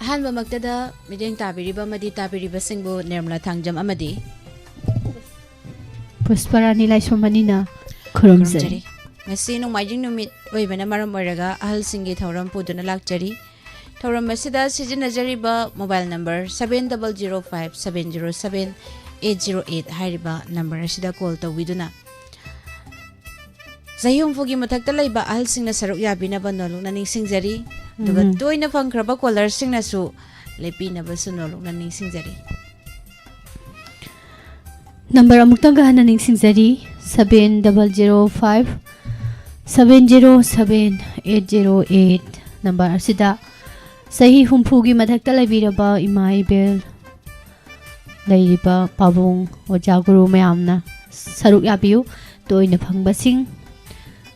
ꯑꯍꯥꯟꯕꯃꯛꯇꯗ ꯃꯤꯠꯌꯦꯡ ꯇꯥꯕꯤꯔꯤꯕ ꯑꯃꯗꯤ ꯇꯥꯕꯤꯔꯤꯕꯁꯤꯡꯕꯨ ꯅꯤꯔꯃꯂꯥ ꯊꯥꯡꯖꯝ ꯑꯃꯗꯤ ꯄꯨꯁꯄꯔꯥꯅꯤ ꯂꯥꯏꯁ꯭ꯔꯝꯃꯅꯤꯅ ꯈꯨꯔꯨꯝꯖꯔꯤ꯫ ꯉꯁꯤ ꯅꯣꯡꯃꯥꯏꯖꯤꯡ ꯅꯨꯃꯤꯠ ꯑꯣꯏꯕꯅ ꯃꯔꯝ ꯑꯣꯏꯔꯒ ꯑꯍꯜꯁꯤꯡꯒꯤ ꯊꯧꯔꯝ ꯄꯨꯗꯨꯅ ꯂꯥꯛꯆꯔꯤ꯫ ꯊꯧꯔꯝ ꯑꯁꯤꯗ ꯁꯤꯖꯤꯟꯅꯖꯔꯤꯕ ꯃꯣꯕꯥꯏꯜ ꯅꯝꯕꯔ 7005707808 ꯍꯥꯏꯔꯤꯕ ꯅꯝꯕꯔ ꯑꯁꯤꯗ ꯀꯣꯜ ꯇꯧꯕꯤꯗꯨꯅ ꯆꯍꯤ ꯍꯨꯝꯐꯨꯒꯤ ꯃꯊꯛꯇ ꯂꯩꯕ ꯑꯍꯜꯁꯤꯡꯅ ꯁꯔꯨꯛ ꯌꯥꯕꯤꯅꯕ ꯅꯣꯜꯂꯨꯛꯅ ꯅꯤꯡꯁꯤꯡꯖꯔꯤ꯫ ꯑꯗꯨꯒ ꯇꯣꯏꯅ ꯐꯪꯈ꯭ꯔꯕ ꯀꯣꯂꯔꯁꯤꯡꯅꯁꯨ ꯂꯦꯞꯄꯤꯅꯕꯁꯨ ꯅꯣꯜꯂꯨꯛꯅ ꯅꯤꯡꯁꯤꯡꯖꯔꯤ꯫ ꯅꯝꯕꯔ ꯑꯃꯨꯛꯇꯪꯒ ꯍꯟꯅ ꯅꯤꯡꯁꯤꯡꯖꯔꯤ 7005707808 ꯅꯝꯕꯔ ꯑꯁꯤꯗ ꯆꯍꯤ ꯍꯨꯝꯐꯨꯒꯤ ꯃꯊꯛꯇ ꯂꯩꯕꯤꯔꯕ ꯏꯃꯥ ꯏꯕꯦꯜ ꯂꯩꯔꯤꯕ ꯄꯥꯕꯨꯡ ꯑꯣꯖꯥ ꯒꯨꯔꯨ ꯃꯌꯥꯝꯅ ꯁꯔꯨꯛ ꯌꯥꯕꯤꯌꯨ꯫ ꯇꯣꯏꯅ ꯐꯪꯕꯁꯤꯡ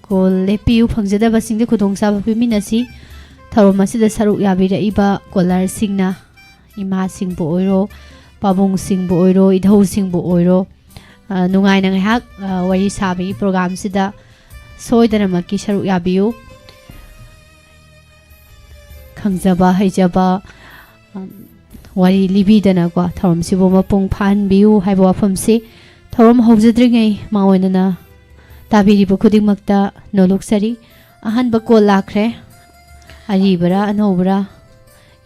ꯀꯣꯜ ꯂꯦꯞꯄꯤꯌꯨ, ꯐꯪꯖꯗꯕꯁꯤꯡꯗ ꯈꯨꯗꯣꯡꯆꯥꯕ ꯄꯤꯃꯤꯟꯅꯁꯤ꯫ ꯊꯧꯔꯝ ꯑꯁꯤꯗ ꯁꯔꯨꯛ ꯌꯥꯕꯤꯔꯛꯏꯕ ꯀꯣꯂꯔꯁꯤꯡꯅ ꯏꯃꯥꯁꯤꯡꯕꯨ ꯑꯣꯏꯔꯣ, ꯄꯥꯕꯨꯡꯁꯤꯡꯕꯨ ꯑꯣꯏꯔꯣ, ꯏꯙꯧꯁꯤꯡꯕꯨ ꯑꯣꯏꯔꯣ ꯅꯨꯡꯉꯥꯏꯅ ꯉꯥꯏꯍꯥꯛ ꯋꯥꯔꯤ ꯁꯥꯕꯒꯤ ꯄ꯭ꯔꯣꯒ꯭ꯔꯥꯝꯁꯤꯗ ꯁꯣꯏꯗꯅꯃꯛꯀꯤ ꯁꯔꯨꯛ ꯌꯥꯕꯤꯌꯨ꯫ ꯈꯪꯖꯕ ꯍꯩꯖꯕ ꯋꯥꯔꯤ ꯂꯤꯕꯤꯗꯅꯀꯣ ꯊꯧꯔꯝꯁꯤꯕꯨ ꯃꯄꯨꯡ ꯐꯥꯍꯟꯕꯤꯌꯨ ꯍꯥꯏꯕ ꯋꯥꯐꯝꯁꯤ ꯊꯧꯔꯝ ꯍꯧꯖꯗ꯭ꯔꯤꯉꯩ ꯃꯥꯡꯑꯣꯏꯅꯅ ꯇꯥꯕꯤꯔꯤꯕ ꯈꯨꯗꯤꯡꯃꯛꯇ ꯅꯣꯜꯂꯨꯛꯆꯔꯤ꯫ ꯑꯍꯥꯟꯕ ꯀꯣꯜ ꯂꯥꯛꯈ꯭ꯔꯦ, ꯑꯔꯤꯕꯔꯥ ꯑꯅꯧꯕꯔꯥ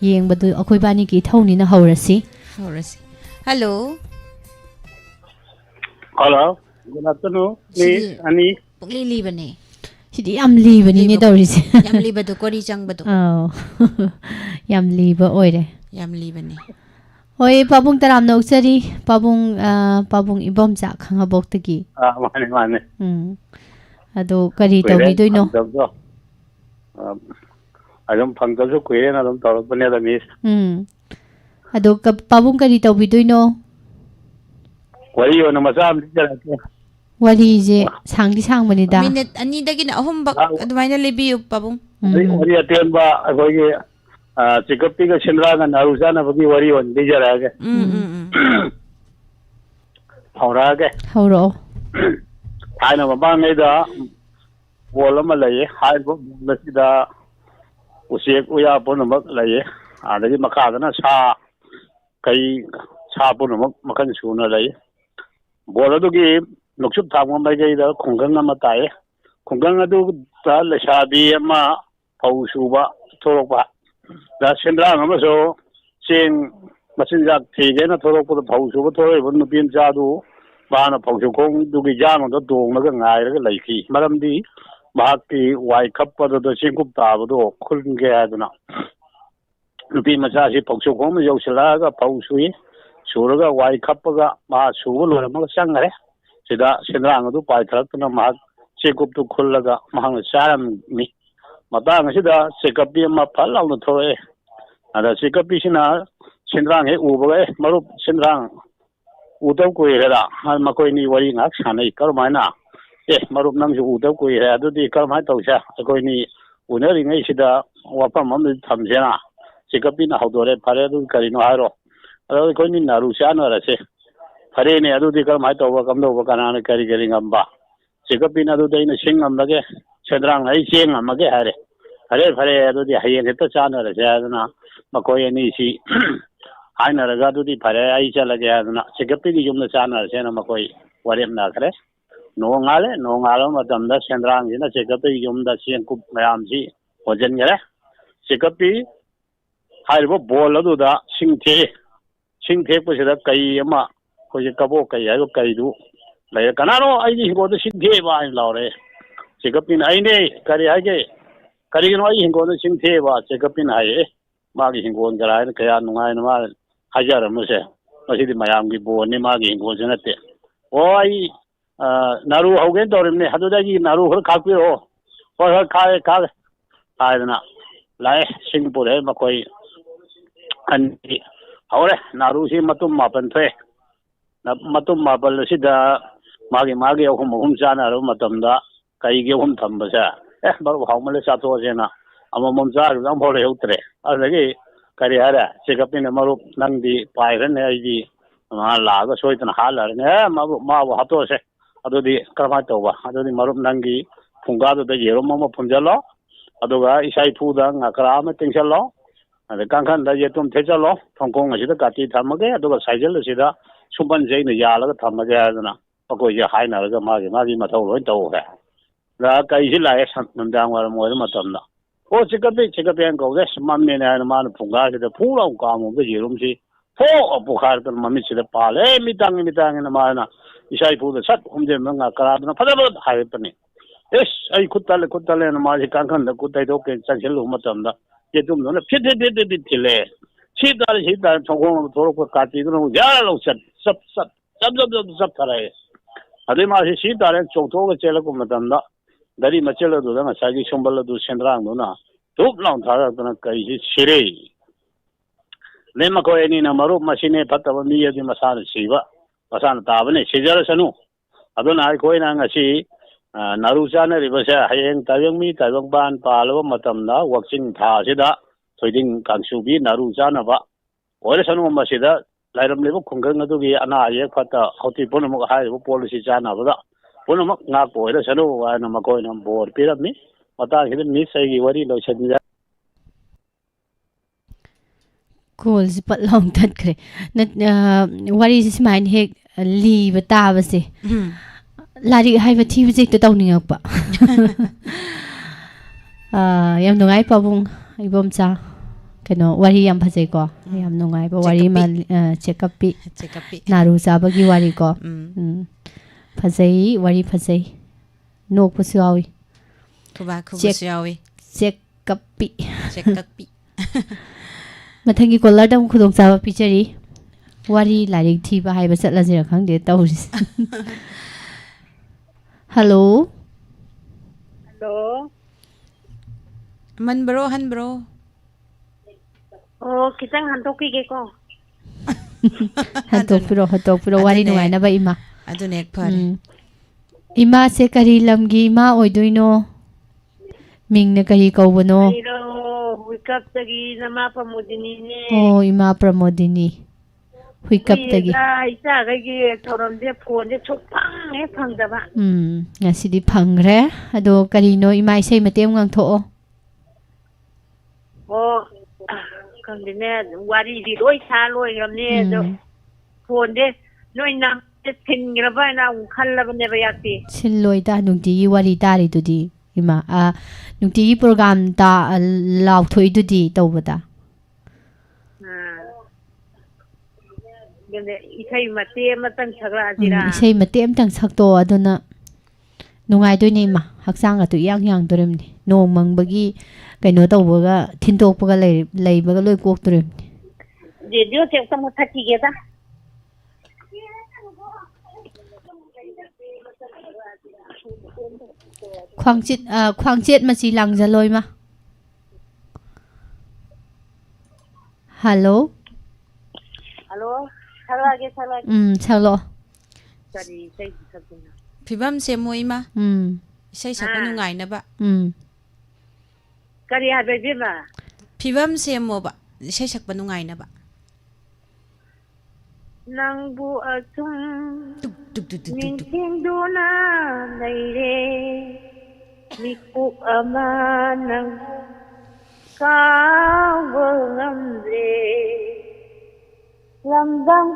ꯌꯦꯡꯕꯗꯨ ꯑꯩꯈꯣꯏ ꯕꯥꯅꯤꯒꯤ ꯏꯊꯧꯅꯤꯅ ꯍꯧꯔꯁꯤ꯫ Hello Hello, good afternoon. Me, Ani. ꯄꯨꯛꯂꯤ ꯂꯤꯕꯅꯦ ꯁꯤꯗꯤ ꯌꯥꯝ ꯂꯤꯕꯅꯤꯅꯦ ꯇꯧꯔꯤꯁꯦ꯫ ꯌꯥꯝ ꯂꯤꯕꯗꯣ ꯀꯣꯔꯤ ꯆꯪꯕꯗꯣ ꯌꯥꯝ ꯂꯤꯕ ꯑꯣꯏꯔꯦ꯫ ꯌꯥꯝ ꯂꯤꯕꯅꯦ꯫ ꯍꯣꯏ ꯄꯥꯕꯨꯡ ꯇꯔꯥꯝꯅ ꯑꯣꯛꯆꯔꯤ꯫ ꯄꯥꯕꯨꯡ ꯏꯕꯣꯝꯆꯥ ꯈꯥꯡꯉꯕꯣꯛꯇꯒꯤ꯫ Mane mane. ꯑꯗꯣ ꯀꯔꯤ ꯇꯧꯕꯤꯗꯣꯏꯅꯣ? Adum phangdasu kuye na adum tawrapane da miss. ꯑꯗꯣ ꯄꯥꯕꯨꯡ ꯀꯔꯤ ꯇꯧꯕꯤꯗꯣꯏꯅꯣ? Wari ona masa am lijara. ꯋꯥꯔꯤꯁꯦ ꯁꯥꯡꯗꯤ ꯁꯥꯡꯕꯅꯤꯗ ꯃꯤꯅꯤꯠ 2ꯗꯒꯤꯅ 3ꯕꯛ ꯑꯗꯨꯃꯥꯏꯅ ꯂꯤꯕꯤꯌꯨ ꯄꯥꯕꯨꯡ꯫ Wari atenba akogi chikapi ka sindra na narusana bagi wari on lijara ke. Haurage. ꯍꯧꯔꯛꯑꯣ꯫ Haina mabang nei da bol ama laye hai bo masida usek uya ponamak laye adagi makadana sa kai sa ponamak makan suna laye bol adugi nuksup thangma mai da khunggang ama tai khunggang adu ta lesabi ama pausuba thorokba da sendra ama so cheng machinjak thige na thorokpa pausuba thoroi nupin jadu bana pausu khong dugi jang do donglaga ngairaga laiki maramdi bahaki wai khappa do chingkup tabado khulge aduna nupi macha si pausu khong ma yousalaga pausui suraga wai khappaga ma subu lorama changare sida senrang adu pai tharakna ma chingkup tu khullaga mahang charam mi matang sida chekapi ma phalawna thore ada chekapi sina senrang he ubaga marup senrang udau kuirela makoi ni wari ngak sanai karmaina marup nangju udau kuire adudi karmai tawsa akoi ni unari ngai sida wapam am thamjena chikapi na hodore phare adu karino haro adu koi ni naru chana rase phare ne adudi karmai tawba kamdo kana kari kari ngamba chikapi na adu daina singam lage chedrang ai cheng amage hare phare adudi hayen heta chana rase aduna makoi ni si haina raga dudi phare ai chalage aduna chikapi gi jumna chana sena makoi warem na khare no ngalo madamda sendrang jina chikapi jumda chengkup mayam ji hojen gare chikapi haibo bol aduda singthe pusida kai ama hoje kabo kai ayo kai du lay kanaro ai ji go da singthe ba ai laure chikapi ai ne kari hage kari no ai go da singthe ba chikapi ai magi hingon gara kaya nungai na ma hajar muse masidi mayam gi boni magi hingon janate oi naru hogen torimne hadudagi naru hor khapiro hor kha aidana lai singpur he makoi an hore naru si matum mapan the matum mapal sida magi ahum chana ro matamda kai ge hum thambasa baru haumale sato jena amamom jar gam hore utre adagi kari hara chekapina marup nangdi pairane aidi ma laga soitana halarne ma hatose adudi karma toba adudi marup nangi phunga do yerom ma phunjalo aduga isai phuda ngakra ma tingsallo ꯑꯗ ꯀꯥꯡꯈꯟꯗ ꯌꯦꯇꯨꯝ ꯊꯦꯠꯆꯜꯂꯣ ꯊꯣꯡꯈꯣꯡ ꯑꯁꯤꯗ ꯀꯥꯇꯤ ꯊꯝꯃꯒꯦ ꯑꯗꯨꯒ ꯁꯥꯏꯖꯜ ꯑꯁꯤꯗ ꯁꯨꯝꯕꯟꯁꯦ ꯑꯩꯅ ꯌꯥꯜꯂꯒ ꯊꯝꯃꯒꯦ ꯍꯥꯏꯗꯅ ꯑꯩꯈꯣꯏꯁꯦ ꯍꯥꯏꯅꯔꯒ ꯃꯥꯒꯤ ꯃꯊꯧ ꯂꯣꯏ ꯇꯧꯈ꯭ꯔꯦ ꯑꯗ ꯀꯩꯁꯤ ꯂꯥꯛꯑꯦ ꯅꯨꯃꯤꯗꯥꯡ ꯋꯥꯏꯔꯝ ꯑꯣꯏꯕ ꯃꯇꯝꯗ ꯑꯣ ꯆꯤꯛꯀꯄꯤ ꯍꯥꯏꯅ ꯀꯧꯗꯦ ꯃꯝꯃꯦꯅꯦ ꯍꯥꯏꯅ ꯃꯥꯅ ꯐꯨꯡꯒꯥꯁꯤꯗ ꯐꯨ ꯂꯥꯎ ꯀꯥꯝꯃꯨꯕ ꯌꯦꯔꯨꯝꯁꯤ ꯐꯣꯛ ꯄꯣꯈꯥꯏꯔꯛꯇꯅ ꯃꯃꯤꯠꯁꯤꯗ ꯄꯥꯜꯂꯦ ꯃꯤꯇꯥꯡꯉꯤꯅ ꯃꯥꯅ ꯏꯆꯥ ꯏꯄꯨꯗ ꯁꯠ ꯍꯨꯝꯖꯤꯟꯕ ꯉꯥꯀꯔꯥꯗꯨꯅ ꯐꯖꯕ ꯍꯥꯏꯔꯛꯄꯅꯤ ꯑꯦꯁ ꯑꯩ ꯈꯨꯠ ꯇꯜꯂꯦꯅ ꯃꯥꯁꯤ ꯀꯥꯡꯈꯟꯗ ꯈꯨꯠ ꯇꯩꯊꯣꯛꯀꯦ ꯆꯪꯁꯤꯜꯂꯨꯕ ꯃꯇꯝꯗ ꯌꯦꯇꯨꯝꯗꯨꯅ ꯐꯤꯠ ꯊꯤꯜꯂꯛꯑꯦ ꯁꯤ ꯇꯥꯔꯦ ꯊꯣꯡꯈꯣꯡ ꯊꯣꯛꯂꯛꯄ ꯀꯥꯇꯤꯗꯨꯅ ꯌꯥꯔ ꯂꯧ ꯆꯞꯊꯔꯛꯑꯦ ꯑꯗꯩ ꯃꯥꯁꯤ ꯁꯤ ꯇꯥꯔꯦ ꯆꯣꯡꯊꯣꯛꯑꯒ ꯆꯦꯜꯂꯛꯄ ꯃꯇꯝꯗ ꯒꯥꯔꯤ ꯃꯆꯦꯜ ꯑꯗꯨꯗ ꯉꯁꯥꯏꯒꯤ ꯁꯨꯝꯕꯜ ꯑꯗꯨ ꯁꯦꯟꯗ꯭ꯔꯥꯡꯗꯨꯅ ꯙꯨꯞ ꯂꯥꯎ ꯊꯥꯔꯛꯇꯅ ꯀꯩꯁꯤ ꯁꯤꯔꯦ ꯑꯗꯩ ꯃꯈꯣꯏ ꯑꯅꯤꯅ ꯃꯔꯨꯞ ꯃꯁꯤꯅꯦ ꯐꯠꯇꯕ ꯃꯤ ꯑꯗꯨ ꯃꯁꯥꯅ ꯁꯤꯕ ꯃꯁꯥꯅ ꯇꯥꯕꯅꯤ ꯁꯤꯖꯔꯁꯅꯨ ꯑꯗꯨꯅ ꯑꯩꯈꯣꯏꯅ ꯉꯁꯤ ꯅꯥꯔꯨ ꯆꯥꯅꯔꯤꯕꯁꯦ ꯍꯌꯦꯡ ꯇꯥꯏꯕꯪꯃꯤ ꯇꯥꯏꯕꯪꯄꯥꯟ ꯄꯥꯜꯂꯕ ꯃꯇꯝꯗ ꯋꯥꯛꯆꯤꯡ ꯊꯥ ꯑꯁꯤꯗ ꯊꯣꯏꯗꯤꯡ ꯀꯥꯡꯁꯨꯕꯤ ꯅꯥꯔꯨ ꯆꯥꯅꯕ ꯑꯣꯏꯔꯁꯅꯨ ꯃꯁꯤꯗ ꯂꯩꯔꯝꯂꯤꯕ ꯈꯨꯡꯒꯪ ꯑꯗꯨꯒꯤ ꯑꯅꯥ ꯑꯌꯦꯛ ꯐꯠꯇ ꯍꯥꯎꯊꯤ ꯄꯨꯝꯅꯃꯛ ꯍꯥꯏꯔꯤꯕ ꯄꯣꯠ ꯑꯁꯤ ꯆꯥꯅꯕꯗ ꯄꯨꯝꯅꯃꯛ ꯉꯥꯛꯄ ꯑꯣꯏꯔꯁꯅꯨ ꯍꯥꯏꯅ ꯃꯈꯣꯏꯅ ꯕꯣꯔ ꯄꯤꯔꯝꯃꯤ ꯃꯇꯥꯡꯁꯤꯗ ꯃꯤꯁ ꯑꯩꯒꯤ ꯋꯥꯔꯤ ꯂꯣꯏꯁꯤꯟꯖꯔꯦ ꯀꯣꯜꯁꯤ ꯄꯠ ꯂꯥꯎ ꯇꯠꯈ꯭ꯔꯦ ꯋꯥꯔꯤꯁꯤ ꯁꯨꯃꯥꯏꯅ ꯍꯦꯛ ꯂꯤꯕ ꯇꯥꯕꯁꯦ ꯂꯥꯏꯔꯤꯛ ꯍꯥꯏꯕ ꯊꯤꯕꯁꯦ ꯍꯦꯛꯇ ꯇꯧꯅꯤꯡꯉꯛꯄ ꯌꯥꯝ ꯅꯨꯡꯉꯥꯏ ꯄꯥꯕꯨꯡ ꯏꯕꯣꯝꯆꯥ ꯀꯩꯅꯣ ꯋꯥꯔꯤ ꯌꯥꯝ ꯐꯖꯩꯀꯣ ꯌꯥꯝ ꯅꯨꯡꯉꯥꯏꯕ ꯋꯥꯔꯤ ꯑꯃ ꯆꯦꯛꯀꯞꯄꯤ ꯅꯥꯔꯨ ꯆꯥꯕꯒꯤ ꯋꯥꯔꯤꯀꯣ ꯐꯖꯩ ꯋꯥꯔꯤ ꯐꯖꯩ ꯅꯣꯛꯄꯁꯨ ꯌꯥꯎꯏ ꯈꯨꯕꯥꯁꯨ ꯌꯥꯎꯏ ꯆꯦꯛꯀꯞꯄꯤ ꯆꯦꯛꯀꯞꯄꯤ ꯃꯊꯪꯒꯤ ꯀꯣꯂꯔꯗ ꯑꯃꯨꯛ ꯈꯨꯗꯣꯡꯆꯥꯕ ꯄꯤꯖꯔꯤ ꯋꯥꯔꯤ ꯂꯥꯏꯔꯤꯛ ꯊꯤꯕ ꯍꯥꯏꯕ ꯆꯠꯂꯁꯤꯔ ꯈꯪꯗꯦ ꯇꯧꯔꯤꯁꯦ ꯍꯜꯂꯣ ꯍꯟꯕ꯭ꯔꯣ ꯑꯣ ꯈꯤꯇꯪ ꯍꯟꯗꯣꯛꯄꯤꯒꯦꯀꯣ ꯍꯟꯇꯣꯛꯄꯤꯔꯣ ꯋꯥꯔꯤ ꯅꯨꯡꯉꯥꯏꯅꯕ ꯏꯃꯥ ꯑꯗꯨꯅ ꯍꯦꯛ ꯐꯔꯦ ꯏꯃꯥꯁꯦ ꯀꯔꯤ ꯂꯝꯒꯤ ꯏꯃꯥ ꯑꯣꯏꯗꯣꯏꯅꯣ ꯃꯤꯡꯅ ꯀꯔꯤ ꯀꯧꯕꯅꯣ ꯑꯩꯔꯣ ꯍꯨꯏꯀꯞꯇꯒꯤ ꯅꯃꯥ ꯄ꯭ꯔꯃꯣꯗꯤꯅꯤꯅꯦ ꯑꯣ ꯏꯃꯥ ꯄ꯭ꯔꯃꯣꯗꯤꯅꯤ ꯍꯨꯏꯀꯞꯇꯒꯤ ꯏꯆꯥꯈꯩꯒꯤ ꯊꯧꯔꯝꯁꯦ ꯐꯣꯟꯁꯦ ꯁꯨꯡꯐꯪ ꯍꯦꯛ ꯐꯪꯗꯕ ꯉꯁꯤꯗꯤ ꯐꯪꯈ꯭ꯔꯦ ꯑꯗꯣ ꯀꯔꯤꯅꯣ ꯏꯃꯥ ꯏꯁꯩ ꯃꯇꯦꯛ ꯑꯃ ꯉꯥꯡꯊꯣꯛꯑꯣ ꯑꯣ ꯈꯪꯗꯦꯅꯦ ꯋꯥꯔꯤꯗꯤ ꯂꯣꯏ ꯁꯥ ꯂꯣꯏꯈ꯭ꯔꯕꯅꯦ ꯑꯗꯣ ꯐꯣꯟꯁꯦ ꯅꯣꯏ ꯅꯝꯁꯦ ꯊꯤꯟꯈ꯭ꯔꯕ ꯍꯥꯏꯅ ꯑꯃꯨꯛ ꯈꯜꯂꯕꯅꯦꯕ ꯌꯥꯛꯇꯤ ꯁꯤꯜꯂꯣꯏꯗ ꯅꯨꯡꯇꯤꯒꯤ ꯋꯥꯔꯤ ꯇꯥꯔꯤꯗꯨꯗꯤ ꯏꯃꯥ ꯅꯨꯡꯇꯤꯒꯤ ꯄ꯭ꯔꯣꯒ꯭ꯔꯥꯝ ꯂꯥꯎꯊꯣꯛꯏꯗꯨꯗꯤ ꯇꯧꯕꯗ ꯏꯁꯩ ꯃꯇꯦꯛ ꯑꯃꯇꯪ ꯁꯛꯂꯛꯑꯁꯤꯔꯥ ꯏꯁꯩ ꯃꯇꯦꯛ ꯑꯃꯇꯪ ꯁꯛꯇꯣꯛꯑꯣ ꯑꯗꯨꯅ ꯅꯨꯡꯉꯥꯏꯗꯣꯏꯅꯦ ꯏꯃꯥ ꯍꯛꯆꯥꯡꯒꯗꯨ ꯏꯌꯥꯡ ꯌꯥꯡꯗꯣꯔꯤꯕꯅꯤ ꯅꯣꯡ ꯃꯪꯕꯒꯤ ꯀꯩꯅꯣ ꯇꯧꯕꯒ ꯊꯤꯟꯗꯣꯛꯄꯒ ꯂꯩꯕꯒ ꯂꯣꯏ ꯀꯣꯛꯇꯣꯔꯤꯕꯅꯤ ꯔꯦꯗꯤꯑꯣꯁꯦ ꯑꯝꯇ ꯃꯨꯊꯠꯈꯤꯒꯦꯗ ꯈ꯭ꯋꯥꯡꯆꯦꯠ ꯃꯆꯤ ꯂꯥꯡꯖꯜꯂꯣ ꯏꯃꯥ ꯍꯜꯂꯣ ꯁꯛꯂꯛꯑꯒꯦ ꯁꯛꯂꯛꯑꯣ ꯀꯔꯤ ꯏꯁꯩ ꯁꯛꯇꯣꯏꯅꯣ ꯐꯤꯕꯝ ꯁꯦꯝꯃꯣ ꯏꯃꯥ ꯏꯁꯩ ꯁꯛꯄ ꯅꯨꯡꯉꯥꯏꯅꯕ ꯀꯔꯤ ꯍꯥꯏꯕ ꯏꯕꯦꯝꯃ ꯐꯤꯕꯝ ꯁꯦꯝꯃꯣꯕ ꯏꯁꯩ ꯁꯛꯄ ꯅꯨꯡꯉꯥꯏꯅꯕ ꯅꯪꯕꯨ ꯑꯁꯨꯝ ꯅꯤꯡꯁꯤꯡꯗꯨꯅ ꯂꯩꯔꯦ ꯃꯤꯀꯨꯞ ꯑꯃ ꯅꯪꯕꯨ ꯀꯥꯎꯕ ꯉꯝꯗ꯭ꯔꯦ ꯂꯝꯗꯝ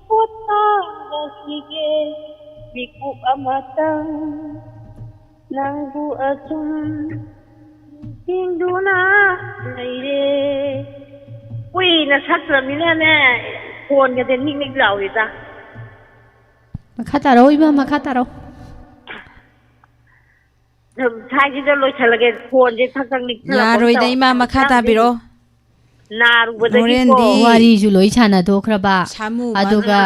ꯄꯣꯊꯥꯔꯁꯤꯒꯦ ꯃꯤꯀꯨꯞ ꯑꯃꯇꯪ ꯅꯪꯕꯨ ꯑꯁꯨꯝ ꯅꯤꯡꯁꯤꯡꯗꯨꯅ ꯂꯩꯔꯦ ꯀꯨꯏꯅ ꯁꯛꯇ꯭ꯔꯕꯅꯤꯅꯅꯦ ꯐꯣꯟꯒꯁꯦ ꯅꯤꯛ ꯅꯤꯛ ꯂꯥꯎꯔꯤꯗ ꯃꯈꯥ ꯇꯥꯔꯣ ꯏꯃꯥ ꯃꯈꯥ ꯇꯥꯔꯣ ꯁꯥꯏꯁꯤꯗ ꯂꯣꯏꯁꯤꯜꯂꯒꯦ ꯐꯣꯟꯁꯦ ꯊꯛꯊꯛ ꯅꯤꯛꯁꯤꯜꯂꯛꯄ ꯌꯥꯔꯣꯏꯗ ꯏꯃꯥ ꯃꯈꯥ ꯇꯥꯕꯤꯔꯣ ꯅꯥꯔꯨꯕꯗꯒꯤꯀꯣ ꯍꯣꯔꯦꯟꯗꯤ ꯋꯥꯔꯤꯁꯨ ꯂꯣꯏ ꯁꯥꯟꯅꯊꯣꯛꯈ꯭ꯔꯕ ꯁꯥꯃꯨ ꯑꯗꯨꯒ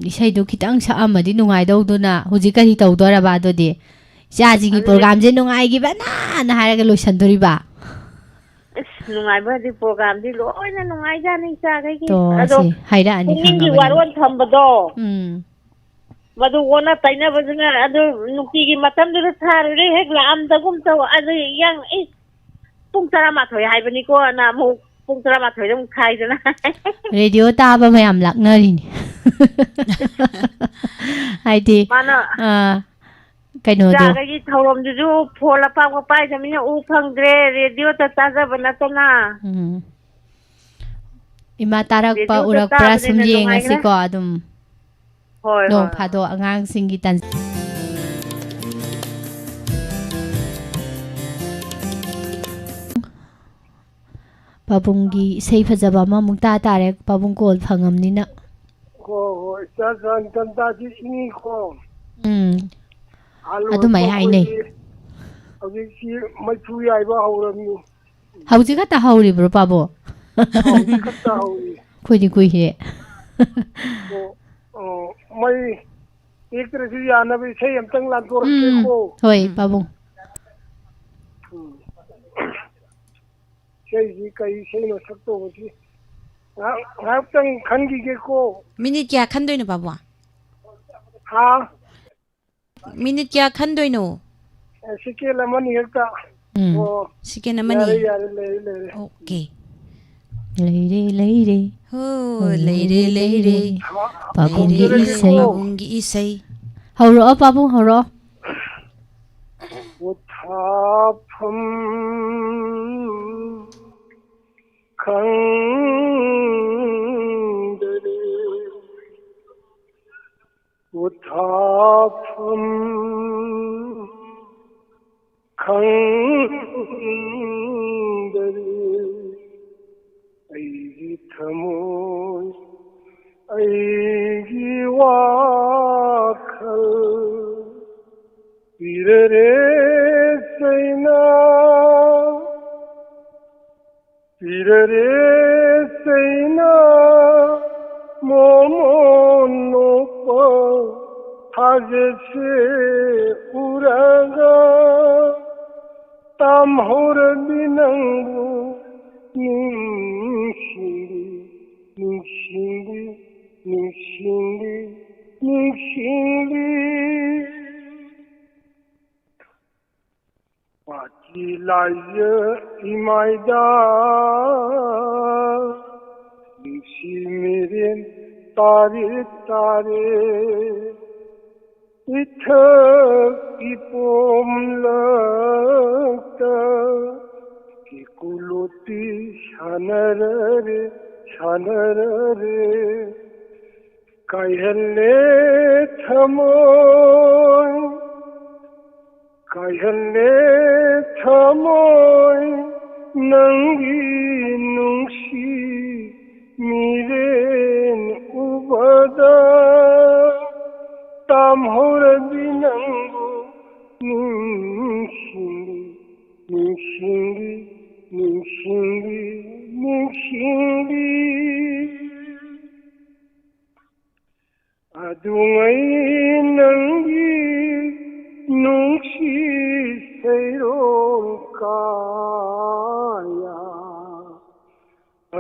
ꯏꯁꯩꯗꯨ ꯈꯤꯇꯪ ꯁꯛꯑꯝꯃꯗꯤ ꯅꯨꯡꯉꯥꯏꯗꯧꯗꯨꯅ ꯍꯧꯖꯤꯛ ꯀꯔꯤ ꯇꯧꯗꯣꯔꯕ ꯑꯗꯨꯗꯤ ꯏꯆꯥꯁꯤꯒꯤ ꯄ꯭ꯔꯣꯒ꯭ꯔꯥꯝꯁꯦ ꯅꯨꯡꯉꯥꯏꯈꯤꯕꯅ ꯍꯥꯏꯔꯒ ꯂꯣꯏꯁꯟꯗꯣꯔꯤꯕ ꯅꯨꯡꯉꯥꯏꯕꯗꯤ ꯄ꯭ꯔꯣꯒ꯭ꯔꯥꯝꯗꯤ ꯂꯣꯏꯅ ꯅꯨꯡꯉꯥꯏꯖꯥꯅꯤ ꯏꯆꯥꯈꯩꯒꯤ ꯇꯣ ꯑꯗꯣ ꯁꯤ ꯍꯥꯏꯔꯛꯑꯅꯤ ꯄꯨꯛꯅꯤꯡꯒꯤ ꯈꯪꯉꯕꯅꯤ ꯋꯥꯔꯣꯜ ꯊꯝꯕꯗꯣ ꯃꯗꯨ ꯑꯣꯟꯅ ꯇꯩꯅꯕꯁꯤꯅ ꯑꯗꯨ ꯅꯨꯡꯇꯤꯒꯤ ꯃꯇꯝꯗꯨꯗ ꯊꯥꯔꯨꯔꯦ ꯍꯦꯛ ꯂꯥꯛꯑꯝꯗꯒꯨꯝ ꯇꯧ ꯑꯗꯨ ꯄꯨꯡ 12 ꯍꯥꯏꯕꯅꯤꯀꯣ ꯅ ꯑꯃꯨꯛ ꯄꯨꯡ 12ꯗ ꯑꯃꯨꯛ ꯊꯥꯏꯗꯅ ꯔꯦꯗꯤꯑꯣ ꯇꯥꯕ ꯃꯌꯥꯝ ꯂꯥꯛꯅꯔꯤꯅꯤ ꯍꯥꯏꯗꯤ ꯀꯩꯅꯣꯗꯣ ꯖꯥꯒꯒꯤ ꯊꯧꯔꯝꯗꯨꯁꯨ ꯐꯣꯟ ꯑꯄꯥꯛꯄ ꯄꯥꯏꯗꯕꯅꯤꯅ ꯎ ꯐꯪꯗ꯭ꯔꯦ ꯔꯦꯗꯤꯑꯣꯗ ꯇꯥꯖꯕ ꯅꯠꯇꯅ ꯏꯃꯥ ꯇꯥꯔꯛꯄ ꯔꯦꯗꯤꯑꯣꯗ ꯎꯔꯛꯄ꯭ꯔꯥ ꯁꯨꯝ ꯇꯥꯕꯅꯤꯅ ꯅꯨꯡꯉꯥꯏꯈ꯭ꯔꯦ ꯌꯦꯡꯉꯁꯤꯀꯣ ꯑꯗꯨꯝ ꯍꯣꯏ ꯅꯣꯡ ꯍꯣꯏ ꯐꯥꯗꯣꯛ ꯑꯉꯥꯡꯁꯤꯡꯒꯤ ꯇꯟ ꯄꯥꯕꯨꯡꯒꯤ ꯏꯁꯩ ꯐꯖꯕ ꯑꯃꯃꯨꯛ ꯇꯥꯔꯦ ꯄꯥꯕꯨꯡ ꯀꯣꯜ ꯐꯪꯉꯝꯅꯤꯅ ꯍꯣꯏ ꯏꯟꯊꯝꯊꯥꯁꯤ ꯏꯪꯉꯤꯀꯣ ꯑꯗꯨꯃꯥꯏ ꯍꯥꯏꯅꯩ ꯍꯧꯖꯤꯛꯁꯤ ꯃꯩꯐꯨ ꯌꯥꯏꯕ ꯍꯧꯔꯝꯅꯤ ꯍꯧꯖꯤꯛ ꯈꯛꯇ ꯍꯧꯔꯤꯕ꯭ꯔꯣ ꯄꯥꯕꯨꯡ ꯍꯧꯖꯤꯛ ꯈꯛꯇ ꯍꯧꯔꯤ ꯑꯩꯈꯣꯏꯗꯤ ꯀꯨꯏꯔꯦ ꯃꯩ ꯇꯦꯛꯇ꯭ꯔꯁꯨ ꯌꯥꯅꯕ ꯏꯁꯩ ꯑꯝꯇꯪ ꯂꯥꯟꯊꯣꯔꯛꯀꯦꯀꯣ ꯍꯣꯏ ꯄꯥꯕꯨꯡ ꯏꯁꯩꯁꯤ ꯀꯩ ꯏꯁꯩꯅꯣ ꯁꯛꯇꯧꯕꯁꯤ ꯉꯥꯏꯍꯥꯛꯇꯪ ꯈꯟꯈꯤꯒꯦꯀꯣ ꯃꯤꯅꯤꯠ ꯀꯌꯥ ꯈꯟꯗꯣꯏꯅꯣ ꯄꯥꯕꯨꯡ ꯍꯥ ꯃꯤꯅꯤꯠ ꯀꯌꯥ ꯈꯟꯗꯣꯏꯅꯣ ꯁꯦꯀꯦꯟ ꯑꯃꯅꯤ ꯍꯦꯛꯇ ꯁꯦꯀꯦꯟ ꯑꯃꯅꯤ ꯌꯥꯔꯦ ꯂꯩꯔꯦ ꯑꯣꯀꯦ ꯂꯩꯔꯦ ꯍꯣ ꯂꯩꯔꯦ ꯂꯩꯔꯦ ꯄꯥꯕꯨꯡꯒꯤ ꯏꯁꯩ ꯄꯥꯕꯨꯡꯒꯤ ꯏꯁꯩ ꯍꯧꯔꯛꯑꯣ ꯄꯥꯕꯨꯡ ꯍꯧꯔꯛꯑꯣ ꯄꯣꯊꯥꯐꯝ ꯈꯪꯗꯔꯦ ꯄꯣꯊꯥꯐꯝ ꯈꯪꯗꯔꯦ ꯑꯩꯒꯤ ꯊꯃꯣꯏ ꯑꯩꯒꯤ ꯋꯥꯈꯜ ꯄꯤꯔꯔꯦ ꯆꯩꯅꯥ ꯄꯤꯔꯔꯦ ꯆꯩꯅꯥ ꯃꯣꯃꯣꯟ ꯅꯣꯛꯄ ꯊꯥꯖꯁꯦ ꯎꯔꯒ ꯇꯝꯍꯧꯔꯕꯤ ꯅꯪꯕꯨ ꯅꯤꯡꯁꯤꯡꯂꯤ ꯄꯥꯇꯤ ꯂꯥꯏꯖ ꯏꯃꯥꯏꯗ ꯅꯨꯡꯁꯤ ꯃꯤꯔꯦꯟ ꯇꯥꯔꯦ ꯏꯊꯛꯀꯤ ꯄꯣꯝꯂꯛꯇ ꯀꯦꯀꯨꯂꯣꯇꯤ ꯁꯥꯟꯅꯔꯔꯦ ꯀꯥꯏꯍꯜꯂꯦ ꯊꯃꯣꯏ ꯅꯪꯒꯤ ꯅꯨꯡꯁꯤ ꯃꯤꯔꯦꯟ ꯎꯕꯗ ꯇꯝꯍꯧꯔꯕꯤ ꯅꯪꯕꯨ ꯅꯤꯡꯁꯤꯡꯂꯤ ꯑꯗꯨꯉꯩ ꯅꯪꯒꯤ ꯅꯨꯡꯁꯤ ꯁꯩꯔꯣꯡ ꯀꯥꯌꯥ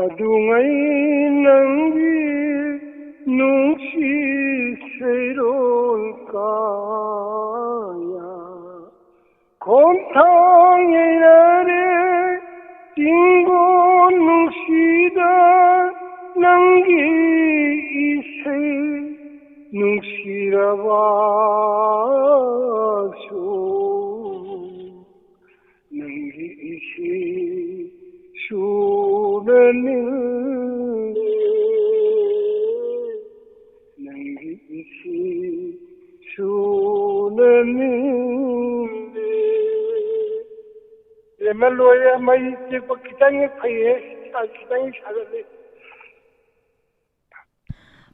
ꯑꯗꯨꯉꯩ ꯅꯪꯒꯤ ꯅꯨꯡꯁꯤ ꯁꯩꯔꯣꯡ ꯀꯥꯌꯥ ꯈꯣꯡꯊꯥꯡ ꯌꯩꯔꯔꯦ ꯆꯤꯡꯒꯣꯟ ꯅꯨꯡꯁꯤꯗ ꯅꯪꯒꯤ 이세 뭉시라봐서 능기 이시 수는일래 능기 이시 수는일래 멜로야 마이 찍고 기장이 파이에 기장이 사는데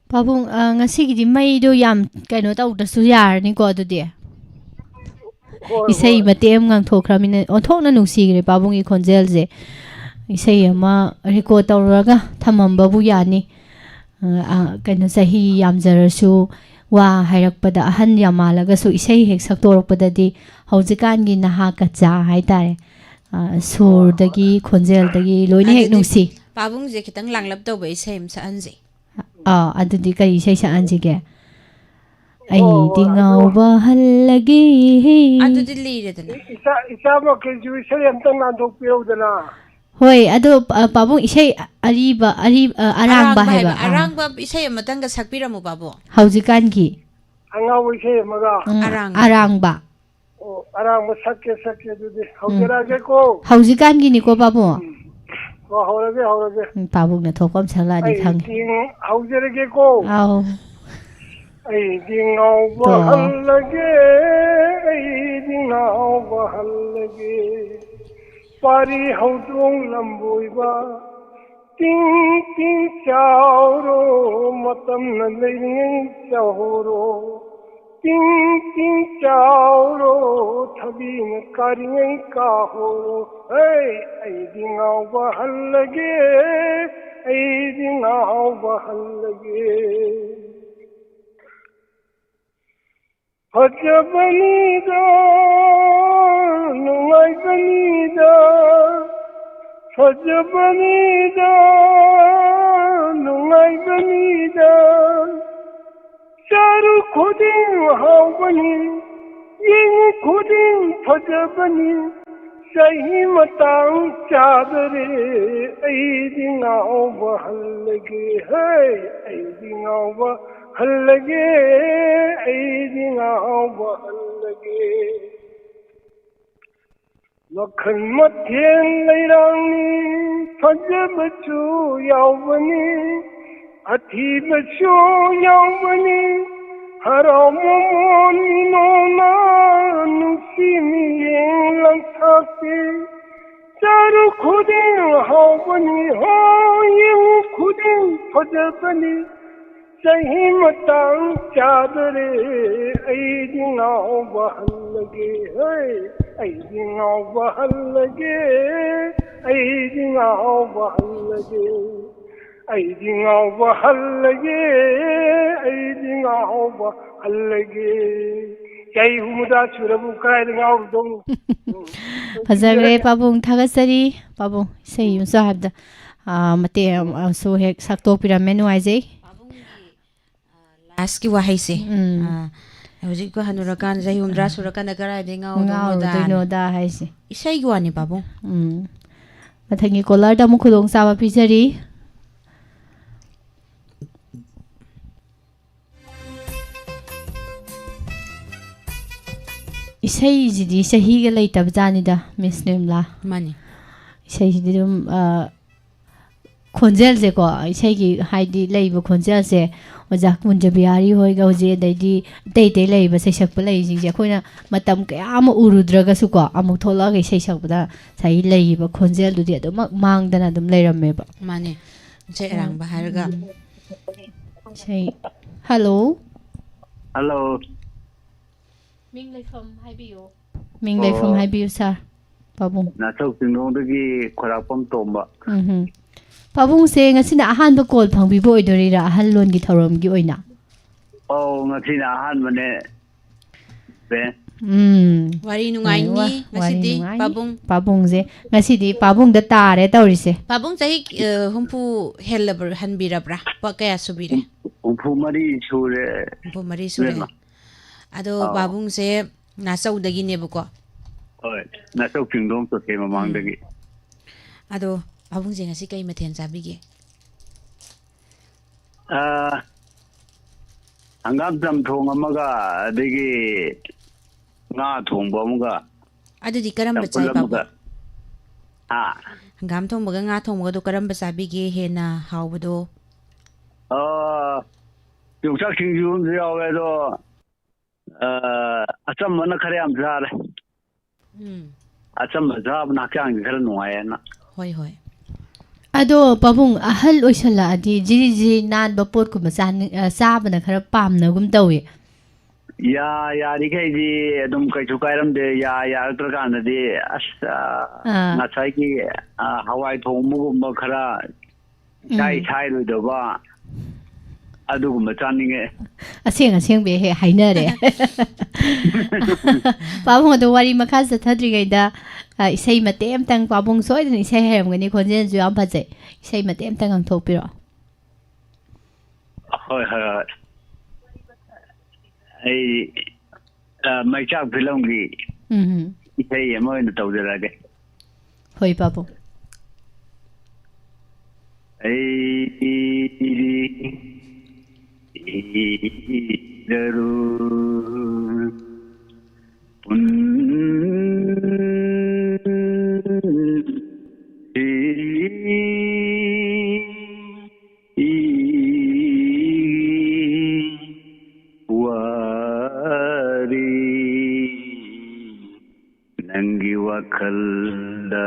ꯄꯥꯕꯨꯡ ꯉꯁꯤꯒꯤꯗꯤ ꯃꯩꯗꯣ ꯌꯥꯝ ꯀꯩꯅꯣ ꯇꯧꯗ꯭ꯔꯁꯨ ꯌꯥꯔꯅꯤꯀꯣ ꯑꯗꯨꯗꯤ ꯏꯁꯩ ꯃꯇꯦꯛ ꯑꯃ ꯉꯥꯡꯊꯣꯛꯈ꯭ꯔꯃꯤꯅ ꯑꯣꯟꯊꯣꯛꯅ ꯅꯨꯡꯁꯤꯈ꯭ꯔꯦ ꯄꯥꯕꯨꯡꯒꯤ ꯈꯣꯟꯖꯦꯜꯁꯦ ꯏꯁꯩ ꯑꯃ ꯔꯦꯀꯣꯔꯠ ꯇꯧꯔꯒ ꯊꯝꯃꯝꯕꯕꯨ ꯌꯥꯅꯤ ꯀꯩꯅꯣ ꯆꯍꯤ ꯌꯥꯝꯖꯔꯁꯨ ꯋꯥ ꯍꯥꯏꯔꯛꯄꯗ ꯑꯍꯟ ꯌꯥꯝ ꯃꯥꯜꯂꯒꯁꯨ ꯏꯁꯩ ꯍꯦꯛ ꯁꯛꯇꯣꯔꯛꯄꯗꯗꯤ ꯍꯧꯖꯤꯛꯀꯥꯟꯒꯤ ꯅꯍꯥ ꯀꯆꯥ ꯍꯥꯏꯇꯥꯔꯦ ꯁꯨꯔꯗꯒꯤ ꯈꯣꯟꯖꯦꯜꯗꯒꯤ ꯂꯣꯏꯅ ꯍꯦꯛ ꯅꯨꯡꯁꯤ ꯄꯥꯕꯨꯡꯁꯦ ꯈꯤꯇꯪ ꯂꯥꯡꯂꯞ ꯇꯧꯕ ꯏꯁꯩ ꯑꯃ ꯁꯛꯍꯟꯁꯦ ꯑꯗꯨꯗꯤ ꯀꯔꯤ ꯏꯁꯩ ꯁꯛꯍꯟꯁꯤꯒꯦ ꯑꯩꯗꯤ ꯉꯥꯎꯕ ꯍꯜꯂꯒꯦ ꯑꯗꯨꯗꯤ ꯂꯤꯔꯦꯗꯅ 이사먹기주 이사리 엄청 난독비오잖아. ꯍꯣꯏ ꯑꯗꯣ ꯄꯥꯕꯨꯡ ꯏꯁꯩ ꯑꯔꯥꯡꯕ ꯍꯥꯏꯕ ꯑꯔꯥꯡꯕ ꯏꯁꯩ ꯑꯃꯇꯪꯒ ꯁꯛꯄꯤꯔꯝꯃꯨ ꯄꯥꯕꯨꯡ ꯍꯧꯖꯤꯛꯀꯥꯟꯒꯤ ang아오 이사리 뭐가 ꯑꯔꯥꯡꯕ ꯑꯔꯥꯡ ꯁꯛꯀꯦ ꯑꯗꯨꯗꯤ ꯍꯧꯖꯔꯛꯑꯒꯦꯀꯣ ꯍꯧꯖꯤꯛꯀꯥꯟꯒꯤꯅꯤꯀꯣ ꯄꯥꯕꯨꯡ ꯍꯧꯔꯒꯦ ꯄꯥꯕꯨꯡꯅ ꯊꯣꯛꯄ ꯑꯃ ꯁꯛꯂꯛꯑꯗꯤ ꯈꯪꯉꯦ ꯍꯧꯖꯔꯒꯦꯀꯣ ꯑꯥꯎ ꯑꯩꯗꯤ ꯉꯥꯎꯕ ꯇꯣ ꯍꯜꯂꯒꯦ ꯑꯩꯗꯤ ꯉꯥꯎꯕ ꯍꯜꯂꯒꯦ ꯄꯥꯔꯤ ꯍꯧꯗꯣꯡ ꯂꯝꯕꯣꯏꯕ ꯇꯤꯡ ꯇꯤꯡ ꯆꯥꯎꯔꯣ ꯃꯇꯝꯅ ꯂꯩꯔꯤꯉꯩ ꯆꯥꯎꯔꯣ ꯇꯤꯡ ꯇꯤꯡ ꯆꯥꯎꯔꯣ ꯊꯕꯤꯅ ꯀꯥꯔꯤꯉꯩ ꯀꯥꯍꯣꯔꯣ ꯑꯩꯗꯤ ꯉꯥꯎꯕ ꯍꯜꯂꯒꯦ ꯑꯩꯗꯤ ꯉꯥꯎꯕ ꯍꯜꯂꯒꯦ फजबनीदा नुमाइबनीदा फजबनीदा नुमाइबनीदा चारु खुदिन हावबनी यिंग खुदिन फजबनी सही मतांग चादरे ऐदी नाव हल्लगे है ऐदी नाव हल्लगे ऐदी नाव हल्लगे वखन मथेन लैरांगनी फजबचू यावबनी अथीबचू यावबनी हराम मोनी नोना नुसी मियें लंथाके चारु खुदिन हावबनी हो यिंग खुदिन फजबनी सही मतांग चादरे ऐदी नाव बहल्लगे है ऐदी नाव बहल्लगे ऐदी नाव बहल्लगे ऐदी नाव बहल्लगे ऐदी नाव बहल्लगे कई हुमुदा चुरबु काय नाव दong फजगरे पाबुंग थागसरी पाबुंग सही युसा हाबदा मते सो हेक सक्तो पिरामे नुआइजे लास्ट की वहाई से हौजिक को हनुरकान जही हुमद्रा सुरकान कराय दे ꯉꯥꯎꯗꯣꯏꯅꯣꯗ ꯍꯥꯏꯁꯦ इसाई की वानी बाबू ꯃꯊꯪꯒꯤ ꯀꯣꯂꯔꯗ ꯑꯃꯨꯛ ꯈꯨꯗꯣꯡ ꯆꯥꯕ ꯄꯤꯖꯔꯤ ꯏꯁꯩꯁꯤꯗꯤ ꯆꯍꯤꯒ ꯂꯩꯇꯕ ꯖꯥꯠꯅꯤꯗ ꯃꯤꯁ ꯅꯤꯔꯃꯂꯥ मानी ꯏꯁꯩꯁꯤꯗꯤ ꯑꯗꯨꯝ ꯈꯣꯟꯖꯦꯜꯁꯦꯀꯣ ꯏꯁꯩꯒꯤ ꯍꯥꯏꯗꯤ ꯂꯩꯕ ꯈꯣꯟꯖꯦꯜꯁꯦ ꯑꯣꯖꯥ ꯀꯨꯟꯖꯕꯤꯍꯥꯔꯤ ꯍꯣꯏꯒ ꯍꯧꯖꯤꯛ ꯑꯗꯩꯗꯤ ꯑꯇꯩ ꯂꯩꯕ ꯁꯩꯁꯛꯄ ꯂꯩꯁꯤꯡꯁꯦ ꯑꯩꯈꯣꯏꯅ ꯃꯇꯝ ꯀꯌా ꯑꯃ ꯎꯔꯨꯗ꯭ꯔꯒꯁꯨꯀꯣ ꯑꯃꯨꯛ ꯊꯣꯛꯂꯛꯑꯒ ꯏꯁꯩ ꯁꯛꯄꯗ ꯉꯁꯥꯏꯒꯤ ꯂꯩꯔꯤꯕ ꯈꯣꯟꯖꯦꯜꯗꯨꯗꯤ ꯑꯗꯨꯃꯛ ꯃꯥꯡꯗꯅ ꯑꯗꯨꯝ ꯂꯩꯔꯝꯃꯦꯕ मानी जय अरांगबा हारगा ꯏꯁꯩ ꯍꯜꯂꯣ हेलो ꯃꯤꯡ ꯂꯩꯐꯝ ꯍꯥꯏꯕꯤꯌꯨ ꯃꯤꯡ ꯂꯩꯐꯝ ꯍꯥꯏꯕꯤꯌꯨ ꯁꯥꯔ ꯄꯥꯕꯨꯡ नाचौ चिंगोंदगी खोराकपम तोंबा ꯄꯥꯕꯨꯡꯁꯦ ꯉꯁꯤꯅ ꯑꯍꯥꯟꯕ ꯀꯣꯜ ꯐꯪꯕꯤꯕ ꯑꯣꯏꯗꯣꯔꯤꯔꯥ ꯑꯍꯜ ꯂꯣꯟꯒꯤ ꯊꯧꯔꯝꯒꯤ ꯑꯣꯏꯅ ngasina ahanbane be वारी नुंगाइनी ngasidi pabung ꯄꯥꯕꯨꯡꯁꯦ ꯉꯁꯤꯗꯤ ꯄꯥꯕꯨꯡꯗ ꯇꯥꯔꯦ ꯇꯧꯔꯤꯁꯦ pabung chahi humpu helabr hanbirabra pa kaya subire umfu mari sure humpu mari sure ado pabung se nasau-dagi nebako hoi nasau chingdong to ke mamangdagi ado pabung je ngasi kai mathen sabige hangam tam thong amaga adigi nga thongba amaga adudi karamba chai babu ha hangam thongbaga nga thongbaga do karamba sabige hena hawbado yongsak singju yawe do acham na khare am jare acham jab na kyang khare nuayena hoi hoi ꯑꯗꯣ ꯄꯥꯕꯨꯡ ꯑꯍꯜ ꯑꯣꯏꯁꯜꯂꯛꯑꯗꯤ ꯖꯤꯔꯤ ꯖꯤꯔꯤ ꯅꯥꯟꯕ ꯄꯣꯠꯀꯨꯝꯕ ꯆꯥꯕꯅ ꯈꯔ ꯄꯥꯝꯅꯒꯨꯝ ꯇꯧꯏ ꯌꯥꯔꯤꯈꯩꯗꯤ ꯑꯗꯨꯝ ꯀꯩꯁꯨ ꯀꯥꯏꯔꯝꯗꯦ ꯌꯥꯔꯛꯇ꯭ꯔꯀꯥꯟꯗꯗꯤ ꯑꯁ ꯉꯁꯥꯏꯒꯤ ꯍꯋꯥꯏ ꯊꯣꯡꯕꯒꯨꯝꯕ ꯈꯔ ꯁꯥꯏꯔꯣꯏꯗꯕ ꯑꯗꯨꯒꯨꯝꯕ ꯆꯥꯅꯤꯡꯉꯦ ꯑꯁꯦꯡꯕ ꯍꯦꯛ ꯍꯥꯏꯅꯔꯦ ꯄꯥꯕꯨꯡ ꯑꯗꯣ ꯋꯥꯔꯤ ꯃꯈꯥ ꯆꯠꯊꯗ꯭ꯔꯤꯉꯩꯗ ꯏꯁꯩ ꯃꯇꯦꯛ ꯑꯃꯇꯪ ꯄꯥꯕꯨꯡ ꯁꯣꯏꯗꯅ ꯏꯁꯩ ꯍꯩꯔꯝꯒꯅꯤ ꯈꯣꯟꯖꯦꯜꯁꯨ ꯌꯥꯝ ꯐꯖꯩ ꯏꯁꯩ ꯃꯇꯦꯛ ꯑꯃꯇꯪ ꯉꯪꯊꯣꯛꯄꯤꯔꯛꯑꯣ ꯍꯣꯏ ꯑꯩ ꯃꯩꯆꯥꯛ ꯐꯤꯂꯝꯒꯤ ꯏꯁꯩ ꯑꯃ ꯑꯣꯏꯅ ꯇꯧꯖꯔꯛꯑꯒꯦ ꯍꯣꯏ ꯄꯥꯕꯨꯡ ꯏꯔꯨ ꯋꯥꯈꯜꯗ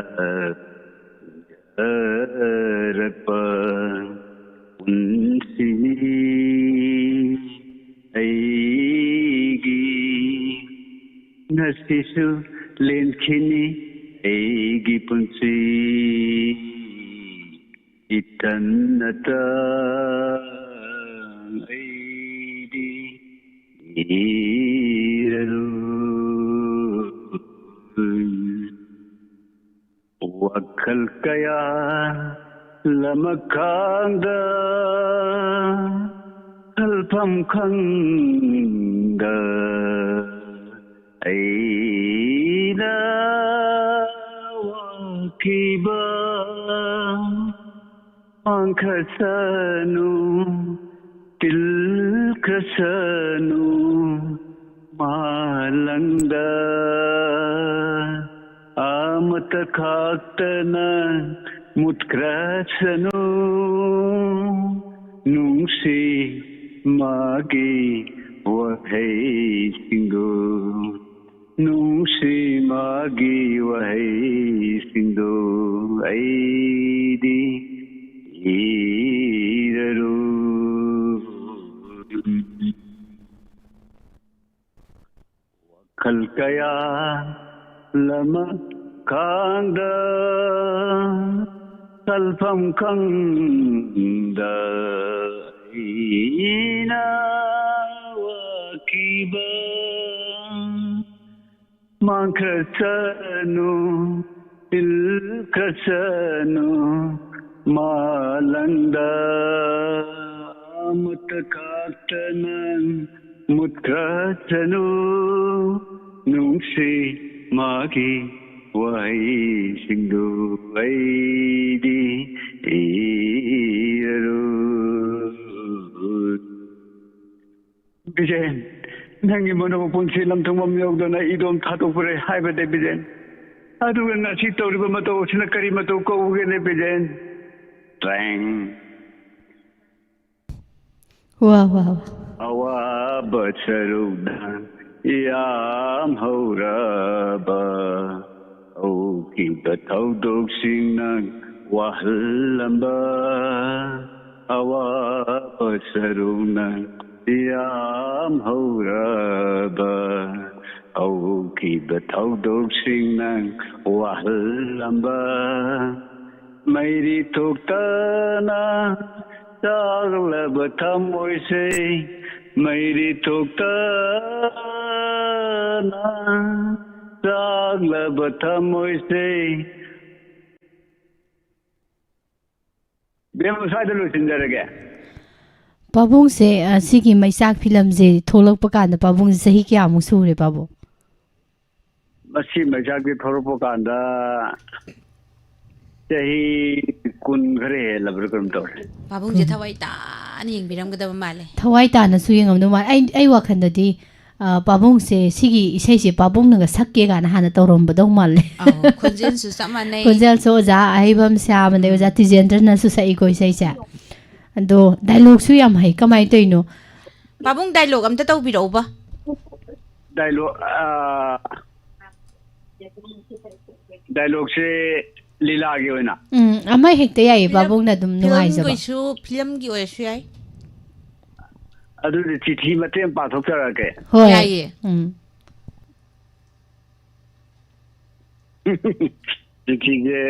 ꯖꯔꯛꯄ ꯄꯨꯟꯁꯤꯅꯤ ꯑꯩꯒꯤ ꯉꯁꯤꯁꯨ ꯂꯦꯟꯈꯤꯅꯤ ꯑꯩꯒꯤ ꯄꯨꯟꯁꯤ ꯏꯊꯟꯇ ꯑꯩꯗꯤ ꯋꯥꯈꯜ ꯀꯌꯥ ꯂꯃꯈꯥꯡꯗ ꯈꯜꯐꯝ ꯈꯪꯗ ꯑꯩꯅ ꯋꯥꯈꯤꯕ ꯃꯥꯡꯈ꯭ꯔꯁꯅꯨ ꯇꯤꯜꯈ꯭ꯔꯁꯅꯨ ꯃꯥꯂꯪꯗ ꯑꯃꯇ ꯈꯥꯛꯇꯅ ꯃꯨꯠꯈ꯭ꯔꯁꯅꯨ ꯅꯨꯡꯁꯤ ꯃꯥꯒꯤ ꯋꯥꯍꯩꯁꯤꯡꯗꯨ ꯅꯨꯡꯁꯤ ꯃꯥꯒꯤ ꯋꯥꯍꯩꯁꯤꯡꯗꯨ ꯑꯩꯗꯤ ꯏꯔꯔꯨ ꯋꯥꯈꯜ ꯀꯌꯥ ꯂꯃꯈꯥꯡꯗ ꯈꯜꯐꯝ ꯈꯪꯗ ꯑꯩꯅ ꯋꯥꯈꯤꯕ ꯃꯥꯡꯈ꯭ꯔꯁꯅꯨ ꯇꯤꯜꯈ꯭ꯔꯁꯅꯨ ꯃꯥꯂꯪꯗ ꯑꯃꯇ ꯈꯥꯛꯇꯅ ꯃꯨꯠꯈ꯭ꯔꯁꯅꯨ ꯅꯨꯡꯁꯤ ꯃꯥꯒꯤ ꯋꯥꯍꯩꯁꯤꯡꯗꯨ ꯑꯩꯗꯤ ꯏꯔꯔꯨ ꯕꯤꯖꯦꯟ ꯅꯪꯒꯤ ꯃꯅꯣ ꯄꯨꯟꯁꯤ ꯂꯝꯊꯨꯡꯐꯝ ꯌꯧꯗꯅ ꯏꯗꯣꯝ ꯊꯥꯗꯣꯛꯄꯔꯦ ꯍꯥꯏꯕꯗꯤ ꯕꯤꯖꯦꯟ ꯑꯗꯨꯒ ꯉꯁꯤ ꯇꯧꯔꯤꯕ ꯃꯇꯧ ꯑꯁꯤꯅ ꯀꯔꯤ ꯃꯇꯧ ꯀꯧꯒꯦꯅꯦ ꯕꯤꯖꯦꯟ ꯇ꯭ꯔꯦꯡ ꯋꯥ ꯋꯥ ꯑꯋꯥꯕ ꯁꯔꯨꯛꯗ ꯌꯥꯝ ꯍꯧꯔꯕ ꯍꯧꯈꯤꯕ ꯊꯧꯗꯣꯛꯁꯤꯡꯅ ꯋꯥꯍꯜꯂꯝꯕ ꯑꯋꯥꯕ ꯁꯔꯨꯛꯅ ꯌꯥꯝ ꯍꯧꯔꯕ ꯍꯧꯈꯤꯕ ꯊꯧꯗꯣꯛꯁꯤꯡꯅ ꯋꯥꯍꯜꯂꯝꯕ ꯃꯩꯔꯤ ꯊꯣꯛꯇꯅ ꯆꯥꯛꯂꯕ ꯊꯃꯣꯏꯁꯦ ꯃꯩꯔꯤ ꯊꯣꯛꯇꯅ ꯆꯥꯛꯂꯕ ꯊꯃꯣꯏꯁꯦ ꯕꯦꯝ ꯁ꯭ꯋꯥꯏꯗ ꯂꯣꯏꯁꯤꯟꯖꯔꯒꯦ ꯄꯥꯕꯨꯡꯁꯦ ꯁꯤꯒꯤ ꯃꯩꯆꯥꯛ ꯐꯤꯂꯝꯁꯦ ꯊꯣꯛꯂꯛꯄ ꯀꯥꯟꯗ ꯄꯥꯕꯨꯡꯁꯦ ꯆꯍꯤ ꯀꯌꯥꯃꯨꯛ ꯁꯨꯔꯦ ꯄꯥꯕꯨꯡ ꯃꯁꯤ ꯃꯩꯆꯥꯛꯁꯤ ꯊꯣꯛꯂꯛꯄ ꯀꯥꯟꯗ ꯆꯍꯤ 10 ꯈꯔ ꯍꯦꯜꯂꯕ꯭ꯔꯥ ꯀꯔꯝ ꯇꯧꯔꯦ ꯄꯥꯕꯨꯡꯁꯦ ꯊꯋꯥꯏ ꯇꯥꯅ ꯌꯦꯡꯕꯤꯔꯝꯒꯗꯕ ꯃꯥꯜꯂꯦ ꯊꯋꯥꯏ ꯇꯥꯅꯁꯨ ꯌꯦꯡꯉꯝꯗꯧ ꯃꯥꯜꯂꯦ ꯑꯩ ꯋꯥꯈꯜꯗꯗꯤ ꯄꯥꯕꯨꯡꯁꯦ ꯁꯤꯒꯤ ꯏꯁꯩꯁꯦ ꯄꯥꯕꯨꯡꯅꯒ ꯁꯛꯀꯦ ꯀꯥꯏꯅ ꯍꯥꯟꯅ ꯇꯧꯔꯝꯕꯗꯧ ꯃꯥꯜꯂꯦ ꯈꯣꯟꯖꯦꯜꯁꯨ ꯆꯞ ꯃꯥꯟꯅꯩ ꯈꯣꯟꯖꯦꯜꯁꯨ ꯑꯣꯖꯥ ꯑꯍꯩꯕꯝ ꯁ꯭ꯌꯥꯝ ꯑꯗꯩ ꯑꯣꯖꯥ ꯇꯤꯖꯦꯟꯗ꯭ꯔꯅꯁꯨ ꯁꯛꯏꯀꯣ ꯏꯁꯩꯁꯦ ꯑꯗꯣ ꯗꯥꯏꯂꯣꯒꯁꯨ ꯌꯥꯝ ꯍꯩ ꯀꯃꯥꯏꯅ ꯇꯧꯔꯤꯅꯣ ꯄꯥꯕꯨꯡ ꯗꯥꯏꯂꯣग ꯑꯝꯇ ꯇꯧꯕꯤꯔꯛꯎꯕ ꯗꯥꯏꯂꯣꯒꯁꯦ ꯂꯤꯂꯥꯒꯤ ꯑꯣꯏꯅ ꯑꯃ ꯍꯦꯛꯇ ꯌꯥꯏꯌꯦ ꯄꯥꯕꯨꯡꯅ ꯑꯗꯨꯝ ꯅꯨꯡꯉꯥꯏꯖꯕ ꯐꯤꯂꯝꯒꯤ ꯑꯣꯏꯔꯁꯨ ꯌꯥꯏ ꯑꯗꯨꯗꯤ ꯆꯤꯊꯤ ꯃꯇꯦꯡ ꯄꯥꯊꯣꯛꯆꯔꯛꯀꯦ ꯍꯣꯏ ꯌꯥꯏꯌꯦ ꯆꯤꯊꯤꯁꯦ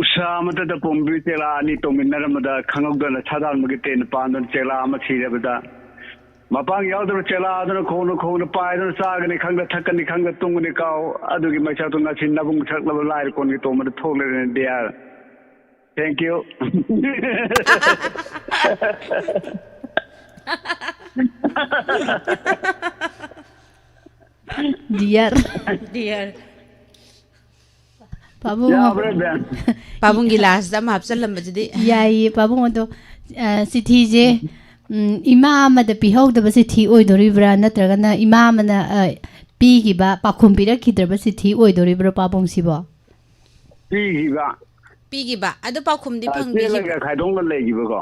ꯎꯁꯥ ꯑꯃꯇꯗ ꯄꯣꯝꯕꯤ ꯆꯦꯂꯥ ꯑꯅꯤ ꯇꯧꯃꯤꯟꯅꯔꯝꯕꯗ ꯈꯪꯍꯧꯗꯅ ꯁꯥꯗꯥꯟꯕꯒꯤ ꯇꯦꯟ ꯄꯥꯟꯗꯨꯅ ꯆꯦꯂꯥ ꯑꯃ ꯁꯤꯔꯕꯗ ꯃꯄꯥꯡ ꯌꯥꯎꯗꯕ ꯆꯦꯂꯥ ꯑꯗꯨꯅ ꯈꯣꯡꯅ ꯄꯥꯏꯗꯨꯅ ꯆꯥꯒꯅꯤ ꯈꯪꯗ ꯊꯛꯀꯅꯤ ꯈꯪꯗ ꯇꯨꯝꯒꯅꯤ ꯀꯥꯎ ꯑꯗꯨꯒꯤ ꯃꯩꯁꯥꯛꯇꯨ ꯉꯁꯤ ꯅꯕꯨꯡ ꯁꯛꯂꯕ ꯂꯥꯏꯔ ꯀꯣꯟꯒꯤ ꯇꯣꯝꯕꯗ ꯊꯣꯛꯂꯔꯦꯅꯦ ꯗꯤꯌꯥꯔ ꯊꯦꯡꯛ ꯌꯨ ꯗꯤꯌꯔ ꯄꯥꯕꯨꯡꯒꯤ ꯂꯥꯁꯇ ꯑꯃ ꯍꯥꯞꯆꯜꯂꯝꯕꯗꯨꯗꯤ ꯌꯥꯏꯌꯦ ꯄꯥꯕꯨꯡ ꯑꯗꯣ ꯆꯤꯊꯤꯁꯦ ꯏꯃꯥ ꯑꯃꯗ ꯄꯤꯍꯧꯗꯕ ꯆꯤꯊꯤ ꯑꯣꯏꯗꯣꯔꯤꯕ꯭ꯔꯥ ꯅꯠꯇ꯭ꯔꯒꯅ ꯏꯃꯥ ꯑꯃꯅ ꯄꯤꯈꯤꯕ ꯄꯥꯎꯈꯨꯝ ꯄꯤꯔꯛꯈꯤꯗ꯭ꯔꯕ ꯆꯤꯊꯤ ꯑꯣꯏꯗꯣꯔꯤꯕ꯭ꯔꯥ ꯄꯥꯕꯨꯡꯁꯤꯕꯣ ꯄꯤꯈꯤꯕ ꯑꯗꯨ ꯄꯥꯎꯈꯨꯝꯗꯤ ꯐꯪꯕꯤꯈꯤꯕ ꯆꯦꯜꯂꯒ ꯈꯥꯏꯗꯣꯛꯅ ꯂꯩꯈꯤꯕꯀꯣ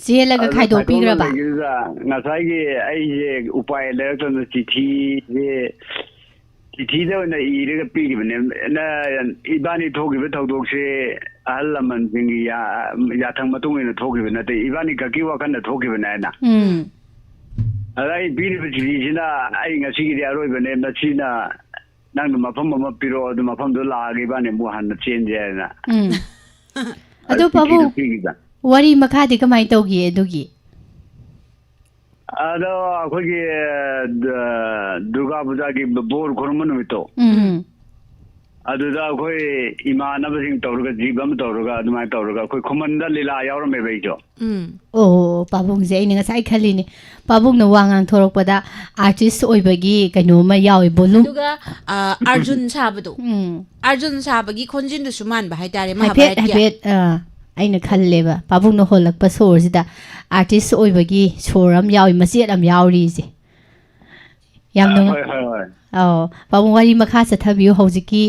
ꯆꯦꯜꯂꯒ ꯈꯥꯏꯗꯣꯛꯄꯤꯈ꯭ꯔꯕ ꯉꯁꯥꯏꯒꯤ ꯑꯩꯁꯦ ꯎꯄꯥꯏ ꯂꯩꯔꯛꯇꯅ ꯆꯤꯊꯤꯁꯦ ꯆꯤꯊꯤꯗ ꯑꯣꯏꯅ ꯏꯔꯒ ꯄꯤꯈꯤꯕꯅꯦ ꯏꯕꯥꯅꯤ ꯊꯣꯛꯈꯤꯕ ꯊꯧꯗꯣꯛꯁꯦ ꯑꯍꯜ ꯂꯃꯟꯁꯤꯡꯒꯤ ꯌꯥꯊꯪ ꯃꯇꯨꯡ ꯏꯟꯅ ꯊꯣꯛꯈꯤꯕ ꯅꯠꯇꯦ ꯏꯕꯥꯅꯤ ꯈꯛꯀꯤ ꯋꯥꯈꯜꯗ ꯊꯣꯛꯈꯤꯕꯅꯦ ꯍꯥꯏꯅ ꯑꯗ ꯑꯩ ꯄꯤꯔꯤꯕ ꯆꯤꯊꯤꯁꯤꯅ ꯑꯩ ꯉꯁꯤꯒꯤꯗꯤ ꯑꯔꯣꯏꯕꯅꯦ ꯃꯁꯤꯅ ꯅꯪꯅ ꯃꯐꯝ ꯑꯃ ꯄꯤꯔꯛꯑꯣ ꯑꯗꯨ ꯃꯐꯝꯗꯣ ꯂꯥꯛꯑꯒ ꯏꯕꯥꯅꯤ ꯑꯃꯨꯛ ꯍꯟꯅ ꯆꯦꯟꯁꯦ ꯍꯥꯏꯅ ꯑꯗꯣ ꯄꯥꯕꯨꯡ ꯋꯥꯔꯤ ꯃꯈꯥꯗꯤ ꯀꯃꯥꯏꯅ ꯇꯧꯒꯤ ꯑꯗꯨꯒꯤ ꯑꯗꯣ ꯑꯩꯈꯣꯏꯒꯤ ꯗꯨꯔꯒꯥ ꯄꯨꯖꯥꯒꯤ ꯕꯣꯔ ꯈꯨꯔꯨꯝꯕ ꯅꯨꯃꯤꯠꯇꯣ ꯑꯗꯨꯗ ꯑꯩꯈꯣꯏ ꯏꯃꯥꯟꯅꯕꯁꯤꯡ ꯇꯧꯔꯒ ꯖꯤꯕ ꯑꯃ ꯇꯧꯔꯒ ꯑꯗꯨꯃꯥꯏꯅ ꯇꯧꯔꯒ ꯑꯩꯈꯣꯏ ꯈꯨꯃꯟꯗ ꯂꯤꯂꯥ ꯌꯥꯎꯔꯝꯃꯦꯕ ꯑꯩꯁꯨ ꯑꯣ ꯄꯥꯕꯨꯡꯁꯦ ꯑꯩꯅ ꯉꯁꯥꯏ ꯈꯜꯂꯤꯅꯦ ꯄꯥꯕꯨꯡꯅ ꯋꯥ ꯉꯥꯡꯊꯣꯔꯛꯄꯗ ꯑꯥꯔꯇꯤꯁ ꯑꯣꯏꯕꯒꯤ ꯀꯩꯅꯣꯝꯃ ꯌꯥꯎꯋꯤ ꯕꯣꯂꯨꯝ ꯑꯗꯨꯒ ꯑꯔꯖꯨꯟ ꯁꯥꯕꯗꯣ ꯑꯔꯖꯨꯟ ꯁꯥꯕꯒꯤ ꯈꯣꯟꯖꯤꯟꯗꯨꯁꯨ ꯃꯥꯟꯕ ꯍꯥꯏꯇꯥꯔꯦ ꯍꯥꯏꯐꯦꯠ ꯍꯥꯏꯐꯦꯠ ꯑꯩꯅ ꯈꯜꯂꯦꯕ ꯄꯥꯕꯨꯡꯅ ꯍꯣꯜꯂꯛꯄ ꯁꯣꯔꯁꯤꯗ ꯑꯥꯔꯇꯤꯁ ꯑꯣꯏꯕꯒꯤ ꯁꯣꯔ ꯑꯃ ꯌꯥꯎꯏ ꯃꯆꯦꯠ ꯑꯃ ꯌꯥꯎꯔꯤꯁꯦ ꯌꯥꯝ ꯅꯨꯡꯉꯥꯏ ꯑꯧ ꯄꯥꯕꯨꯡ ꯋꯥꯔꯤ ꯃꯈꯥ ꯆꯠꯊꯕꯤꯌꯨ ꯍꯧꯖꯤꯛꯀꯤ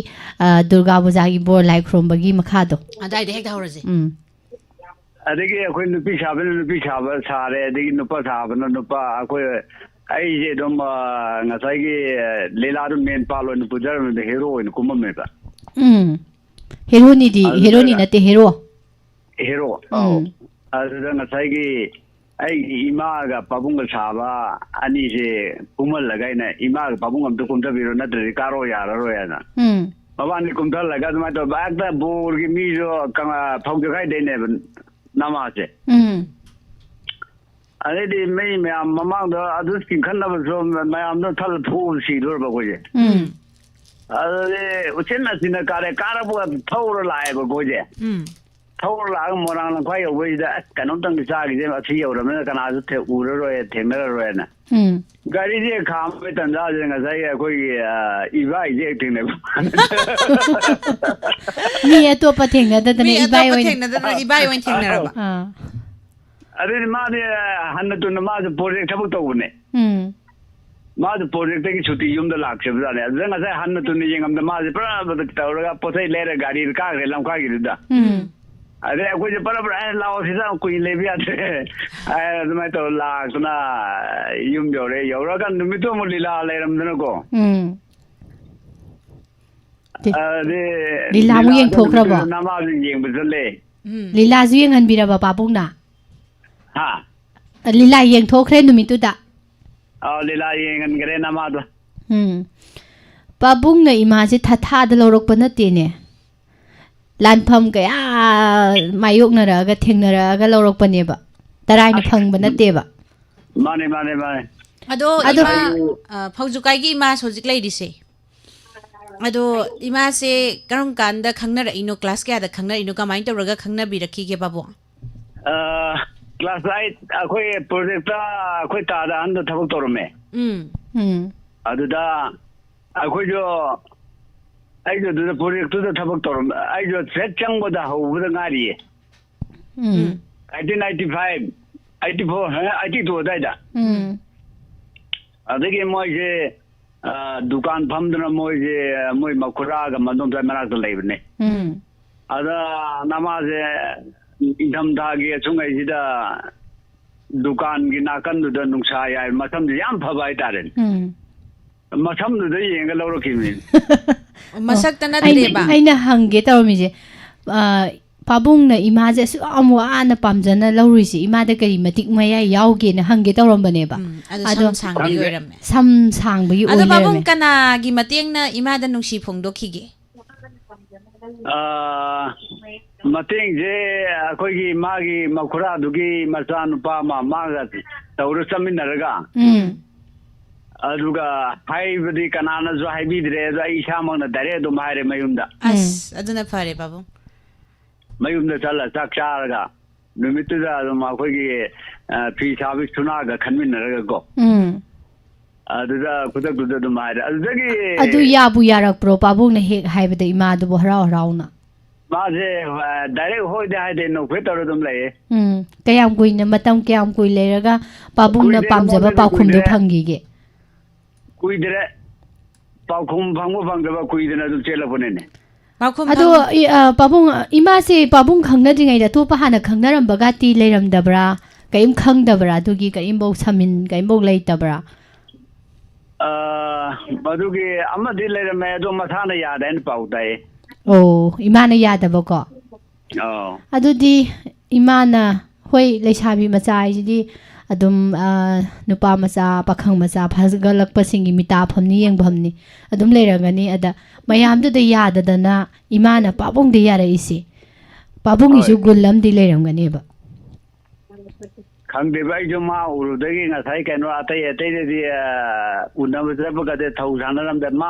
ꯗꯨꯔꯒꯥ ꯄꯨꯖꯥꯒꯤ ꯕꯣꯔ ꯂꯥꯏ ꯈꯨꯔꯨꯝꯕꯒꯤ ꯃꯈꯥꯗꯣ ꯑꯗꯥꯏꯗ ꯍꯦꯛꯇ ꯍꯧꯔꯁꯦ ꯑꯗꯒꯤ ꯑꯩꯈꯣꯏ ꯅꯨꯄꯤ ꯁꯥꯕꯅ ꯅꯨꯄꯤ ꯁꯥꯕ ꯁꯥꯔꯦ ꯑꯗꯒꯤ ꯅꯨꯄꯥ ꯁꯥꯕꯅ ꯅꯨꯄꯥ ꯑꯩꯈꯣꯏ ꯑꯩꯁꯦ ꯑꯗꯨꯝ ꯉꯁꯥꯏꯒꯤ ꯂꯤꯂꯥꯗꯨ ꯃꯦꯟ ꯄꯥꯜ ꯑꯣꯏꯅ ꯄꯨꯖꯔꯝꯃꯦꯕ ꯍꯦꯔꯣ ꯑꯣꯏꯅ ꯀꯨꯝꯃꯝꯃꯦꯕ ꯍꯦꯔꯣꯅꯤ ꯅꯠꯇꯦ ꯍꯦꯔꯣ ꯑꯗꯨꯗ ꯉꯁꯥꯏꯒꯤ ꯑꯩꯒꯤ ꯏꯃꯥꯒ ꯄꯥꯕꯨꯡꯒ ꯁꯥꯕ ꯑꯅꯤꯁꯦ ꯀꯨꯝꯍꯜꯂꯒ ꯑꯩꯅ ꯏꯃꯥꯒ ꯄꯥꯕꯨꯡ ꯑꯝꯇ ꯀꯨꯝꯊꯕꯤꯔꯣ ꯅꯠꯇ꯭ꯔꯗꯤ ꯀꯥꯔꯣ ꯌꯥꯔꯔꯣꯏꯅ ꯃꯕꯥꯅꯤ ꯀꯨꯝꯊꯍꯜꯂꯒ ꯑꯗꯨꯃꯥꯏꯅ ꯇꯧꯕ ꯍꯦꯛꯇ ꯕꯣꯔꯒꯤ ꯃꯤꯁꯨ ꯐꯧꯖꯈꯥꯏꯗꯩꯅꯦꯕ ꯅꯃꯥꯁꯦ ꯑꯗꯩꯗꯤ ꯃꯤ ꯃꯌꯥꯝ ꯃꯃꯥꯡꯗ ꯑꯗꯨ ꯆꯤꯡꯈꯠꯅꯕꯁꯨ ꯃꯌꯥꯝꯗꯣ ꯊꯜ ꯐꯨꯕ ꯁꯤꯗꯣꯔꯕ ꯑꯩꯈꯣꯏꯁꯦ ꯑꯗꯨꯗꯤ ꯎꯆꯤꯟ ꯑꯆꯤꯟꯅ ꯀꯥꯔꯛꯄꯒ ꯊꯧꯔ ꯂꯥꯛꯑꯦꯕ ꯑꯩꯈꯣꯏꯁꯦ ꯊꯧꯔ ꯂꯥꯛꯑꯒ ꯃꯣꯏꯔꯥꯡ ꯂꯝꯈꯥꯏ ꯌꯧꯕꯁꯤꯗ ꯀꯩꯅꯣꯝꯇꯪꯗꯤ ꯆꯥꯈꯤꯁꯦ ꯑꯁꯤ ꯌꯧꯔꯕꯅꯤꯅ ꯀꯅꯥꯁꯨ ꯎꯔꯔꯣꯏ ꯊꯦꯡꯅꯔꯔꯣꯏꯅ ꯒꯥꯔꯤꯁꯦ ꯈꯥꯝꯕꯒꯤ ꯇꯟꯖꯥꯁꯦ ꯉꯁꯥꯏꯒꯤ ꯑꯩꯈꯣꯏꯒꯤ ꯏꯕꯥꯏꯁꯦ ꯍꯦꯛ ꯊꯦꯡꯅꯕ ꯃꯤ ꯑꯇꯣꯞꯄ ꯊꯦꯡꯅꯗꯗꯅ ꯏꯕꯥꯏ ꯑꯣꯏꯅ ꯊꯦꯡꯅꯔꯕ ꯑꯗꯨꯗꯤ ꯃꯥꯗꯤ ꯍꯟꯅ ꯇꯨꯅ ꯃꯥꯁꯨ ꯄ꯭ꯔꯣꯖꯦꯛ ꯊꯕꯛ ꯇꯧꯕꯅꯦ माज प्रोजेक्ट की छुट्टी यूम लाक्सेबजाने अदुदा ngasa hanna tunni yengam da maje pra tawraga potai lere gari ka gre lamka giruda ade akoi je para pra lao sisa kui lebi ate adumai to la tuna yum yore yoraga numito mo lila leram dana ko ade lila mu yeng thokraba nama yeng bjale lila ju yeng han biraba papungna ha lila yeng thokre numitu da लीला येंगन गरे नमाद पाबुंग न इमासे थाथा the लौरक पन तेने लानफम कया मायोक नरगा थेंगनरगा लौरक पनेबा तराइन फंग बनतेबा माने माने माने अदो फौजुकाई की इमा सोजिक लैदिसे अदो इमा से करम कांदा खंगनर इनो क्लास क्या दा खंगनर इनो कमाइन तवरगा खंगना बिरखी के बाबू क्लास 8 अखोई प्रोजेक्ट अखोई तादा अंद थबक तोरमे अदुदा अखोई जो आई जो दुदा प्रोजेक्ट द थबक तोरम आई जो सेट चंगबदा होबदा गारिए 1995 84 82 दाइदा अदगी मोइजे दुकान फमदना मोइजे मोइ मखुरागा मदोम ता मनाक लेबने अदा नमाजे इंधम दागी चुंगाइसिदा दुकान की नाकन दुदा नुक्सा याय मथम याम फबाय तारेन मथम दुदा येंगा लौरखिमि मसक तना देबा आइना हंगे तवमिजे पाबुंग न इमाजे सु अमुआना पामजना लौरिसि इमादा करी मतिक मया यावगे न हंगे तवरमबनेबा अदो सांगबी ओइरमे सम सांगबगी ओइरमे अदो पाबुंग कना गी मतेंग न इमादा नुक्सी फोंदोखिगे मतेंग जे अखोगी मागी मखुरा दुगी मचा नुपा मागा तौर चमिनरगा अदुगा हाइबदी कनाना जो हाइबिद्रे जो इसामना दारे दो मारे मयुमदा अस अदुना फरे बाबू मयुमदा चला चाक्षारगा नुमितुदा जो माखोगी फी साबि सुनागा खनमिनरगा को अदुदा खुदक दुदा दो मारे अदुगी अदु याबु यारक प्रो पाबुंग न हेक हाइबदे इमा दु हराव हरावना माजे डायरेक्ट होय दे हाइदे नो फेतर दम लय कयाम कुइना मतम कयाम कुइ लेरगा पाबुंग न पामजबा पाखुम दु फंगीगे कुइदरे पाखुम फंगो फंगबा कुइदना दु चेलपनेने पाखुम अदो पाबुंग इमा से पाबुंग खंगनद्रिङैदा तोपा हाना खंगनरमबगा ती लेरमदबरा कयिम खंगदबरा दुगी कयिम बौ समिन कयिम बौ लैतबरा ꯃꯗꯨꯒꯤ ꯑꯃꯗꯤ ꯂꯩꯔꯝꯃꯦ ꯑꯗꯣ ꯃꯁꯥꯅ ꯌꯥꯗꯦꯅ ꯄꯥꯎ ꯇꯥꯏꯌꯦ ꯑꯣ ꯏꯃꯥꯅ ꯌꯥꯗꯕꯀꯣ ꯑꯗꯨꯗꯤ ꯏꯃꯥꯅ ꯍꯣꯏ ꯂꯩꯁꯥꯕꯤ ꯃꯆꯥ ꯍꯥꯏꯁꯤꯗꯤ ꯑꯗꯨꯝ ꯅꯨꯄꯥ ꯃꯆꯥ ꯄꯥꯈꯪ ꯃꯆꯥ ꯐꯒꯠꯂꯛꯄꯁꯤꯡꯒꯤ ꯃꯤꯇꯥꯐꯝꯅꯤ ꯌꯦꯡꯐꯝꯅꯤ ꯑꯗꯨꯝ ꯂꯩꯔꯝꯒꯅꯤ ꯑꯗ ꯃꯌꯥꯝꯗꯨꯗ ꯌꯥꯗꯗꯅ ꯏꯃꯥꯅ ꯄꯥꯕꯨꯡꯗ ꯌꯥꯔꯛꯏꯁꯤ ꯄꯥꯕꯨꯡꯒꯤꯁꯨ ꯒꯨꯜ ꯑꯃꯗꯤ ꯂꯩꯔꯝꯒꯅꯦꯕ ꯈꯪꯗꯦꯕ ꯑꯩꯁꯨ ꯃꯥ ꯎꯔꯨꯗꯒꯤ ꯉꯁꯥꯏ ꯀꯩꯅꯣ ꯑꯇꯩ ꯑꯇꯩꯗꯗꯤ ꯎꯅꯕ ꯆꯠꯄꯒꯗꯤ ꯊꯧ ꯁꯥꯟꯅꯔꯝꯗꯦ ꯃꯥ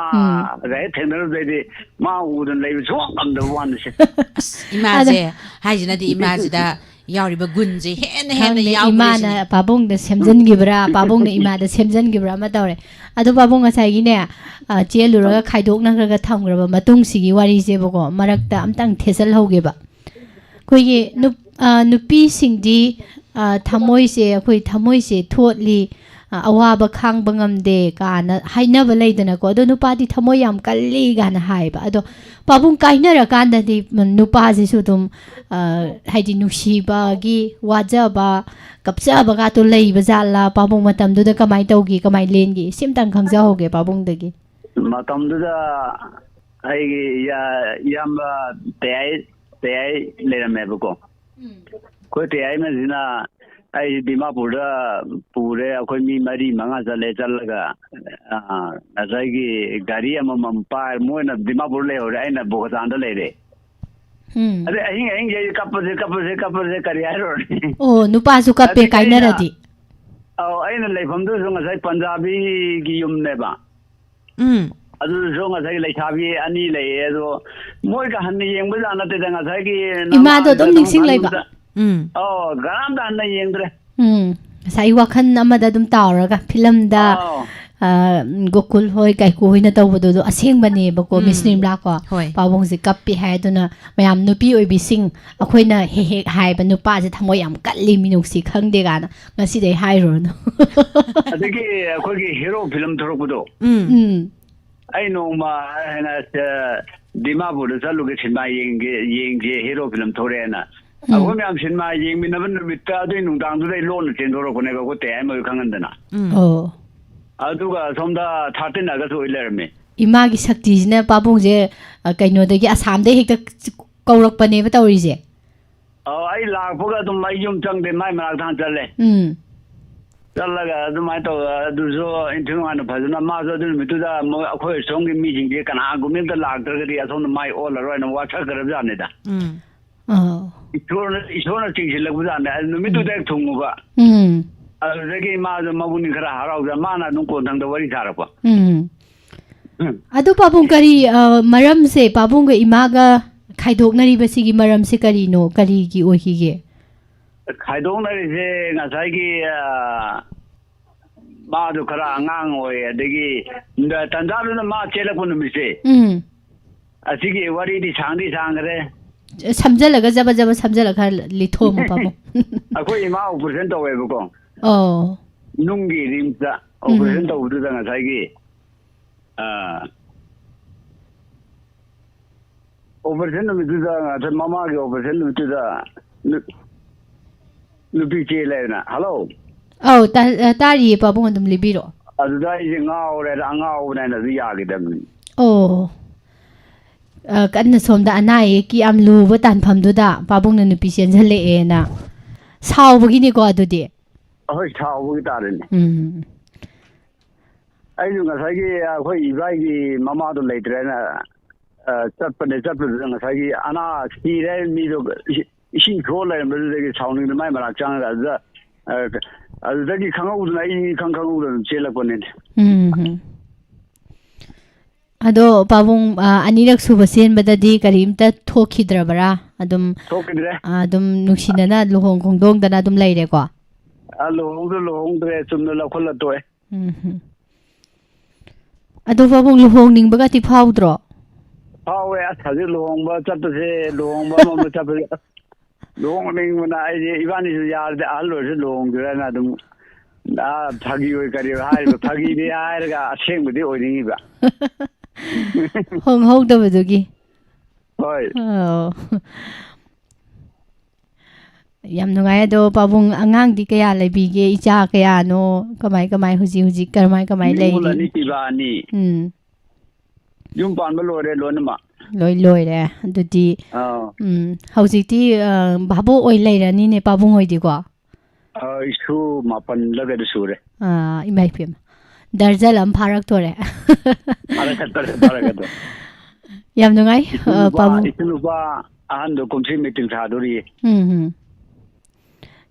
ꯍꯦꯛ ꯊꯦꯡꯅꯔꯨꯕꯗꯩꯗꯤ ꯃꯥ ꯎꯗꯅ ꯂꯩꯕ ꯁꯨꯡ ꯉꯝꯗꯕ ꯋꯥꯅꯤꯁꯦ 이마제 하이지나디 이마지다 야우리바 군지 헤네 야우 이마나 바봉다 샘전기브라 바봉나 이마다 샘전기브라 마 tawre adu babong ngasai ne cheluraga khaidoknagraga thamgraba matungsigi warise boko marakta amtang thesal hogeba koigi nupi singdi thamoise akhoi thamoise thotli awaba khangba ngamde kana hainaba leidana ko ado nupadi thamoy yam kalli gana haiba ado babung kainara kanda di nupa ji su dum haidi nusiba gi wajaba kapsaba ga to leiba jala babung matam du da kamai tawgi kamai lengi simtang khangja hoge babung dagi matam du da ai yam tei lerame bako ko tei ma jina ai dimapura pure akhoi mi mari manga jale chalaga azai gi gari amam par moina dimapur le hore aina bogan da lere ade ahin je kapase kari haro oh nupa su kape kainaradi aina leifam du so ngasai punjabi gi yum ne ba adu so ngasai leisabi ani lei ado moi ka han yeng ba jana te ngasai gi ima do dum ningsing lei ba garam da na yengdre sai wakhan amada dum tawraga film da gokul hoi kai ko hoina tawbodo do aseng bane bako misnim la ko pawong ji kappi hai duna mayam nupi oi bi sing akhoina he he hai ba nupa ji thamoy yam kalli minuksi khangde gana ngasi dei hai ro no adigi akhoi gi hero film thorokbodo ai no ma hena dimapur da chalu ge sinma yengge hero film thore na akhoi myam sinma yengminaban numitta adui nungdang du dei lon chen thorokone ba ko te ai ma khangandana aduga somda 13 aga so ilerme imagi sakti jina pabung je kaino dagi asam de hekta kaurak pane ba tawri je ai lakpoga dum mai yum changde mai marak thang challe chalaga dumai to du so inthung an phajna ma so du mitu da akhoi song gi mi jing ge kana gumil da lak dar gi asom mai all right na wa thak garab jane da ishona ching silak bu jane nu mitu da thungu ba adagi ma mabuni khara harau ja mana nu ko dang da wari tharapa adu pabung kari maram se pabung ga imaga khaidoknari basigi maram se kari no kari gi ohi ge khaidoknari se ngasai gi ma du khara angang oi adagi tanjalu na ma chelak nu mi se asigi wari di sangre samjalaga jaba samjalaga litho mo pabung akoi ima operation to we ko nungi rimsa operation to udu danga saigi operation mi du da mama ge operation mi du da nupi che le na hello tari pabung dum libiro adu da ji ngao re ngao na na ya ge dam kanna somda anai ki am lu ba tan pham du da pabung na nupi chen jale e na saw bagi ni ko adu di hoi thao bu ta ne ai nu ngasai gi akhoi ibai gi mama do leitre na chapne ngasai gi ana si re mi do isin kho le me de chawning de mai mara chang da za da gi khangau du nai khangau du chela ko ne ado pabung anirak suba sen badadi karimta thokhidrabara adum nuksinana luhong khongdong dana adum leire ko lohong dre chumna la khol to ado pabung luhong ning baga ti phaudro phawe athaji lohong ba chapse lohong ba ma chapse lohong ning na ai ibani su yar de allo se lohong dre na dum da phagi oi kari hai phagi ni ai ga aseng budi oi ning ba hong hong da budugi hoi ꯌꯥꯝ ꯅꯨꯡꯉꯥꯏ ꯑꯗꯣ ꯄꯥꯕꯨꯡ ꯑꯉꯥꯡꯗꯤ ꯀꯌꯥ ꯂꯩꯕꯤꯒꯦ ꯏꯆꯥ ꯀꯌꯥꯅꯣ ꯀꯃꯥꯏ ꯍꯧꯖꯤꯛ ꯀꯃꯥꯏ ꯂꯩꯔꯤ ꯌꯨꯝ ꯄꯥꯟꯕ ꯂꯣꯏꯔꯦ ꯂꯣꯏꯅꯃꯛ ꯂꯣꯏꯔꯦ ꯑꯗꯨꯗꯤ ꯍꯧꯖꯤꯛꯇꯤ ꯚꯥꯕꯣꯛ ꯑꯣꯏ ꯂꯩꯔꯅꯤꯅꯦ ꯄꯥꯕꯨꯡ ꯍꯣꯏꯗꯤꯀꯣ ꯏꯁꯨ 7 ꯁꯨꯔꯦ ꯏꯃꯥꯏ ꯄꯦꯝꯃ ꯗꯔꯖꯜ ꯑꯃ ꯐꯥꯔꯛꯇꯣꯔꯦ ꯐꯥꯔꯛꯀꯗꯣꯔꯦ ꯌꯥꯝ ꯅꯨꯡꯉꯥꯏ ꯄꯥꯕꯨꯡ ꯏꯆꯨ ꯅꯨꯄꯥ ꯑꯍꯟꯗꯣ ꯀꯨꯝꯁꯤ ꯃꯤꯇꯤꯡ ꯊꯥꯗꯣꯔꯤꯌꯦ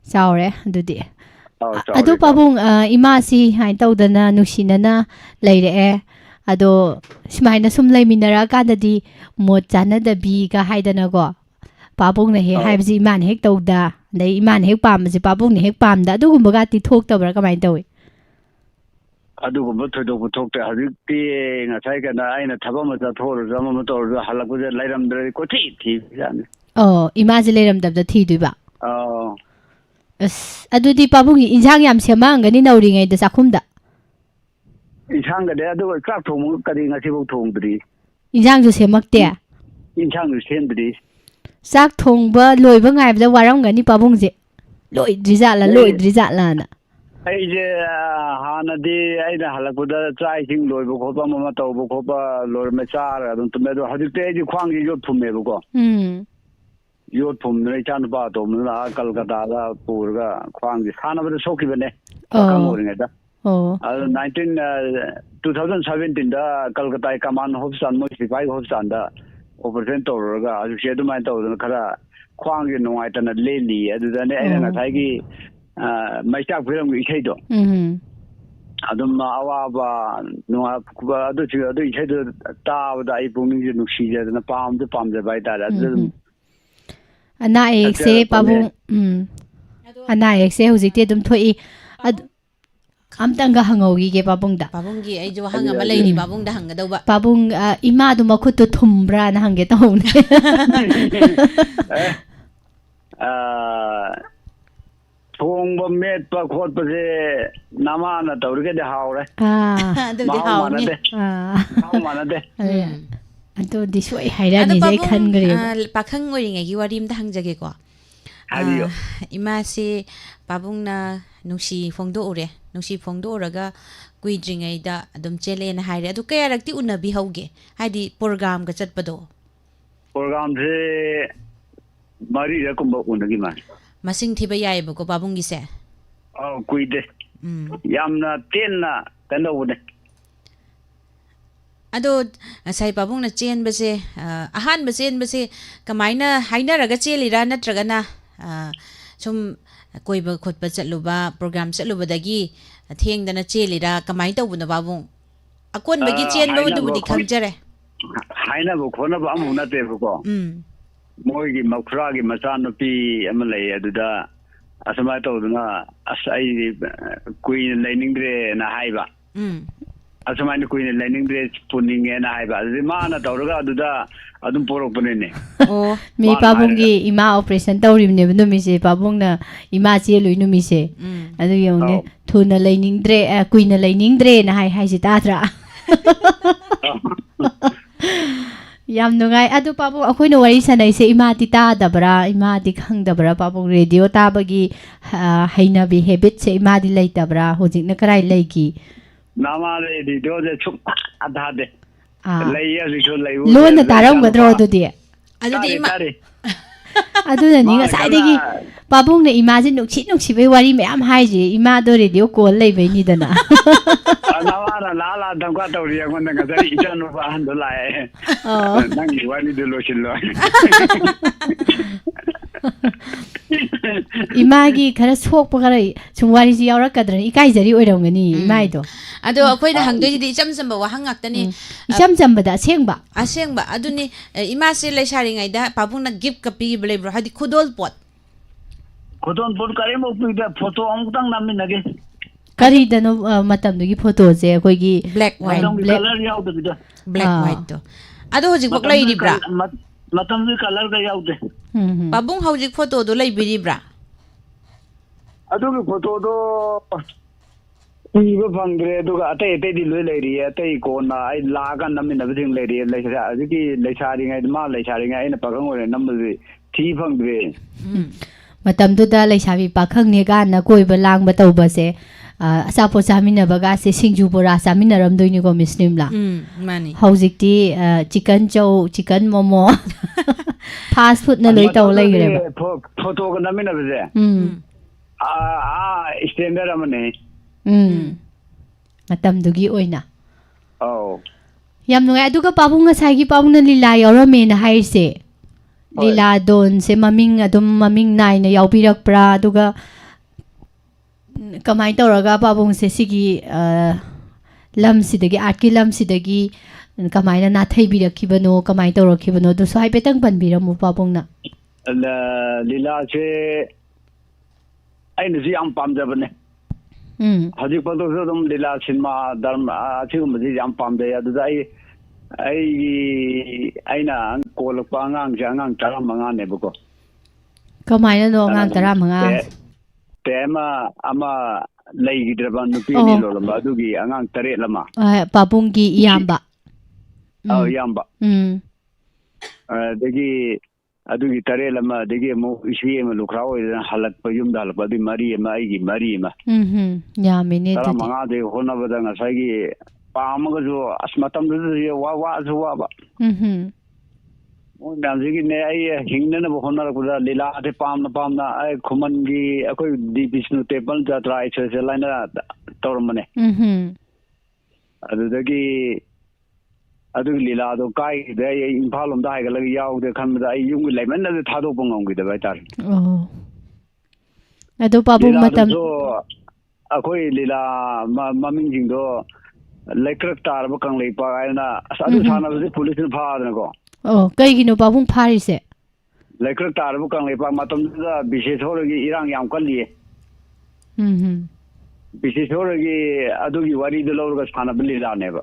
ꯆꯥꯎꯔꯦ ꯑꯗꯨꯗꯤ ꯑꯗꯣ ꯄꯥꯕꯨꯡ ꯏꯃꯥꯁꯤ ꯍꯥꯏꯅ ꯇꯧꯗꯅ ꯅꯨꯡꯁꯤꯅꯅ ꯂꯩꯔꯛꯑꯦ ꯑꯗꯣ ꯁꯨꯃꯥꯏꯅ ꯁꯨꯝ ꯂꯩꯃꯤꯟꯅꯔꯀꯥꯟꯗꯗꯤ ꯃꯣꯠ ꯆꯥꯟꯅꯗꯕꯤꯒ ꯍꯥꯏꯗꯅꯀꯣ ꯄꯥꯕꯨꯡꯅ ꯍꯦꯛ ꯍꯥꯏꯕꯁꯤ ꯏꯃꯥꯅ ꯍꯦꯛ ꯇꯧꯗ ꯑꯗꯩ ꯏꯃꯥꯅ ꯍꯦꯛ ꯄꯥꯝꯕꯁꯤ ꯄꯥꯕꯨꯡꯅ ꯍꯦꯛ ꯄꯥꯝꯗ ꯑꯗꯨꯒꯨꯝꯕꯒꯗꯤ ꯊꯣꯛꯇꯕ꯭ꯔꯥ ꯀꯃꯥꯏꯅ ꯇꯧꯏ ꯑꯗꯨꯒꯨꯝꯕ ꯊꯣꯏꯗꯣꯛꯄ ꯊꯣꯛꯇꯦ ꯍꯧꯖꯤꯛꯇꯤ ꯉꯁꯥꯏ ꯑꯩꯅ ꯊꯕꯛ ꯑꯃ ꯆꯠꯊꯣꯛꯎꯔꯁꯨ ꯑꯃ ꯇꯧꯔꯁꯨ ꯍꯜꯂꯛꯄꯁꯦ ꯂꯩꯔꯝꯗ꯭ꯔꯗꯤ ꯀꯣꯏꯊꯤ ꯊꯤꯕꯖꯥꯠꯅꯤ ꯏꯃꯥꯁꯦ ꯂꯩꯔꯝꯗꯕꯗ ꯊꯤꯗꯣꯏꯕ ꯑꯁ ꯑꯗꯨꯗꯤ ꯄꯥꯕꯨꯡꯒꯤ ꯏꯟꯖꯥꯡ ꯌꯥꯝ ꯁꯦꯝꯃꯛꯑꯝꯒꯅꯤ ꯅꯧꯔꯤꯉꯩꯗ ꯆꯥꯛꯈꯨꯝꯗ ꯏꯟꯁꯥꯡꯒꯗꯤ ꯑꯗꯨꯒ ꯆꯥꯛ ꯊꯣꯡꯕ ꯀꯔꯤ ꯉꯁꯤꯐꯥꯎ ꯊꯣꯡꯗ꯭ꯔꯤ ꯏꯟꯖꯥꯡꯁꯨ ꯁꯦꯝꯃꯛꯇꯦ ꯏꯟꯁꯥꯡꯁꯨ ꯁꯦꯝꯗ꯭ꯔꯤ ꯆꯥꯛ ꯊꯣꯡꯕ ꯂꯣꯏꯕ ꯉꯥꯏꯕꯗ ꯋꯥꯔꯝꯒꯅꯤ ꯄꯥꯕꯨꯡꯁꯦ ꯂꯣꯏꯗ꯭ꯔꯤꯖꯥꯠꯂꯥꯅ ꯑꯩꯁꯦ ꯍꯥꯟꯅꯗꯤ ꯑꯩꯅ ꯍꯜꯂꯛꯄꯗ ꯆꯥꯛ ꯏꯁꯤꯡ ꯂꯣꯏꯕ ꯈꯣꯠꯄ ꯑꯃ ꯇꯧꯕ ꯈꯣꯠꯄ ꯂꯣꯏꯔꯝꯃꯦ ꯆꯥꯔꯒ ꯑꯗꯨꯝ ꯇꯨꯝꯃꯦ ꯑꯗꯣ ꯍꯧꯖꯤꯛꯇꯤ ꯑꯩꯗꯤ ꯈ꯭ꯋꯥꯡꯁꯦ ꯌꯣꯠ ꯐꯨꯝꯃꯦꯕꯀꯣ ꯌꯣꯠ ꯐꯨꯝꯗꯅ ꯏꯆꯥ ꯅꯨꯄꯥ ꯑꯇꯣꯝꯕꯗꯨꯅ ꯀꯜꯀꯇꯥꯗ ꯄꯨꯔꯒ ꯈ꯭ꯋꯥꯡꯁꯦ ꯁꯥꯟꯅꯕꯗ ꯁꯣꯛꯈꯤꯕꯅꯦ ꯄꯥꯈꯪ ꯑꯣꯏꯔꯤꯉꯩꯗ ꯑꯗꯨ 2017ꯗ ꯀꯜꯀꯇꯥ ꯀꯃꯥꯟ ꯍꯣꯁꯄꯤꯇꯥꯜ ꯃꯣꯏ ꯁꯤꯐꯥꯏ ꯍꯣꯁꯄꯤꯇꯥꯜꯗ ꯑꯣꯄꯔꯦꯁꯟ ꯇꯧꯔꯨꯔꯒ ꯍꯧꯖꯤꯛꯁꯦ ꯑꯗꯨꯃꯥꯏꯅ ꯇꯧꯗꯅ ꯈꯔ ꯈ꯭ꯋꯥꯡꯁꯦ ꯅꯨꯡꯉꯥꯏꯇꯅ ꯂꯦꯜꯂꯤꯌꯦ ꯑꯗꯨꯗꯅꯦ ꯑꯩꯅ ꯉꯁꯥꯏꯒꯤ ꯃꯩꯆꯥꯛ ꯐꯤꯂꯝꯒꯤ ꯏꯁꯩꯗꯣ ꯑꯗꯨꯝ ꯑꯋꯥꯕ ꯅꯨꯡꯉꯥꯏꯕ ꯑꯗꯨ ꯏꯁꯩꯗꯨ ꯇꯥꯕꯗ ꯑꯩ ꯄꯨꯛꯅꯤꯡꯁꯦ ꯅꯨꯡꯁꯤꯖꯗꯅ ꯄꯥꯝꯖꯕ ꯍꯥꯏꯇꯥꯔꯦ ꯑꯗꯨꯗ ꯑꯗꯨꯝ ꯑꯅꯥ ꯑꯌꯦꯛꯁꯦ ꯄꯥꯕꯨꯡ ꯑꯅꯥ ꯑꯌꯦꯛꯁꯦ ꯍꯧꯖꯤꯛꯇꯤ ꯑꯗꯨꯝ ꯊꯣꯛꯏ ꯑꯝꯇꯪꯒ ꯍꯪꯍꯧꯈꯤꯒꯦ ꯄꯥꯕꯨꯡꯒꯤ ꯑꯩꯁꯨ ꯋꯥꯍꯪ ꯑꯃ ꯂꯩꯔꯤ ꯄꯥꯕꯨꯡꯗ ꯍꯪꯒꯗꯧꯕ ꯄꯥꯕꯨꯡ ꯏꯃꯥꯗꯨ ꯃꯈꯨꯠꯇꯨ ꯊꯨꯝꯕ꯭ꯔꯥꯅ ꯍꯪꯒꯦ ꯇꯧꯕꯅꯦ ꯊꯣꯡꯕ ꯃꯦꯠꯄ ꯈꯣꯠꯄꯁꯦ ꯅꯃꯥꯅ ꯇꯧꯔꯤꯒꯩꯗꯤ ꯍꯥꯎꯔꯦ ꯑꯗꯨꯗꯤ ꯍꯥꯎꯅꯤ ꯃꯥꯟꯅꯗꯦ ꯑꯗꯨꯗꯤ ꯁꯣꯏ ꯍꯥꯏꯔꯛꯑꯅꯤꯁꯦ ꯑꯩ ꯈꯟꯈ꯭ꯔꯦꯕ ꯄꯥꯈꯪ ꯑꯣꯏꯔꯤꯉꯩꯒꯤ ꯋꯥꯔꯤ ꯑꯃꯇ ꯍꯪꯖꯒꯦꯀꯣ ꯏꯃꯥꯁꯦ ꯄꯥꯕꯨꯡꯅ ꯅꯨꯡꯁꯤ ꯐꯣꯡꯗꯣꯛꯎꯔꯒ ꯀꯨꯏꯗ꯭ꯔꯤꯉꯩꯗ ꯑꯗꯨꯝ ꯆꯦꯜꯂꯦꯅ ꯍꯥꯏꯔꯦ ꯑꯗꯨ ꯀꯌꯥꯔꯛꯇꯤ ꯎꯅꯕꯤꯍꯧꯒꯦ ꯍꯥꯏꯗꯤ ꯄ꯭ꯔꯣꯒ꯭ꯔꯥꯝꯒ ꯆꯠꯄꯗꯣ ꯄ꯭ꯔꯣꯒ꯭ꯔꯥꯝꯁꯦ 4ꯔꯛꯀꯨꯝꯕ ꯎꯅꯈꯤ ꯃꯥꯜꯂꯦ ꯃꯁꯤꯡ ꯊꯤꯕ ꯌꯥꯏꯑꯕꯀꯣ ꯄꯥꯕꯨꯡꯒꯤꯁꯦ ꯀꯨꯏꯗꯦ ꯌꯥꯝꯅ ꯇꯦꯟꯅ ꯀꯩꯅꯣ ꯇꯧꯕꯅꯦ ꯑꯗꯣ ꯉꯁꯥꯏ ꯄꯥꯕꯨꯡꯅ ꯆꯦꯟꯕꯁꯦ ꯑꯍꯥꯟꯕ ꯆꯦꯟꯕꯁꯦ ꯀꯃꯥꯏꯅ ꯍꯥꯏꯅꯔꯒ ꯆꯦꯜꯂꯤꯔꯥ ꯅꯠꯇ꯭ꯔꯒꯅ ꯁꯨꯝ ꯀꯣꯏꯕ ꯈꯣꯠꯄ ꯆꯠꯂꯨꯕ ꯄ꯭ꯔꯣꯒ꯭ꯔꯥꯝ ꯆꯠꯂꯨꯕꯗꯒꯤ ꯊꯦꯡꯗꯅ ꯆꯦꯜꯂꯤꯔꯥ ꯀꯃꯥꯏꯅ ꯇꯧꯕꯅꯣ ꯄꯥꯕꯨꯡ ꯑꯀꯣꯟꯕꯒꯤ ꯆꯦꯟꯕꯗꯨꯕꯨꯗꯤ ꯈꯪꯖꯔꯦ ꯍꯥꯏꯅꯕ ꯈꯣꯠꯅꯕ ꯑꯃꯐꯥꯎ ꯅꯠꯇꯦꯕꯀꯣ ꯃꯣꯏꯒꯤ ꯃꯈꯨꯔꯥꯒꯤ ꯃꯆꯥꯅꯨꯄꯤ ꯑꯃ ꯂꯩ ꯑꯗꯨꯗ ꯑꯁꯨꯃꯥꯏꯅ ꯇꯧꯗꯅ ꯑꯩꯗꯤ ꯀꯨꯏꯅ ꯂꯩꯅꯤꯡꯗ꯭ꯔꯦꯅ ꯍꯥꯏꯕ ꯑꯁꯨꯃꯥꯏꯅ ꯀꯨꯏꯅ ꯂꯩꯅꯤꯡꯗ꯭ꯔꯦ ꯄꯨꯅꯤꯡꯉꯦꯅ ꯍꯥꯏꯕ ꯑꯗꯨꯗꯤ ꯃꯥꯅ ꯇꯧꯔꯒ ꯑꯗꯨꯗ ꯑꯗꯨꯝ ꯄꯣꯔꯛꯄꯅꯤꯅꯦ ꯃꯤ ꯄꯥꯕꯨꯡꯒꯤ ꯏꯃꯥ ꯑꯣꯄꯔꯦꯁꯟ ꯇꯧꯔꯤꯕꯅꯦꯕ ꯅꯨꯃꯤꯠꯁꯦ ꯄꯥꯕꯨꯡꯅ ꯏꯃꯥ ꯆꯦꯜꯂꯨꯏ ꯅꯨꯃꯤꯠꯁꯦ ꯑꯗꯨ ꯌꯦꯡꯉꯨꯅꯦ ꯊꯨꯅ ꯂꯩꯅꯤꯡꯗ꯭ꯔꯦ ꯀꯨꯏꯅ ꯂꯩꯅꯤꯡꯗ꯭ꯔꯦꯅ ꯍꯥꯏꯁꯤ ꯇꯥꯗ꯭ꯔꯥ ꯌꯥꯝ ꯅꯨꯡꯉꯥꯏ ꯑꯗꯨ ꯄꯥꯕꯨꯡ ꯑꯩꯈꯣꯏꯅ ꯋꯥꯔꯤ ꯁꯥꯟꯅꯩꯁꯦ ꯏꯃꯥꯗꯤ ꯇꯥꯗꯕ꯭ꯔꯥ ꯏꯃꯥꯗꯤ ꯈꯪꯗꯕ꯭ꯔꯥ ꯄꯥꯕꯨꯡ ꯔꯦꯗꯤꯑꯣ ꯇꯥꯕꯒꯤ ꯍꯩꯅꯕꯤ ꯍꯦꯕꯤꯠꯁꯦ ꯏꯃꯥꯗꯤ ꯂꯩꯇꯕ꯭ꯔꯥ ꯍꯧꯖꯤꯛꯅ ꯀꯔꯥꯏ ꯂꯩꯈꯤ ꯅꯃꯥꯗ ꯔꯦꯗꯤꯑꯣꯁꯦ ꯁꯨꯡꯊꯥ ꯊꯥꯗꯦ ꯂꯩ ꯍꯧꯖꯤꯛꯁꯨ ꯂꯩꯕ ꯂꯣꯟꯅ ꯇꯥꯔꯝꯒꯗ꯭ꯔꯣ ꯑꯗꯨꯗꯤ ꯇꯥꯔꯤ ꯑꯗꯨꯅꯅꯤ ꯉꯁꯥꯏꯗꯒꯤ ꯄꯥꯕꯨꯡꯅ ꯏꯃꯥꯁꯦ ꯅꯨꯡꯁꯤꯕꯩ ꯋꯥꯔꯤ ꯃꯌꯥꯝ ꯍꯥꯏꯁꯦ ꯏꯃꯥꯗꯣ ꯔꯦꯗꯤꯑꯣ ꯀꯣꯜ ꯂꯩꯕꯩꯅꯤꯗꯅ ꯅꯃꯥꯅ ꯂꯥꯛꯑ ꯙꯝꯀꯥ ꯇꯧꯔꯤ ꯑꯩꯉꯣꯟꯗ ꯉꯁꯥꯏ ꯏꯆꯥ ꯅꯨꯄꯥ ꯑꯍꯟꯗꯣ ꯂꯥꯛꯑꯦ ꯅꯪꯒꯤ ꯋꯥꯔꯤꯗꯨ ꯂꯣꯏꯁꯤꯜꯂꯣ ꯏꯃꯥꯒꯤ ꯈꯔ ꯁꯣꯛꯄ ꯈꯔ ꯁꯨꯝ ꯋꯥꯔꯤꯁꯤ ꯌꯥꯎꯔꯛꯀꯗ꯭ꯔꯅꯤ ꯏꯀꯥꯏꯖꯔꯤ ꯑꯣꯏꯔꯝꯒꯅꯤ ꯏꯃꯥꯏꯗꯣ ꯑꯗꯣ ꯑꯩꯈꯣꯏꯅ ꯍꯪꯗꯣꯏꯁꯤꯗꯤ ꯏꯆꯝ ꯆꯝꯕ ꯋꯥꯍꯪ ꯉꯥꯛꯇꯅꯤ ꯏꯆꯝ ꯆꯝꯕꯗ ꯑꯁꯦꯡꯕ ꯑꯗꯨꯅꯤ ꯏꯃꯥꯁꯦ ꯂꯩꯁꯥꯔꯤꯉꯩꯗ ꯄꯥꯕꯨꯡꯅ ꯒꯤꯐꯠꯀ ꯄꯤꯕ ꯂꯩꯕ꯭ꯔꯣ ꯍꯥꯏꯗꯤ ꯈꯨꯗꯣꯜ ꯄꯣꯠ ꯀꯔꯤꯃꯨꯛ ꯄꯤꯗꯦ ꯐꯣꯇꯣ ꯑꯃꯨꯛꯇꯪ ꯅꯝꯃꯤꯟꯅꯒꯦ ꯀꯔꯤꯗꯅꯣ ꯃꯇꯝꯗꯨꯒꯤ ꯐꯣꯇꯣꯁꯦ ꯑꯩꯈꯣꯏꯒꯤ ꯕ꯭ꯂꯦꯛ ꯋꯥꯏꯠ ꯀꯂꯔ ꯌꯥꯎꯗꯕꯤꯗ ꯕ꯭ꯂꯦꯛ ꯋꯥꯏꯠꯇꯣ ꯑꯗꯣ ꯍꯧꯖꯤꯛꯐꯥꯎ ꯂꯩꯔꯤꯕ꯭ꯔꯥ ꯃꯇꯝꯗꯨꯒꯤ ꯀꯂꯔꯒ ꯌꯥꯎꯗꯦ ꯄꯥꯕꯨꯡ ꯍꯧꯖꯤꯛ ꯐꯣꯇꯣꯗꯣ ꯂꯩꯕꯤꯔꯤꯕ꯭ꯔꯥ ꯑꯗꯨꯒꯤ ꯐꯣꯇꯣꯗꯣ ꯏꯕ ꯐꯪꯗ꯭ꯔꯦ ꯑꯗꯨꯒ ꯑꯇꯩꯗꯤ ꯂꯣꯏ ꯂꯩꯔꯤꯌꯦ ꯑꯇꯩ ꯀꯣꯟꯅ ꯑꯩ ꯂꯥꯛꯑꯀꯥꯟꯗ ꯅꯝꯃꯤꯟꯅꯕꯁꯤꯡ ꯂꯩꯔꯤꯌꯦ ꯍꯧꯖꯤꯛꯀꯤ ꯂꯩꯁꯥꯔꯤꯉꯩꯗ ꯑꯩꯅ ꯄꯥꯈꯪ ꯑꯣꯏꯔꯦ ꯅꯝꯕꯗꯤ ꯊꯤ ꯐꯪꯗ꯭ꯔꯦ matamduda leisabi pakhang ne ga na koiba lang ba tawbase asapo chamina baga se singju bora chamina ramdoini ko muslim la mani hojikti chicken chow chicken momo fast food na loi taw lai gre photo ga namina bje standard amane matamdugi oina oh yam nungai aduga pabung ngasai gi pabung na lila yorame na haise lila don se maming adum maming nai na yaubirak pra aduga kamai tawraga pabung se sigi lam sidagi atki lam sidagi kamai na nathai birakhibano kamai tawrakhibano du sai betang banbiramu pabung na lila se aina ji am pamjabane haji pado dum lila cinema dharma chigum ji am pamde aduda aina kolpa angang jangang taramanga ne buko kamai na no ngang taramanga tema ama lei gidraban nupi ni lolamba adugi angang tare lama pabunggi iyamba yamba degi adugi tare lama degi mo isi ma lukrawo halak payum dal padi mari ma igi mari ma ya mine taramanga de hona badanga sagi pamaga jo asmatam du wa jo wa ba Nanzigi ne ai hingna na hona ra lila ate pamna ai khuman gi akoi di Vishnu temple jatra ai che laina tormane adu lila do kai de imphalom da ga lag yaw de khan da ai yung lai man na thado pongong gi da bai tar adu pabung matam akoi lila maming jing do lekrak tar ba kang lei pa ai na adu thana de police na pha na ko kai gino pabung phari se lekrak tar ba kang lei pa matam da bishe thor gi irang yam kan li bishe thor gi adu gi wari de lor ga thana bli la ne ba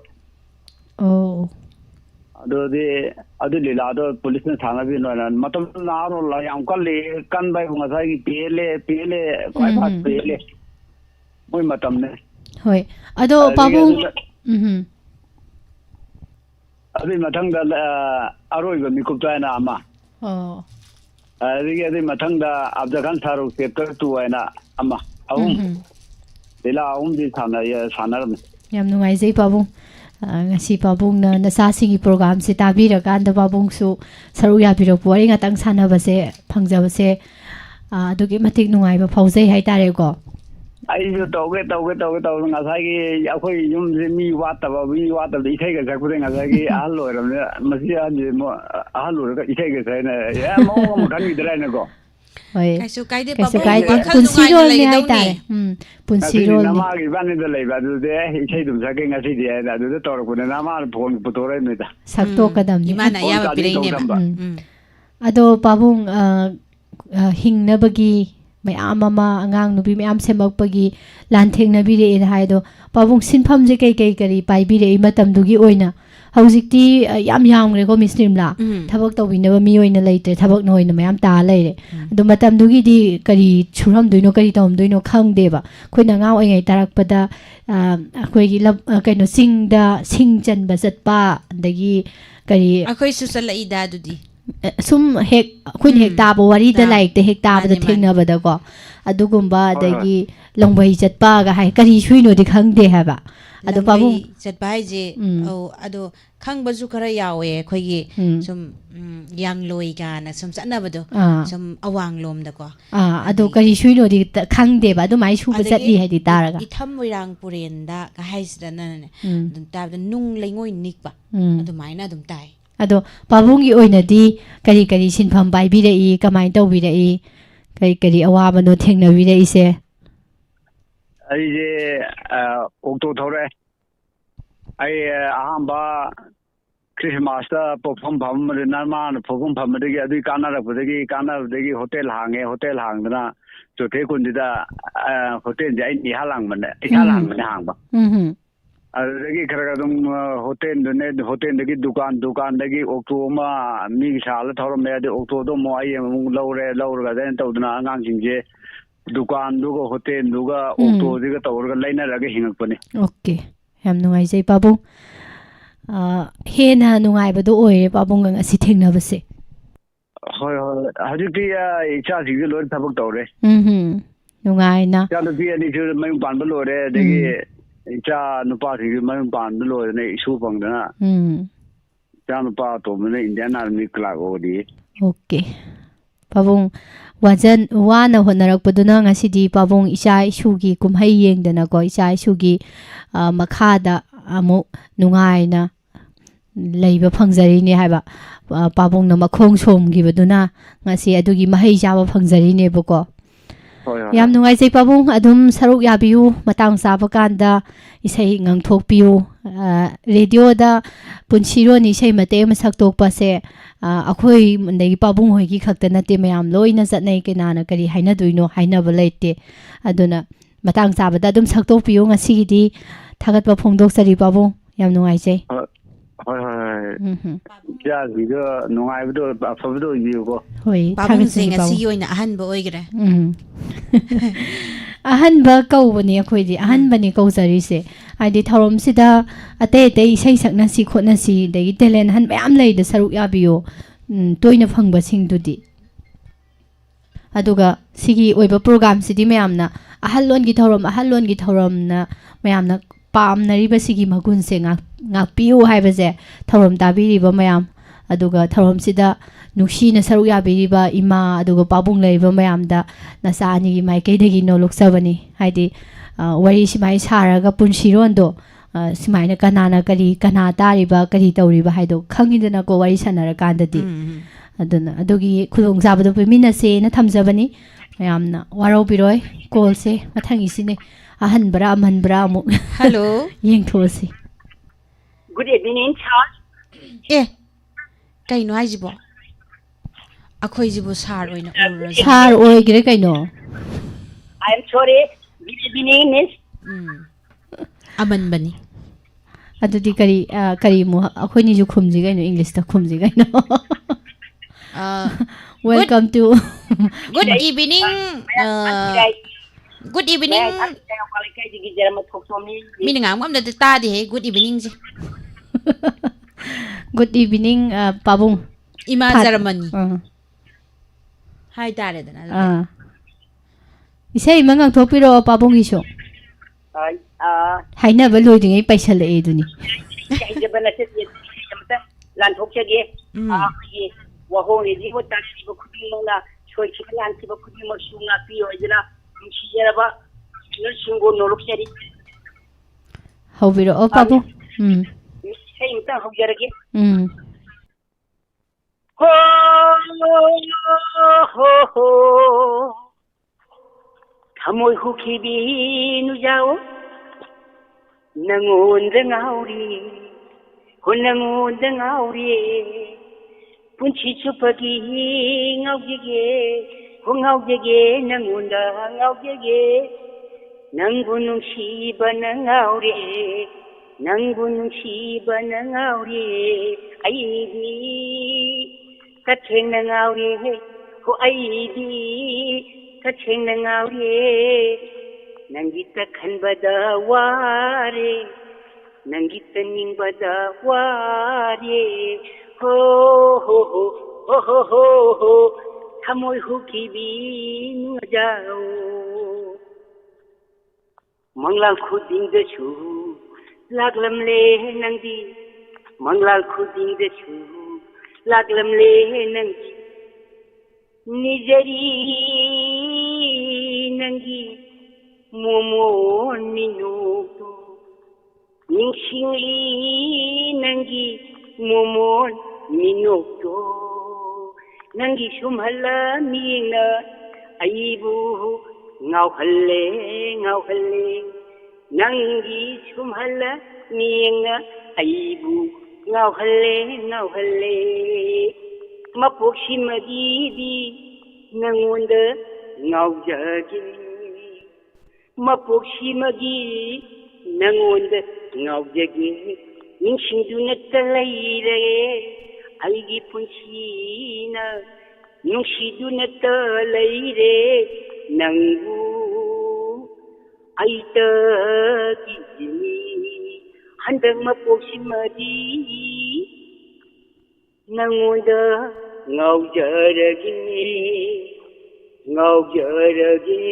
adu lila do police na thana bi no na matam na ro la yam kan li kan bai nga sai gi pele kai phat pele moi matam ne hoi ado pabung adi mathang da aroi ba mi kup ta na ama adi mathang da Abdul Khan Saruk chapter 2 aina ama ahum lila ahum di thana ya sanar yam nungai jai pabung ngasi pabung na nasa singi program se tabira kan da pabung su saru ya biro puari nga tang sana ba se phangja ba se adugi matik nungai ba phaujai hai tare ko ai jo toge nga sai gi akhoi yum se mi wat ba ithai ga sakure nga sai gi ahal lo ram masi a ni mo ahal lo ga ithai ga sai na ya mo kan gi drai na ko kaisu kai de pabung punsi rol ni hai tare punsi rol na ma gi ban de lai ba du de ithai dum sa ge nga si de da du tor ko na ma phone putore me da sakto kadam ni imana ya ba pirei ne ado pabung hingnabagi mayam ama angang nubi mayam semakpagi lantheng na bire in haido pabung sinpham je kai kari pai bire matam dugi oina hojikti yam yamgre ko muslim la thabak tawinaba mi oina leite thabak noina mayam ta leire adu matam dugi di kari churam duino kari tom duino khangde ba khoina nga oingai tarakpada akoi gi kaino singda singchan bazat pa dagi kari akoi su salai da dudi sum hek khun hek taba wari da like te hek taba da thengna ba da ko adugumba dagi longbai chatpa ga hai kari suino di khangde ha ba adu babu chatpa hai je adu khangba ju khara yawe khoi gi sum yang loi ga na sum chana ba do sum awang lom da ko adu kari suino di khangde ba adu mai su ba chatli hai di taraga itham wirang puren da ka hai sida na ne dum ta da nung lengoi nik ba adu mai na dum tai ado pabungi oinadi kari sinpham bai birei kamai taw birei kari awaba no thengna birei se ai je okto thore ai ahamba Christmas ta perform pham na ma perform pham de gi adu kana ra de gi hotel hangna chothe kun da hotel jai ni halang man hang ba adagi khara dum hotel dagi dukan dagi okto ma mi sal thor me de okto do mo ai lawre ga den tawdna angang jing je dukan du go hotel du ga okto ji ga tawr ga laina ra ga hingak pane okay yam nungai jai babu hena nungai ba do oi babung ang asi thengna ba se ꯍꯣꯏ ꯍꯣꯏ ꯍꯧꯖꯤꯛꯇꯤ ꯏꯆꯥꯁꯤꯡꯁꯨ ꯂꯣꯏꯅ ꯊꯕꯛ ꯇꯧꯔꯦ ꯅꯨꯡꯉꯥꯏꯅ ꯏꯆꯥ ꯅꯨꯄꯤ ꯑꯅꯤꯁꯨ ꯃꯌꯨꯝ ꯄꯥꯟꯕ ꯂꯣꯏꯔꯦ ꯑꯗꯒꯤ ꯏꯆꯥ ꯅꯨꯄꯥꯁꯤꯡꯁꯨ ꯃꯌꯨꯝ ꯄꯥꯟꯕ ꯂꯣꯏꯔꯦ ꯏꯁꯨ ꯐꯪꯗꯅ ꯏꯆा ꯅꯨꯄꯥ ꯑꯇꯣꯝꯕꯅ ꯏꯟꯗꯤꯌꯥꯟ ꯑꯥꯔꯃꯤ ꯀ꯭ꯂꯥꯛ ꯑꯣꯏꯔꯤ ꯑꯣꯀꯦ ꯄꯥꯕꯨꯡ ꯋꯥꯅ ꯍꯣꯠꯅꯔꯛꯄꯗꯨꯅ ꯉꯁꯤꯗꯤ ꯄꯥꯕꯨꯡ ꯏꯆꯥ ꯏꯁꯨꯒꯤ ꯀꯨꯝꯍꯩ ꯌꯦꯡꯗꯅꯀꯣ ꯏꯆꯥ ꯏꯁꯨꯒꯤ ꯃꯈꯥꯗ ꯑꯃꯨꯛ ꯅꯨꯡꯉꯥꯏꯅ ꯂꯩꯕ ꯐꯪꯖꯔꯤꯅꯦ ꯍꯥꯏꯕ ꯄꯥꯕꯨꯡꯅ ꯃꯈꯣꯡ ꯁꯣꯝꯈꯤꯕꯗꯨꯅ ꯉꯁꯤ ꯑꯗꯨꯒꯤ ꯃꯍꯩ ꯆꯥꯕ ꯐꯪꯖꯔꯤꯅꯦꯕꯀꯣ ꯌꯥꯝ ꯅꯨꯡꯉꯥꯏꯖꯩ ꯄꯥꯕꯨꯡ ꯑꯗꯨꯝ ꯁꯔꯨꯛ ꯌꯥꯕꯤꯌꯨ ꯃꯇꯥꯡ ꯆꯥꯕ ꯀꯥꯟꯗ ꯏꯁꯩ ꯉꯪꯊꯣꯛꯄꯤꯌꯨ ꯔꯦꯗꯤꯑꯣꯗ ꯄꯨꯟꯁꯤꯔꯣꯟ ꯏꯁꯩ ꯃꯇꯦꯛ ꯑꯃ ꯁꯛꯇꯣꯛꯄꯁꯦ ꯑꯩꯈꯣꯏ ꯑꯗꯒꯤ ꯄꯥꯕꯨꯡ ꯍꯣꯏꯒꯤ ꯈꯛꯇ ꯅꯠꯇꯦ ꯃꯌꯥꯝ ꯂꯣꯏꯅ ꯆꯠꯅꯩ ꯀꯅꯥꯅ ꯀꯔꯤ ꯍꯥꯏꯅꯗꯣꯏꯅꯣ ꯍꯥꯏꯅꯕ ꯂꯩꯇꯦ ꯑꯗꯨꯅ ꯃꯇꯥꯡ ꯆꯥꯕꯗ ꯑꯗꯨꯝ ꯁꯛꯇꯣꯛꯄꯤꯌꯨ ꯉꯁꯤꯒꯤꯗꯤ ꯊꯥꯒꯠꯄ ꯐꯣꯡꯗꯣꯛꯆꯔꯤ ꯄꯥꯕꯨꯡ ꯌꯥꯝ ꯅꯨꯡꯉꯥꯏꯖꯩ ꯍꯣꯏ ꯏꯆꯥꯁꯤꯡꯗꯣ ꯅꯨꯡꯉꯥꯏꯕꯗꯣ ꯑꯐꯕꯗꯣ ꯑꯣꯏꯕꯤꯌꯨꯀꯣ ꯍꯣꯏ ꯄꯥꯕꯨꯡꯁꯦ ꯉꯁꯤꯒꯤ ꯑꯣꯏꯅ ꯑꯍꯟꯕ ꯑꯣꯏꯈ꯭ꯔꯦ ꯑꯍꯟꯕ ꯀꯧꯕꯅꯤ ꯑꯩꯈꯣꯏꯗꯤ ꯑꯍꯟꯕꯅꯤ ꯀꯧꯖꯔꯤꯁꯦ ꯍꯥꯏꯗꯤ ꯊꯧꯔꯝꯁꯤꯗ ꯑꯇꯩ ꯑꯇꯩ ꯏꯁꯩ ꯁꯛꯅꯁꯤ ꯈꯣꯠꯅꯁꯤ ꯑꯗꯒꯤ ꯇꯦꯂꯦꯟ ꯑꯍꯟ ꯃꯌꯥम ꯂꯩꯗ ꯁꯔꯨꯛ ꯌꯥꯕꯤꯌꯨ ꯇꯣꯏꯅ ꯐꯪꯕꯁꯤꯡꯗꯨꯗꯤ ꯑꯗꯨꯒ ꯁꯤꯒꯤ ꯑꯣꯏꯕ ꯄ꯭ꯔꯣꯒ꯭ꯔꯥꯝꯁꯤꯗꯤ ꯃꯌꯥꯝꯅ ꯑꯍꯜꯂꯣꯟꯒꯤ ꯊꯧꯔꯝꯅ ꯃꯌꯥꯝꯅ ꯄꯥꯝꯅꯔꯤꯕꯁꯤꯒꯤ ꯃꯒꯨꯟꯁꯦ ꯉꯥꯛꯄꯤꯌꯨ ꯍꯥꯏꯕꯁꯦ ꯊꯧꯔꯝ ꯇꯥꯕꯤꯔꯤꯕ ꯃꯌꯥꯝ ꯑꯗꯨꯒ ꯊꯧꯔꯝꯁꯤꯗ ꯅꯨꯡꯁꯤꯅ ꯁꯔꯨꯛ ꯌꯥꯕꯤꯔꯤꯕ ꯏꯃꯥ ꯑꯗꯨꯒ ꯄꯥꯕꯨꯡ ꯂꯩꯔꯤꯕ ꯃꯌꯥꯝꯗ ꯅꯆꯥ ꯑꯅꯤꯒꯤ ꯃꯥꯏꯀꯩꯗꯒꯤ ꯅꯣꯂꯨꯛꯆꯕꯅꯤ ꯍꯥꯏꯗꯤ ꯋꯥꯔꯤ ꯁꯨꯃꯥꯏꯅ ꯁꯥꯔꯒ ꯄꯨꯟꯁꯤꯔꯣꯟꯗꯣ ꯁꯨꯃꯥꯏꯅꯀꯅꯥ ꯇꯥꯔꯤꯕ ꯀꯔꯤ ꯇꯧꯔꯤꯕ ꯍꯥꯏꯗꯣ ꯈꯪꯉꯤꯗꯅꯀꯣ ꯋꯥꯔꯤ ꯁꯥꯟꯅꯔꯀꯥꯟꯗꯗꯤ ꯑꯗꯨꯅ ꯑꯗꯨꯒꯤ ꯈꯨꯗꯣꯡꯆꯥꯕꯗꯣ ꯄꯤꯃꯤꯟꯅꯁꯦꯅ ꯊꯝꯖꯕꯅꯤ ꯃꯌꯥꯝꯅ ꯋꯥꯔꯧꯕꯤꯔꯣꯏ ꯀꯣꯜꯁꯦ ꯃꯊꯪꯒꯤꯁꯤꯅꯦ ꯑꯍꯟꯕ꯭ꯔꯥ ꯑꯃꯟꯕ꯭ꯔꯥ ꯑꯃꯨꯛ ꯍꯜꯂꯣ ꯌꯦꯡꯊꯣꯛꯑꯁꯤ Good evening, sir. ꯀꯩꯅꯣ ꯍꯥꯏꯁꯤꯕꯣ ꯑꯩꯈꯣꯏꯁꯤꯕꯨ ꯁꯥꯔ ꯑꯣꯏꯅ ꯎꯔꯨꯔꯁꯤ ꯁꯥꯔ ꯑꯣꯏꯒ꯭ꯔꯦ ꯀꯩꯅꯣ I am sorry. Good evening, miss. ꯑꯃꯟꯕꯅꯤ ꯑꯗꯨꯗꯤ ꯀꯔꯤ ꯑꯩꯈꯣꯏꯅꯤꯁꯨ ꯈꯨꯝꯁꯤ ꯀꯩꯅꯣ ꯏꯪꯂꯤꯁꯇ ꯈꯨꯝꯁꯤ ꯀꯩꯅꯣ welcome two good evening good evening ꯃꯤꯅ ꯉꯥꯡꯕ ꯑꯝꯇ ꯇꯥꯗꯦꯍꯦ ꯒꯨꯗ ꯏꯚꯤꯅꯤꯡꯁꯦ ꯒꯨꯗ ꯏꯚꯤꯅꯤꯡ ꯄꯥꯕꯨꯡ ꯏꯃꯥ ꯖꯔꯃꯅꯤ ꯍꯥꯏꯇꯥꯔꯦꯗꯅ ꯑꯗꯨꯗꯤ ꯏꯁꯩ ꯑꯃ ꯉꯪꯊꯣꯛꯄꯤꯔꯛꯑꯣ ꯄꯥꯕꯨꯡꯒꯤꯁꯨ ꯍꯥꯏꯅꯕ ꯂꯣꯏꯗ꯭ꯔꯤꯉꯩ ꯄꯩꯁꯜꯂꯛꯑꯦ ꯑꯗꯨꯅꯤ ꯂꯥꯟꯊꯣꯛꯆꯒꯦ ꯑꯩꯈꯣꯏꯒꯤ ꯋꯥꯍꯣꯡꯒꯤꯁꯤꯕꯨ ꯇꯥꯔꯤꯕ ꯈꯨꯗꯤꯡꯃꯛꯅ ꯁꯣꯏꯈꯤꯕ ꯂꯥꯟꯈꯤꯕ ꯈꯨꯗꯤꯡꯃꯛꯁꯨ ꯉꯥꯛꯄꯤꯌꯨ ꯍꯥꯏꯗꯅ ꯅꯨꯡꯁꯤꯖꯔꯕ ꯁꯤꯡꯕꯨ ꯅꯣꯂꯨꯛꯆꯔꯤ ꯍꯧꯕꯤꯔꯛꯑꯣ ꯄꯥꯕꯨꯡꯏꯁꯩ ꯑꯃꯇꯪ ꯍꯧꯖꯔꯒꯦ ho Thamoy hukibi nu jao nangon dengauri ho nangon dengauri punchi chupagi ngaujege ho ngaujege nangon da ngaujege nangun si banangauri nangun si banangauri aidi kathengnauri ho aidi kathengnauri nangita khanbada ware nangita ningbada ware ho ho ho ho ho ho thamoy hukibi nu jao manglang khuding de chu laglam le nangdi manglang khuding de chu laglam le nangdi nijari nangi momo minuto ningsingli nangi momo minuto nangi sumhala mingna aibu ngauhalle nangi sumhala mingna aibu ngauhalle mapoksimagidi nangonda ngaujage mapoksimagi nangonda ngaujage ningsingduna talaire aigi punsina nungsiduna talaire nangu aita kini handang mapoksimadi nangonda ngaujarage ngaujarage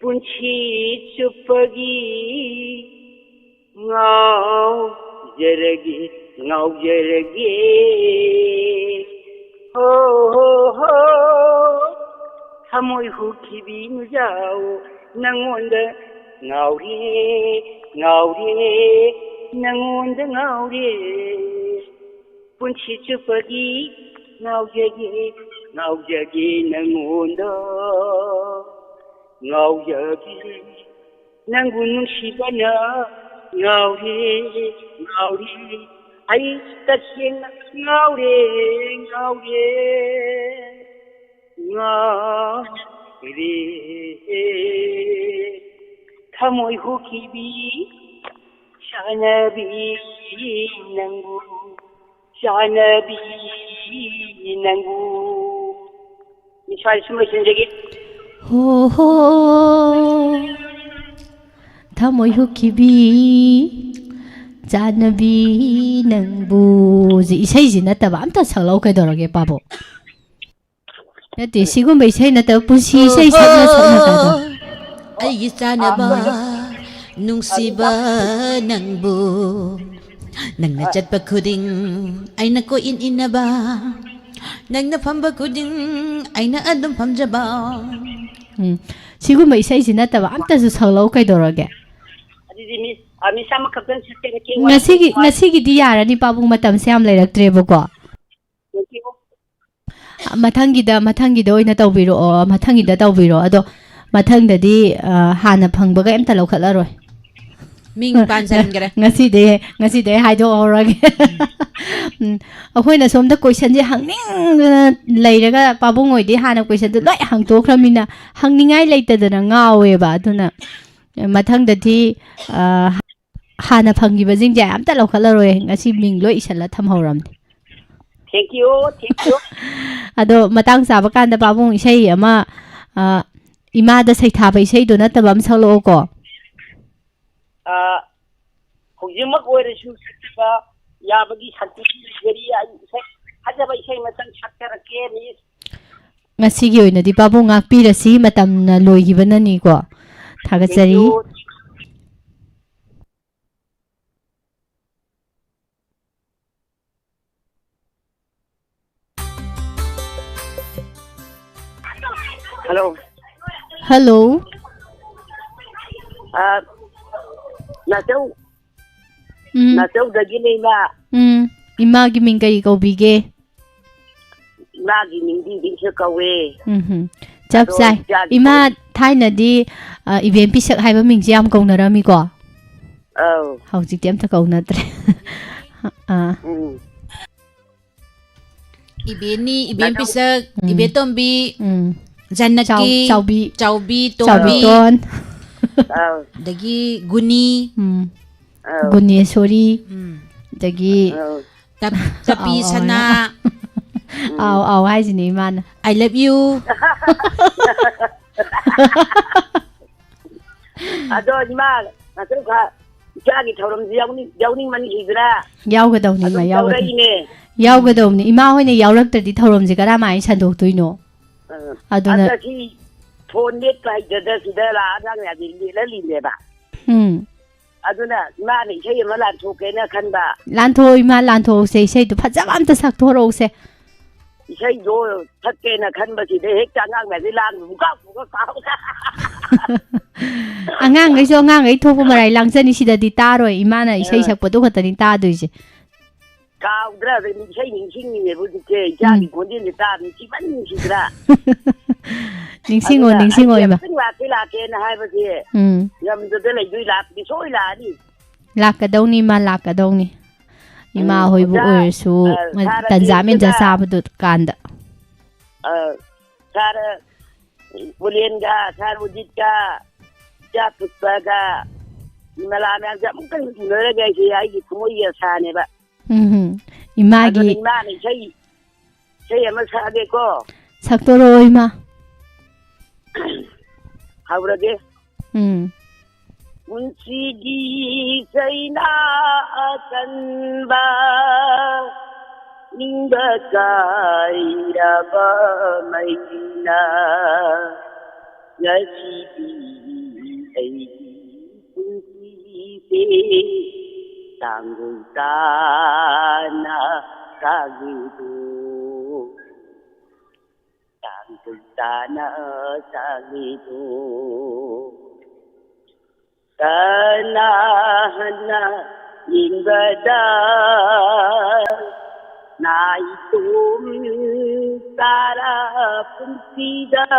punchi chupagi ngaujarage ngaujarage ho ho ho thamoi hukibi nu jao nangonda ngauri ngauri nangonda ngauri punchi chupagi ngaujagi ngaujagi nangonda ngaujagi nangu nungsibana ngauri ngauri ai tasyenga ngauri ngauri ngauri thamoi hukibi shanabi nangu shanabi nangu misal semua sendiri ho ho thamoi hukibi shanabi nangu ji isai ji nataba amta saklau kaidorage pabo nate sigumba isai nataba punsi isai sakna sakna ai chanaba nungsiba nangbu nangna chatpa khuding aina ko inaba nangna phamba khuding aina adum phamjaba sigumba isai ji nataba amta su saklau kaidorage adidi mi sama khaptan chete ke ngasigi di yarani pabung matam se am lairaktrebo mathangida oina tawbiro mathangida tawbiro ado mathangdadi hana phangbaga emta laukhatlaroi ming pansangra ngasi de haido orage akhoi somda question je hangning leiraga pabung oidi hana question du loi hangtokramina hangningai leitadana ngawe ba aduna mathangdadi hana phangiba jingja amta laukhatlaroi ngasi ming loi isalla thamhoramni thank you ado matang saba kanda pabung isai ama ima da sai thaba isai do nataba am salo ko hujima oirasu sakba yabagi santi gari isai hajaba isai matang sakkarake ni ngasi gi oina di pabung ngakpi rasi matam na loigibana ni ko thagachari hello Natau dagi na ima gi ming kai ko bige lagi ming di se kawe chap sai ima thaina di event pisak haiba ming jam kaunarami ko hauji tem ta kaunatre iben pisak ibetombi Janaki Chaubi ton dagi Guni Gunyeswari dagi tapi sana aw hai jini man I love you ado ma na tu ka jagi thorom yauni mani hidra yawgadawni ma yawgadawni ima hoine yawraktadi thorom ji kara mai sandok tuino aduna adaki phone net kai da sida la adang ya di la li le ba aduna ma ni sei ma lan thoke na khan ba lan thoi ma lan tho sei tu phajam am ta sak thoro se sei do thatke na khan ba si de hek cha ngang ba di lan bu ka angang ngai so ngang ngai thopu marai langjani sida di taroi imana sei sak podu khatani ta duise cao ra thì mình xây những sinh như vậy thì cha thì cuốn đi người ta thì chỉ vẫn như gì ra những sinh ngồi mà tức là cái là kia là hai bữa kia nhầm từ đây là duy lạc thì số là đi lạc cái đâu ni mà lạc cái đâu ni ima hồi bu ở su tận giá mình ra sao mà được can đó sa Bulian ga sa Wujid ga cha Puspa ga malam yang jam mungkin sebenarnya guys ya itu semua ya sana pak imagi ima ni saya masage ko saktoro ima haurage munsigi saina akan ba Ninggairaba maina Yasidi Aidi Kunti Tanggul tanah sagidu Tanggul tanah sagidu Tanahna inggada Naitum tara puntida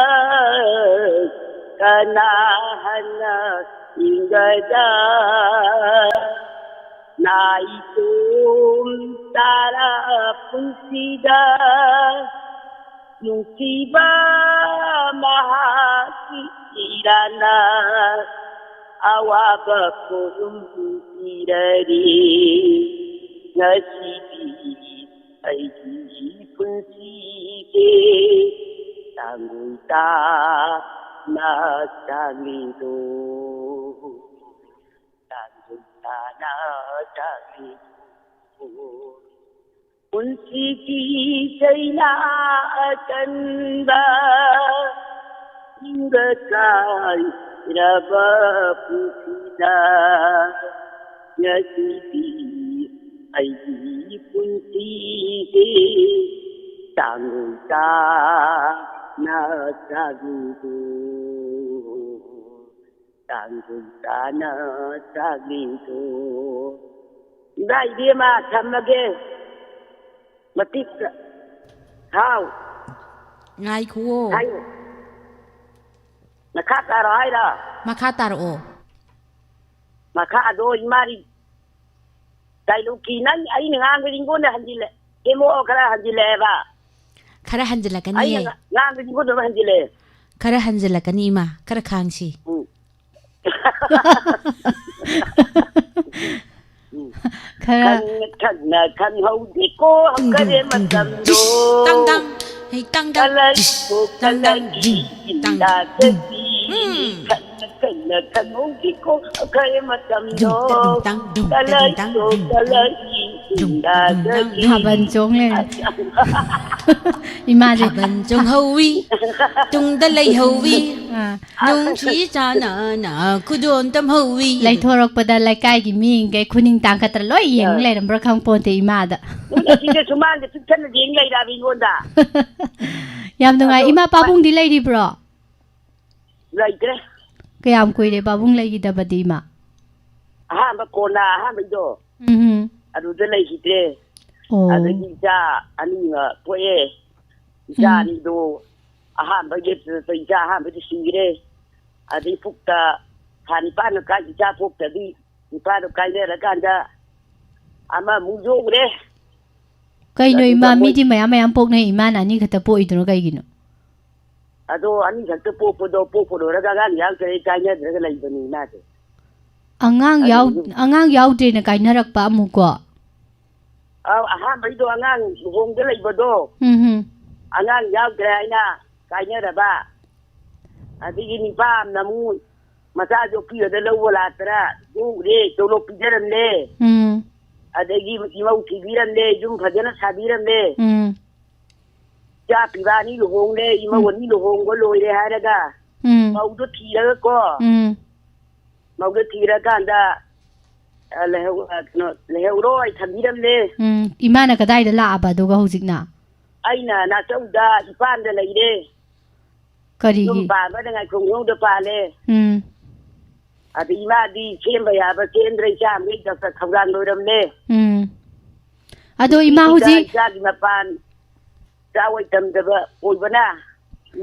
Tanahna inggada Naitum tara puntida Nungsiba mahakirana Awabakum irari Nasibi aidi punsike Tanggung tanah sangido Tanggung tanah sangido Punsiki sayna akan ba Hingga kali Raba pusida Nasibi aidi punsike Tanggung tanah sagidu Tanggung tanah sagidu Dai dia mah thamage matik hao ngai kuo ayo nakata raida makatar o maka do imari dai lukinan ai ngang ringo na hanjile emo kara hanjile ba khara hanjila kani ai ngang ringo do hanjile khara hanjila kani ma khara khangsi kan hau di ko kare matamdo tang tang hey tang tang tang tang tang kan hau di ko kare matamdo Haban chong le imagine haban chong howi tung da lay howi nung chi cha na kudon tam howi lai thorok pada lai kai gi mi ge khuning tang ka tra loi yeng le ram khang pon te ima da Ini cuma de tukan jeng lai da bingon da yam nungai ima pabung di lai ri bro lai kre kayam koi de pabung lai gi da badi ma ha ba kona ha ba do adu de lai hitre adu gi ja ani nga poe ja ni do aha ba ge se ja ha ba di singire adu pukta hani pa na ka ja pukta di ni pa do kai le ra kan da ama mu jo re kai no ima mi di mayam pok na ima na ni khata po idno kai gino ado ani khata po do ra ga yang kai kai ne ra lai bani na de angang yaw de na kai narak pa mu ko aha bai do angang hong de lai bodo angang yaw de ai na kai ne ra ba adi ni pa na mu masa jo pi de lo wala tra du re to lo pi de ne adagi imau kibiran le jum phajana sabiran le ja pibani lo hong le imau ni lo hong go loi re haraga mau do thira ko mau do thira ka anda le roi thabiran le imana kadai da la aba do ga hojik na aina na chauda ipan da lai re kari jum pa ba da ngai khong do pa le adi ma di chen ba ya ba chen dre cha mi da sa thawran lo ram le ado ima hoji cha di ma pan cha wai tam da ba oi bana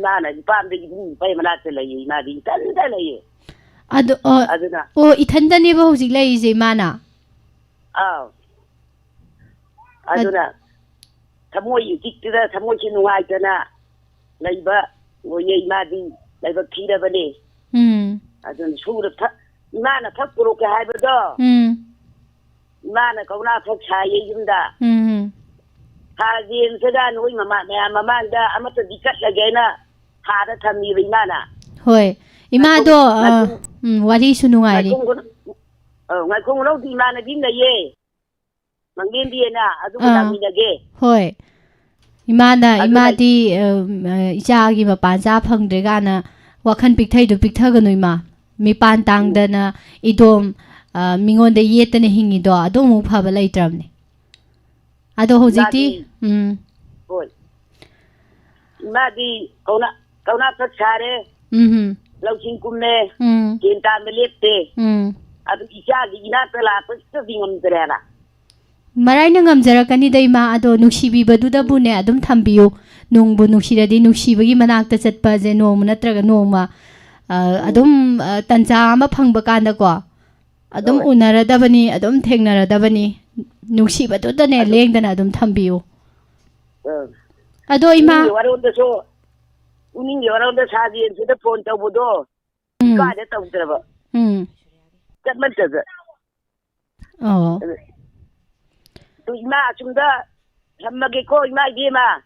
na na di pan de ni pa ma la te lai ma di tan da lai ado aduna o ithanda ne ba hoji lai je mana aduna thamoi tik da thamoi chin nuai ta na lai ba wo ye ma di lai ba khi da ba ne adun sura mana thakuru ka hai ba do mana kauna thak chai yim da ha din se da noi mama da amata dikat la gaina ha da thami ri mana hoi ima do wari sunungai ri ngai kong lo di mana din na ye ꯃꯪꯂꯦꯟꯗꯤꯅ ꯑꯗꯨꯒ ꯂꯥꯛꯃꯤꯟꯅꯒꯦ ꯍꯣꯏ 이마디 이자기 마반자 펑드가나 와칸 픽타이도 픽타가노 이마 미판 땅다나 이돔 미곤데 예때네 힝이도 아도 못 파발 레이트람네 아도 호지티 ꯍꯣꯏ 이마디 거나 fat사래 ꯂꯧꯁꯤꯡ ꯀꯨꯝꯃꯦ ꯀꯦꯟ ꯇꯥꯟꯕ ꯂꯦꯞꯇꯦ ꯑꯗꯨ ꯏꯆꯥꯒꯤ 이나ꯛꯇ ꯂꯥꯛꯄꯁꯤꯗ ꯉꯝꯗ꯭ꯔꯦꯕ 마라이는 감자라까니 데이마 아도 누시비바두다부네 아둠 탐비요 농부 누시라디 누시바기 마낙다 쳇바제 노무 나트라가 노마 아둠 단자 아마 팡바간다고 아둠 우나라다바니 아둠 탱나라다바니 누시바두다네 랭다나 아둠 탐비요 아도 이마 와론데서 우닝 여러분들 사진에서 폰 떠보도 가게 떠들어 짝만 떠서 이마 좀더 한마게 코 이마 이마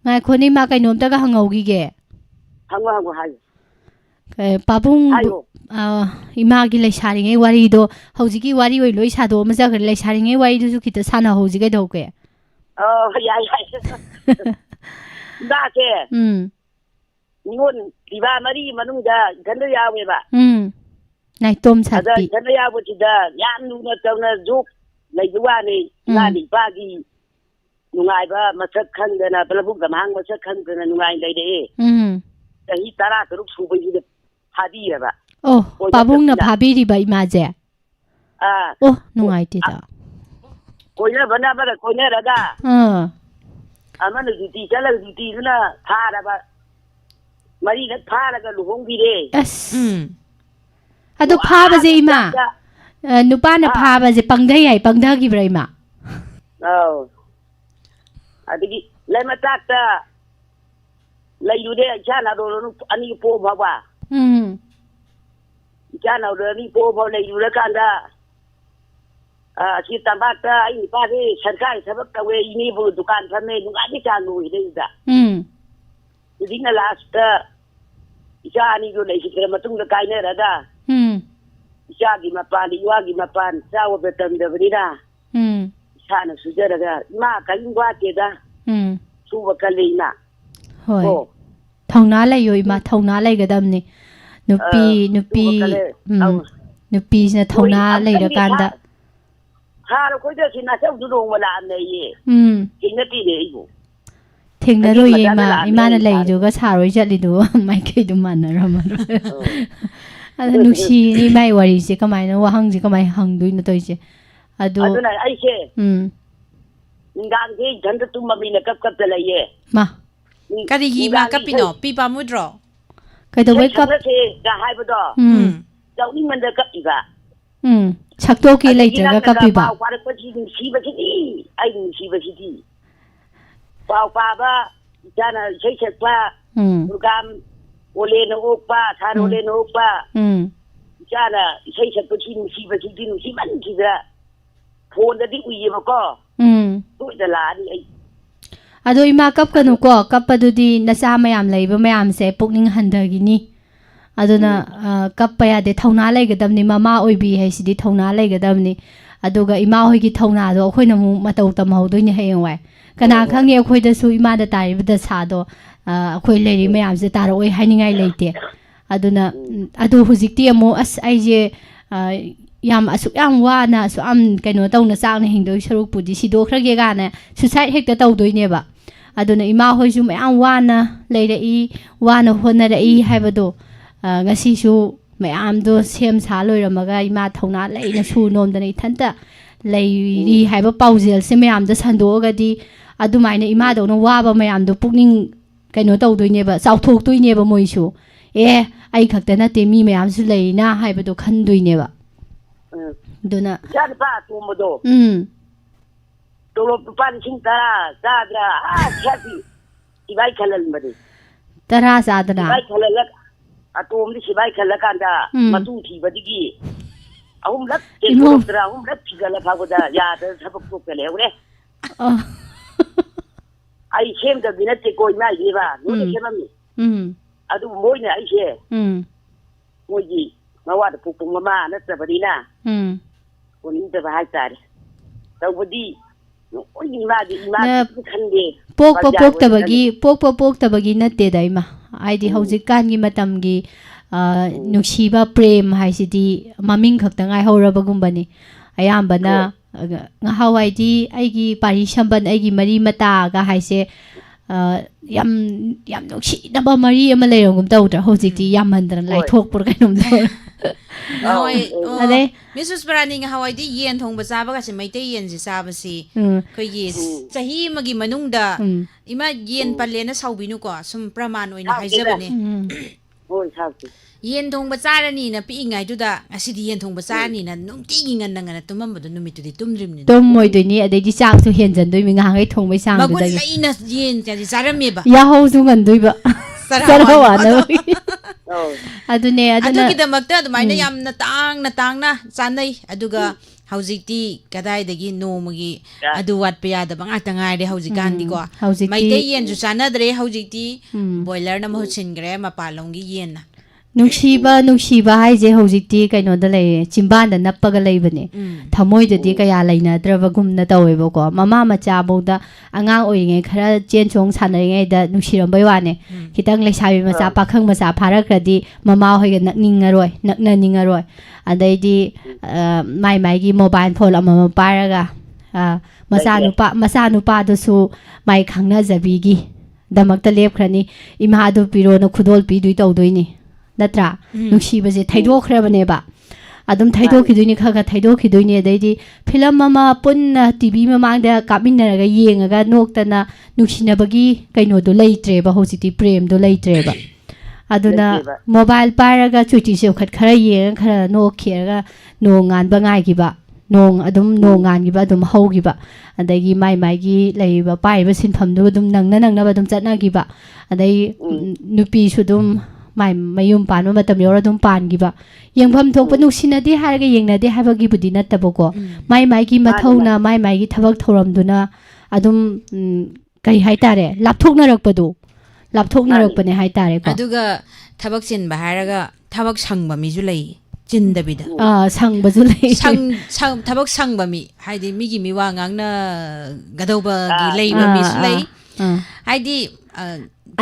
마 코니 마 kainом다가 항아오기게 항아하고 하요 바붕 이마기 레샤링의 와리도 허지기 와리 왜 로이 사도 마자 그 레샤링의 와리도 기타 사나 허지게 더게 야야 나게 이건 디바 머리 만웅다 간도 야we 봐 나이 톰 찾기 간도 야부지다 양 누나 떠나 juk ꯂꯩꯖꯋꯥꯅꯤ ꯉꯥꯅꯤ ꯏꯄꯥꯒꯤ ꯅꯨꯡꯉꯥꯏꯕ ꯃꯁꯛ ꯈꯪꯗꯅ ꯕꯂꯕꯨꯛ ꯒꯝꯍꯥꯡ ꯃꯁꯛ ꯈꯪꯗꯅ ꯅꯨꯡꯉꯥꯏ ꯂꯩꯔꯛꯑꯦ ꯆꯍꯤ 13 ꯁꯨꯕꯒꯤꯗ ꯐꯥꯕꯤꯔꯕ ꯄꯥꯕꯨꯡꯅ ꯐꯥꯕꯤꯔꯤꯕ ꯏꯃꯥꯁꯦ ꯅꯨꯡꯉꯥꯏꯇꯦꯗ ꯀꯣꯏꯅꯕꯅ ꯀꯣꯏꯅꯔꯒ ꯑꯃꯅ ꯗ꯭ꯌꯨꯇꯤ ꯆꯠꯂꯒ ꯗ꯭ꯌꯨꯇꯤꯗꯨꯅ ꯐꯥꯔꯕ ꯃꯔꯤꯔꯛ ꯐꯥꯔꯒ ꯂꯨꯍꯣꯡꯕꯤꯔꯦ ꯑꯗꯨ ꯐꯥꯕꯁꯦ ꯏꯃꯥ 누빠는 파바제 빵다이 빵다기브라 이마 아디기 레마타타 라이루데 자나도로 아니 포바바 자나도니 포바 라이루라 간다 시타바타 아이 파데 सरकारी सबक तवे इनी बो दुकान फमे नुगादी चालू इदेदा इदिना लास्ट इचानी जो लेसिकरे मतुंग काइनेरादा 이자기 마판 이와기 마판 싸워 뱉던데버리라 사는 수저라가 마 갈림과게다 수바 갈리나 호이 통나 레요 이마 통나 레거담니 누피나 통나 레라간다 하루 거저시나 저두동 몰라네 예 징나티네 이거 탱나로 이마나 레이도가 사로이 잘리도 마이케도 만나라마로 누시 니 마이 와리지 그마이나 와항지 그마이 항도이나 또이지 아도 아도나 아이세 인간게 전도 tum마비나 갑갑들라예 마 까리기 마 까피노 삐바무드로 그래도 왜 갑? 가 하이버도 저님만데 갑이가 착도기 레이저가 갑이바 시바시디 아이는 시바시디 파파바 있잖아 제책파 프로그램 올레는 오빠 잘 올레는 오빠 있잖아 제책부치 시바시디 시만지가 폰다디 우이버거 또 이들라니 아도 이마 갑가누고 갑바두디 나사 마얌 레이버 마얌세 폭닝 한다기니 아도나 갑바야데 통나 레게담니 마마 오이비 해시디 통나 레게담니 아도가 이마 호이기 통나도 어코이나 무 마타우 tam하우도니 해용와이 kana khange akhoi da su ima da tai da sa do akhoi leri mayam se tar oi haningai leite aduna adu hujikti amu as ai je yam asuk yam wa na su am kaino tauna sang na hingdoi saruk pudi sido khrage ga na suicide hekta tawdoi ne ba aduna ima hoi su mayam wa na leire I wa na hona ra I haibado ngasi su mayam do sem sa loiramaga ima thona leina su nom da nei thanta leiri haiba paujel se mayam da sando ga di adumaina ima do no waba mayam do pukning kaino tawdoineba chauthoktoineba moisu ai khakta na te mi mayam su leina haibado khandoineba duna jarba tomodo tolo pan singta zadra chapi ibai khalal made tara zadra ibai khalal atom di sibai khalakanda matu thi badigi ahum lak tentra ahum lak thigala phagoda ya da sabak to kale ure ai chem da binate koi mai diba no de chemami adu moina ai che moji mawada pupung mama na sabadina onin da hai tare tawdi ꯄꯣꯛꯇꯕꯒꯤ ꯅꯠꯇꯦꯗ ꯏꯃꯥ ꯍꯥꯏꯗꯤ ꯍꯧꯖꯤꯛꯀꯥꯟꯒꯤ ꯃꯇꯝꯒꯤ ꯅꯨꯡꯁꯤꯕ ꯄ꯭ꯔꯦꯝ ꯍꯥꯏꯁꯤꯗꯤ ꯃꯃꯤꯡ ꯈꯛꯇ ꯉꯥꯏꯍꯧꯔꯕꯒꯨꯝꯕꯅꯤ ꯑꯌꯥꯝꯕꯅ ꯉꯍꯥꯟꯋꯥꯏꯗꯤ ꯑꯩꯒꯤ ꯄꯥꯔꯤ ꯁꯝꯕꯟ ꯑꯩꯒꯤ ꯃꯔꯤ ꯃꯇꯥꯒ ꯍꯥꯏꯁꯦ ꯌꯥꯝ ꯅꯨꯡꯁꯤꯅꯕ ꯃꯔꯤ ꯑꯃ ꯂꯩꯔꯝꯒꯨꯝ ꯇꯧꯗ꯭ꯔꯥ ꯍꯧꯖꯤꯛꯇꯤ ꯌꯥꯝꯃꯟꯗꯅ ꯂꯥꯏꯊꯣꯛꯄ꯭ꯔꯥ ꯀꯩꯅꯣꯝ ꯇꯧꯔꯦ ꯑꯗꯩ ꯃꯤꯁꯨꯁ ꯄꯔꯥꯅꯤ ꯉꯍꯥꯟꯋꯥꯏꯗꯤ ꯌꯦꯟ ꯊꯣꯡꯕ ꯆꯥꯕꯒꯁꯦ ꯃꯩꯇꯩ ꯌꯦꯟꯁꯤ ꯆꯥꯕꯁꯤ ꯑꯩꯈꯣꯏꯒꯤ ꯆꯍꯤ ꯑꯃꯒꯤ ꯃꯅꯨꯡꯗ ꯏꯃꯥ ꯌꯦꯟ ꯄꯜꯂꯦꯅ ꯁꯥꯎꯕꯤꯅꯨꯀꯣ ꯁꯨꯝ ꯄ꯭ꯔꯃꯥꯟ ꯑꯣꯏꯅ ꯍꯥꯏꯖꯕꯅꯦ ꯌꯦꯟ ꯊꯣꯡꯕ ꯆꯥꯔꯅꯤꯅ ꯄꯤꯛꯏꯉꯩꯗꯨꯗ ꯉꯁꯤꯗꯤ ꯌꯦꯟ ꯊꯣꯡꯕ ꯆꯥꯔꯅꯤꯅ ꯅꯨꯡꯇꯤꯒꯤ ꯉꯟꯅ ꯇꯨꯝꯃꯝꯕꯗꯣ ꯅꯨꯃꯤꯠꯇꯨꯗꯤ ꯇꯨꯝꯗ꯭ꯔꯤꯕꯅꯤ ꯇꯨꯝꯃꯣꯏꯗꯣꯏꯅꯤ ꯑꯗꯩꯗꯤ ꯆꯥꯛꯁꯨ ꯍꯦꯟꯖꯟꯗꯣꯏꯅꯤ ꯉꯍꯥꯟꯈꯩ ꯊꯣꯡꯕꯩ ꯆꯥꯡꯗꯨꯗꯒꯤ ꯃꯒꯨꯟ ꯂꯩꯅ ꯌꯦꯟ ꯀꯗꯤ ꯆꯥꯔꯝꯃꯦꯕ ꯌꯥꯍꯧꯁꯨ ꯉꯟꯗꯣꯏꯕ ꯆꯔꯥ ꯋꯥꯅꯕꯒꯤ ꯑꯗꯨꯅꯦ ꯑꯗꯨꯒꯤꯗꯃꯛꯇ ꯑꯗꯨꯃꯥꯏꯅ ꯌꯥꯝꯅ ꯇꯥꯡꯅ ꯆꯥꯅꯩ ꯑꯗꯨꯒ ꯍꯧꯖꯤꯛꯇꯤ ꯀꯗꯥꯏꯗꯒꯤ ꯅꯣꯡꯃꯒꯤ ꯑꯗꯨ ꯋꯥꯠꯄ ꯌꯥꯗꯕ ꯉꯥꯛꯇ ꯉꯥꯏꯔꯦ ꯍꯧꯖꯤꯛꯀꯥꯟꯗꯤꯀꯣ ꯃꯩꯇꯩ ꯌꯦꯟꯁꯨ ꯆꯥꯅꯗ꯭ꯔꯦ ꯍꯧꯖꯤꯛꯇꯤ ꯕꯣꯏꯂꯔꯅ ꯃꯍꯨꯠ ꯁꯤꯟꯈ꯭ꯔꯦ ꯃꯄꯥꯟꯂꯣꯝꯒꯤ ꯌꯦꯟꯅ ꯅꯨꯡꯁꯤꯕ ꯍꯥꯏꯁꯦ ꯍꯧꯖꯤꯛꯇꯤ ꯀꯩꯅꯣꯗ ꯂꯩꯌꯦ ꯆꯤꯝꯕꯥꯟꯗ ꯅꯞꯄꯒ ꯂꯩꯕꯅꯦ ꯊꯃꯣꯏꯗꯗꯤ ꯀꯌꯥ ꯂꯩꯅꯗ꯭ꯔꯕꯒꯨꯝꯅ ꯇꯧꯋꯦꯕꯀꯣ ꯃꯃꯥ ꯃꯆꯥꯐꯧꯗ ꯑꯉꯥꯡ ꯑꯣꯏꯔꯤꯉꯩ ꯈꯔ ꯆꯦꯟ ꯆꯣꯡ ꯁꯥꯟꯅꯔꯤꯉꯩꯗ ꯅꯨꯡꯁꯤꯔꯝꯕꯩ ꯋꯥꯅꯦ ꯈꯤꯇꯪ ꯂꯩꯁꯥꯕꯤ ꯃꯆꯥ ꯄꯥꯈꯪ ꯃꯆꯥ ꯐꯥꯔꯛꯈ꯭ꯔꯗꯤ ꯃꯃꯥ ꯍꯣꯏꯒ ꯅꯛꯅꯅꯤꯡꯉꯔꯣꯏ ꯑꯗꯩꯗꯤ ꯃꯥꯏꯒꯤ ꯃꯣꯕꯥꯏꯜ ꯐꯣꯟ ꯑꯃꯃꯝ ꯄꯥꯏꯔꯒ ꯃꯆꯥꯅꯨꯄꯥꯗꯨꯁꯨ ꯃꯥꯏ ꯈꯪꯅꯖꯕꯤꯒꯤ ꯗꯃꯛꯇ ꯂꯦꯞꯈ꯭ꯔꯅꯤ ꯏꯃꯥꯗꯨ ꯄꯤꯔꯣꯅ ꯈꯨꯗꯣꯜ ꯄꯤꯗꯣꯏ ꯇꯧꯗꯣꯏꯅꯤ ꯅꯠꯇ꯭ꯔꯥ ꯅꯨꯡꯁꯤꯕꯁꯦ ꯊꯩꯗꯣꯛꯈ꯭ꯔꯕꯅꯦꯕ ꯑꯗꯨꯝ ꯊꯩꯗꯣꯛꯈꯤꯗꯣꯏꯅꯤ ꯈꯔ ꯊꯩꯗꯣꯛꯈꯤꯗꯣꯏꯅꯤ ꯑꯗꯩꯗꯤ ꯐꯤꯂꯝ ꯑꯃ ꯄꯨꯟꯅ ꯇꯤꯚꯤ ꯃꯃꯥꯡꯗ ꯀꯥꯞꯃꯤꯟꯅꯔꯒ ꯌꯦꯡꯉꯒ ꯅꯣꯛꯇꯅ ꯅꯨꯡꯁꯤꯅꯕꯒꯤ ꯀꯩꯅꯣꯗꯣ ꯂꯩꯇ꯭ꯔꯦꯕ ꯍꯧꯖꯤꯛꯇꯤ ꯄ꯭ꯔꯦꯝꯗꯣ ꯂꯩꯇ꯭ꯔꯦꯕ ꯑꯗꯨꯅ ꯃꯣꯕꯥꯏꯜ ꯄꯥꯏꯔꯒ ꯆꯨꯏꯇꯤ ꯆꯧꯈꯠ ꯈꯔ ꯌꯦꯡꯉ ꯈꯔ ꯅꯣꯛꯈꯤꯔꯒ ꯅꯣꯡ ꯉꯥꯟꯕ ꯉꯥꯏꯈꯤꯕ ꯅꯣꯡ ꯉꯥꯟꯈꯤꯕ ꯑꯗꯨꯝ ꯍꯧꯈꯤꯕ ꯑꯗꯒꯤ ꯃꯥꯏꯒꯤ ꯂꯩꯔꯤꯕ ꯄꯥꯏꯔꯤꯕ ꯁꯤꯟꯐꯝꯗꯨ ꯑꯗꯨꯝ ꯅꯪꯅꯕ ꯑꯗꯨꯝ ꯆꯠꯅꯈꯤꯕ ꯑꯗꯩ ꯅꯨꯄꯤꯁꯨ ꯑꯗꯨꯝ ꯃꯌꯨꯝ ꯄꯥꯟꯕ ꯃꯇꯝ ꯌꯧꯔ ꯑꯗꯨꯝ ꯄꯥꯟꯈꯤꯕ ꯌꯦꯡꯐꯝ ꯊꯣꯛꯄ ꯅꯨꯡꯁꯤꯅꯗꯦ ꯍꯥꯏꯔꯒ ꯌꯦꯡꯅꯗꯦ ꯍꯥꯏꯕꯒꯤꯕꯨꯗꯤ ꯅꯠꯇꯕꯀꯣ ꯃꯥꯏꯒꯤ ꯃꯊꯧꯅ ꯃꯥꯏꯒꯤ ꯊꯕꯛ ꯊꯧꯔꯝꯗꯨꯅ ꯑꯗꯨꯝ ꯀꯩ ꯍꯥꯏꯇꯥꯔꯦ ꯂꯥꯞꯊꯣꯛꯅꯔꯛꯄꯅꯦ ꯍꯥꯏꯇꯥꯔꯦꯀꯣ ꯑꯗꯨꯒ ꯊꯕꯛ ꯆꯤꯟꯕ ꯍꯥꯏꯔꯒ ꯊꯕꯛ ꯁꯪꯕ ꯃꯤꯁꯨ ꯂꯩ ꯆꯤꯟꯗꯕꯤꯗ ꯁꯪꯕꯁꯨ ꯂꯩ ꯊꯕꯛ ꯁꯪꯕ ꯃꯤ ꯍꯥꯏꯗꯤ ꯃꯤꯒꯤ ꯃꯤꯋꯥ ꯉꯥꯡꯅꯒꯗꯧꯕꯒꯤ ꯂꯩꯕ ꯃꯤꯁꯨ ꯂꯩ ꯍꯥꯏꯗꯤ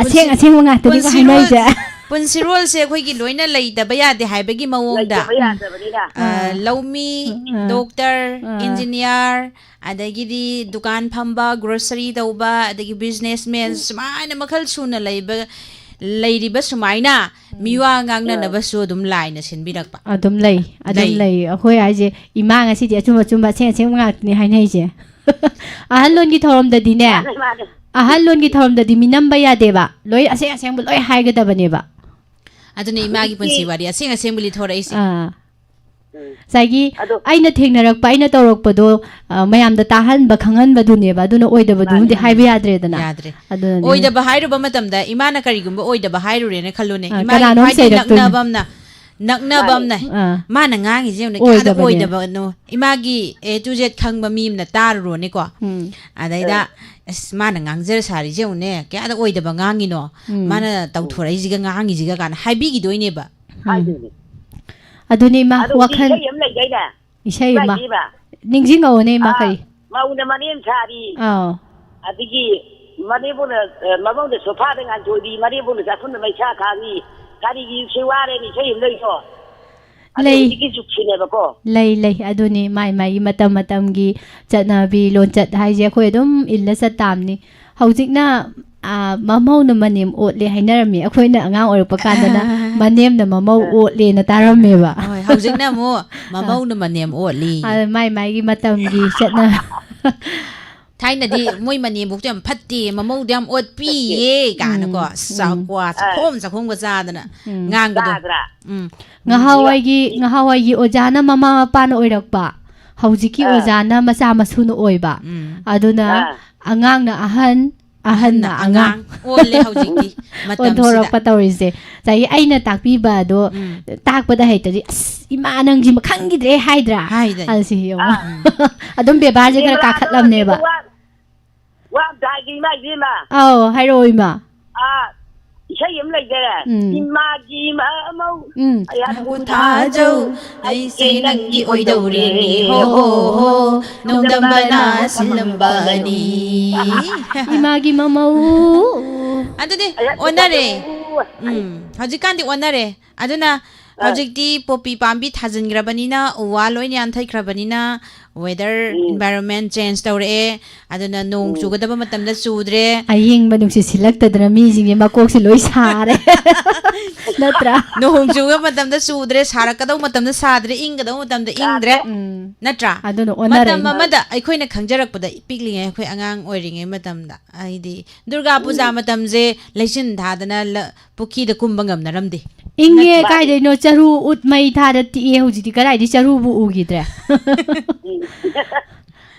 ꯑꯁꯦꯡꯕ ꯉꯥꯛꯇꯅꯤ ꯍꯥꯏꯅꯩꯁꯦ ꯄꯨꯟꯁꯤꯔꯣꯜꯁꯦ ꯑꯩꯈꯣꯏꯒꯤ ꯂꯣꯏꯅ ꯂꯩꯇꯕ ꯌꯥꯗꯦ ꯍꯥꯏꯕꯒꯤ ꯃꯑꯣꯡꯗ ꯂꯧꯃꯤ ꯗꯣꯛꯇꯔ ꯏꯟꯖꯤꯅꯤꯌꯥꯔ ꯑꯗꯒꯤꯗꯤ ꯗꯨꯀꯥꯟ ꯐꯝꯕ ꯒ꯭ꯔꯣꯁꯔꯤ ꯇꯧꯕ ꯑꯗꯒꯤ ꯕꯤꯖꯤꯅꯦꯁꯃꯦꯟ ꯁꯨꯃꯥꯏꯅ ꯃꯈꯜ ꯁꯨꯅ ꯂꯩꯔꯤꯕ ꯁꯨꯃꯥꯏꯅ ꯃꯤꯋꯥ ꯉꯥꯡꯅꯅꯕꯁꯨ ꯑꯗꯨꯝ ꯂꯥꯏꯅ ꯁꯤꯟꯕꯤꯔꯛꯄ ꯑꯗꯨꯝ ꯂꯩ ꯑꯩꯈꯣꯏ ꯍꯥꯏꯁꯦ ꯏꯃꯥ ꯉꯁꯤꯗꯤ ꯑꯆꯨꯝꯕ ꯑꯁꯦꯡꯕ ꯉꯥꯛꯇꯅꯤ ꯍꯥꯏꯅꯩꯁꯦ ꯑꯍꯜ ꯂꯣꯟꯒꯤ ꯊꯧꯔꯝꯗꯗꯤ ꯃꯤꯅꯝꯕ ꯌꯥꯗꯦꯕ ꯂꯣꯏ ꯑꯁꯦꯡꯕ ꯂꯣꯏ ꯍꯥꯏꯒꯗꯕꯅꯦꯕ ꯑꯗꯨꯅ ꯏꯃꯥꯒꯤ ꯄꯨꯟꯁꯤ ꯋꯥꯔꯤ ꯑꯁꯦꯡꯕ ꯂꯤꯊꯣꯔꯛꯏꯁꯦ ꯉꯁꯥꯏꯒꯤ ꯑꯩꯅ ꯊꯦꯡꯅꯔꯛꯄ ꯑꯩꯅ ꯇꯧꯔꯛꯄꯗꯣ ꯃꯌꯥꯝꯗ ꯇꯥꯍꯟꯕ ꯈꯪꯍꯟꯕꯗꯨꯅꯦꯕ ꯑꯗꯨꯅ ꯑꯣꯏꯗꯕꯗꯨꯕꯨꯗꯤ ꯍꯥꯏꯕ ꯌꯥꯗ꯭ꯔꯦꯗꯅ ꯑꯣꯏꯗꯕ ꯍꯥꯏꯔꯨꯕ ꯃꯇꯝꯗ ꯏꯃꯥꯅ ꯀꯔꯤꯒꯨꯝꯕ ꯑꯣꯏꯗꯕ ꯍꯥꯏꯔꯨꯔꯦꯅ ꯈꯜꯂꯨꯅꯦ ꯏꯃꯥꯒꯤ ꯈ꯭ꯋꯥꯏꯗꯒꯤ ꯅꯛꯅꯕ ꯑꯃꯅ ꯃꯥꯅ ꯉꯥꯡꯉꯤꯁꯦ ꯌꯦꯡꯉꯨꯅꯦ ꯀꯌꯥꯗ ꯑꯣꯏꯗꯕꯅꯣ ꯏꯃꯥꯒꯤ A to Z ꯈꯪꯕ ꯃꯤ ꯑꯃꯅ ꯇꯥꯔꯨꯔꯣꯅꯦꯀꯣ ꯑꯗꯩꯗ ꯑꯁ ꯃꯥꯅ ꯉꯥꯡꯖꯔ ꯁꯥꯔꯤꯁꯦ ꯌꯦꯡꯉꯨꯅꯦ ꯀꯌꯥꯗ ꯑꯣꯏꯗꯕ ꯉꯥꯡꯉꯤꯅꯣ ꯃꯥꯅ ꯇꯧꯊꯣꯔꯛꯏꯁꯤꯒ ꯉꯥꯡꯉꯤꯁꯤꯒ ꯀꯥꯟꯅ ꯍꯥꯏꯕꯤꯈꯤꯗꯣꯏꯅꯦꯕ ꯑꯗꯨꯅꯤ ꯏꯃꯥ ꯋꯥꯈꯜ ꯏꯁꯩ ꯑꯃ ꯅꯤꯡꯁꯤꯡꯉꯛꯑꯣꯅꯦ ꯏꯃꯥ ꯀꯔꯤ ꯃꯧꯅ ꯃꯅꯦꯝ ꯁꯥꯔꯤ ꯑꯗꯒꯤ ꯃꯅꯦꯝꯕꯨꯅ ꯃꯃꯧꯗ ꯁꯣꯐꯥꯗ ꯉꯥꯟꯊꯣꯏꯕꯤ ꯃꯅꯦꯝꯕꯨꯅ ꯆꯥꯛꯈꯨꯝꯗ ꯃꯩꯁꯥ ꯈꯥꯡꯉꯤ ꯀꯔꯤꯒꯤ ꯁꯤ ꯋꯥꯔꯦꯅ ꯏꯁꯩ ꯑꯃ ꯂꯩꯀꯣ ꯍꯧꯖꯤꯛꯀꯤ ꯖꯨꯛꯁꯤꯅꯦꯕꯀꯣ ꯂꯩ ꯑꯗꯨꯅꯤ ꯃꯥꯒꯤ ꯃꯇꯝꯒꯤ ꯆꯠꯅꯕꯤ ꯂꯣꯟꯆꯠ ꯍꯥꯏꯁꯦ ꯑꯩꯈꯣꯏ ꯑꯗꯨꯝ ꯏꯜꯂ ꯆꯠꯇꯥꯝꯅꯤ ꯍꯧꯖꯤꯛꯅ ꯃꯃꯧꯅ ꯃꯅꯦꯝ ꯑꯣꯠꯂꯦ ꯍꯥꯏꯅꯔꯝꯃꯤ ꯑꯩꯈꯣꯏꯅ ꯑꯉꯥꯡ ꯑꯣꯏꯔꯛꯄ ꯀꯥꯟꯗꯅ ꯃꯅꯦꯝꯅ ꯃꯃꯧ ꯑꯣꯠꯂꯦꯅ ꯇꯥꯔꯝꯃꯦꯕ ꯍꯧꯖꯤꯛꯅ ꯑꯃꯨꯛ ꯃꯃꯧꯅ ꯃꯅꯦꯝ ꯑꯣꯠꯂꯤ ꯃꯥꯒꯤ ꯃꯇꯝꯒꯤ ꯆꯠꯅ ꯊꯥꯏꯅꯗꯤ ꯃꯣꯏ ꯃꯅꯦꯝꯕꯣꯛꯇꯣ ꯌꯥꯝ ꯐꯠꯇꯦ ꯃꯃꯧꯗꯣ ꯌꯥꯝ ꯑꯣꯠꯄꯤꯌꯦ ꯀꯥꯏꯅꯀꯣ ꯆꯥꯛꯈꯣꯝ ꯆꯥꯗꯅ ꯉꯥꯡꯕꯗꯣ ꯉꯍꯥꯟꯋꯥꯏꯒꯤ ꯑꯣꯖꯥꯅ ꯃꯃꯥ ꯃꯄꯥꯅ ꯑꯣꯏꯔꯛꯄ ꯍꯧꯖꯤꯛꯀꯤ ꯑꯣꯖꯥꯅ ꯃꯆꯥ ꯃꯁꯨꯅ ꯑꯣꯏꯕ ꯑꯗꯨꯅ ꯑꯉꯥꯡꯅ ꯑꯍꯟꯅ ꯑꯉꯥꯡ ꯑꯣꯜꯂꯦ ꯍꯧꯖꯤꯛꯇꯤ ꯑꯣꯟꯊꯣꯔꯛꯄ ꯇꯧꯔꯤꯁꯦ ꯉꯁꯥꯏꯒꯤ ꯑꯩꯅ ꯇꯥꯛꯄꯤꯕ ꯑꯗꯣ ꯇꯥꯛꯄꯗ ꯍꯩꯇꯗꯤ ꯑꯁ ꯏꯃꯥ ꯅꯪꯁꯤ ꯈꯪꯈꯤꯗ꯭ꯔꯦ ꯍꯥꯏꯗ꯭ꯔꯥ ꯑꯁꯤ ꯑꯗꯨꯝ ꯕꯦꯕꯥꯔꯁꯦ ꯈꯔ ꯀꯥꯈꯠꯂꯝꯅꯦꯕ ꯋꯥ ꯑꯝꯇ ꯍꯥꯏꯒꯦ ꯏꯃꯥ ꯏꯕꯦꯝꯃ ꯑꯧ ꯍꯥꯏꯔꯛꯑꯣ ꯏꯃꯥ Isai yam like that. Imagi mamo. Utajau ai senangi oidore ho nongdambana silambani. Imagi mamo. Adune onare. Hojikandi onare. Aduna hojikti poppy pambi thajangrabanina uwa loina anthaikrabanina weather environment change tawre aduna nong chugadaba matamda chudre aying manungsi silaktadra mi jinge makok si loi sare natra nong chuga matamda chudre sarakadaw matamda sadre ingadaw matamda ingdre natra aduna onare matam mamada aikhoina khangjarakpada piklinge khoi angang oiringe matamda aidi durga puja matamje leisin dhadana pukhi da kumbangam naramde inge kai de no charu utmai thada ti e hujiti karai di charu bu ugidre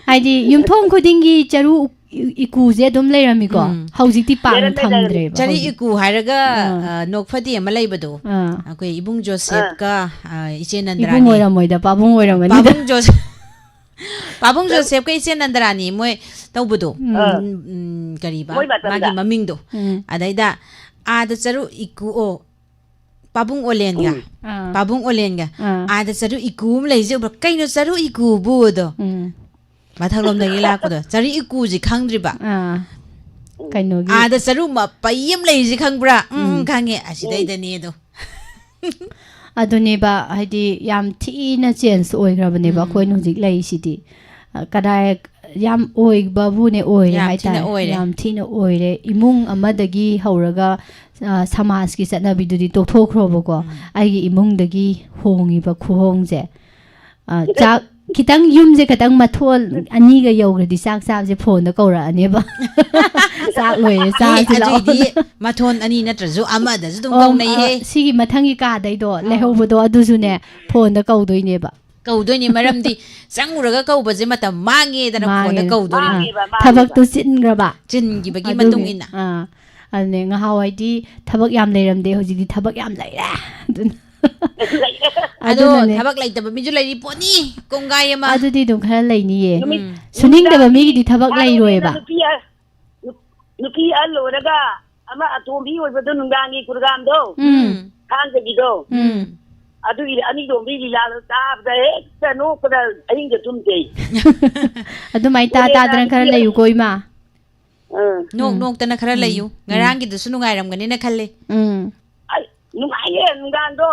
aidi yumthong khudingi charu iku je dum leirami ko hujiti pang thamdre chari iku hairaga nokphadi ama leibado akoi ibung joseph ka iche nandrani ibung oira moida pabung oira ngani pabung joseph ka iche nandrani moi tawbudo kariba magi mamingdo adaida ada charu iku o Pabung Olenga, Pabung Olenga. Ada charu iku mleije bro kaino charu iku budo. Mathalom da gila ko do. Charu iku ji khangdriba. Kaino gi. Ada charu ma payem leije khangbra. Khange asidai da ne do. Adune ba hadi yam thina chance oigrabane ba koino jik lai sidi. Kadai yam oi babu ne oi hai ta yam thina oire imung amadagi hauraga समाज की चटनाबीदुदी तोथोख्रोबको आइगी इमुंगदगी होंगिबा खुहोंगजे चाक खितंग युमजे खतंग मथोल अनीगा यौग्रदी चाक चाबजे phone कौरा अनेबा चाक लोये चाक अजुदी मथोन अनी नत्रजु अमदजु दुम कौनै हे सिगी मथंगी कादैदो लेहोबदो अदुजुने phone कौदोइनेबा कौदोइने मरमदी संगुरगा कौबजे मत मांगे दना phone कौदोइने थबक तो चिनग्रबा चिनगिबगी मतुंगिना अने ngahawai thabak yam leiramde hojidi thabak yam leira ado thabak leitaba miju leiri poni kongai ma adudi dum khara leini ye suning da mi gi thabak leiroi ba nupi allo daga ama atombi oi badu nungangi kurgam do kan de gido adu ani do mi lila ta da he tano kada ainga tumte adu mai ta dran khara leyu koi ma nok tana khara layu ngarangi du sunu ngairam gani na khalle ai nungaye ngando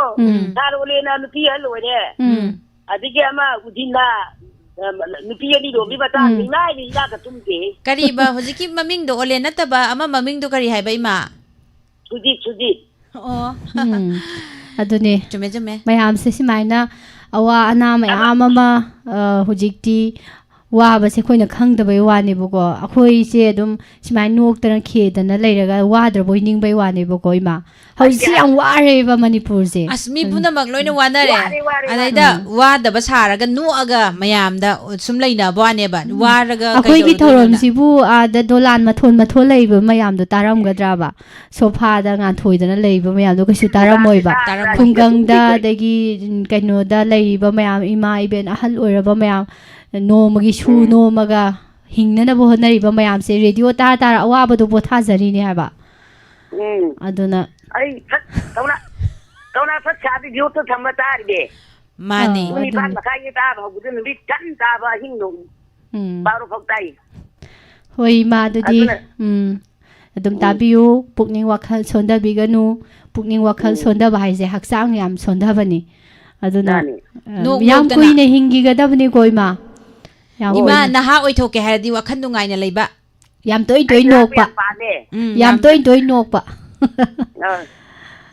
tarole na nupi halo de adige ama udina nupi ni do bi bata ni mai ni la ka tumke kariba hojiki maming do ole nataba ama maming do kari hai bai ma sudi oh adune jume mayam se simaina awa ana mayam ama hojikti वाबसे खोइना खंगदबै वानेबको अखोइसे दुम सिमाइ नोक्तन खेदना लेरगा वाद्रबोइ निंगबै वानेबको इमा हौसि याम वारेबा मणिपुर से असमी पुनमक लोइना वानारे अदैदा वादबा सारगा नोअगा मयामदा सुम लेना वानेबा वारगा अखोइगी थोरमसिबु आदा दोलान मथोन लेइबा मयामदो तारमगद्राबा सोफादा गाथोइदना लेइबा मयामदो कइसु तारमोइबा खुंगंगदा दगी कैनोदा लेइबा मयाम इमा Eben अहल ओइरबा मयाम नोमगी शू नोमगा हिंगनबो होनरिबा मयाम से radio तार अवाबदो बोथाजरिने हाबा अदुना ai kauna fa chabi yoto thamma tarbe mani ni ban makai ta ba gudun bi kan ta ba hingno baro phoktai hoi ma dudi adum tabiu pukning wakhal sonda biganu pukning wakhal sonda bai je haksang yam sonda bani aduna yam kuine hingi gadabni koima ima naha oithoke hardi wakhan dungaina leiba yam toi nokpa yam toi nokpa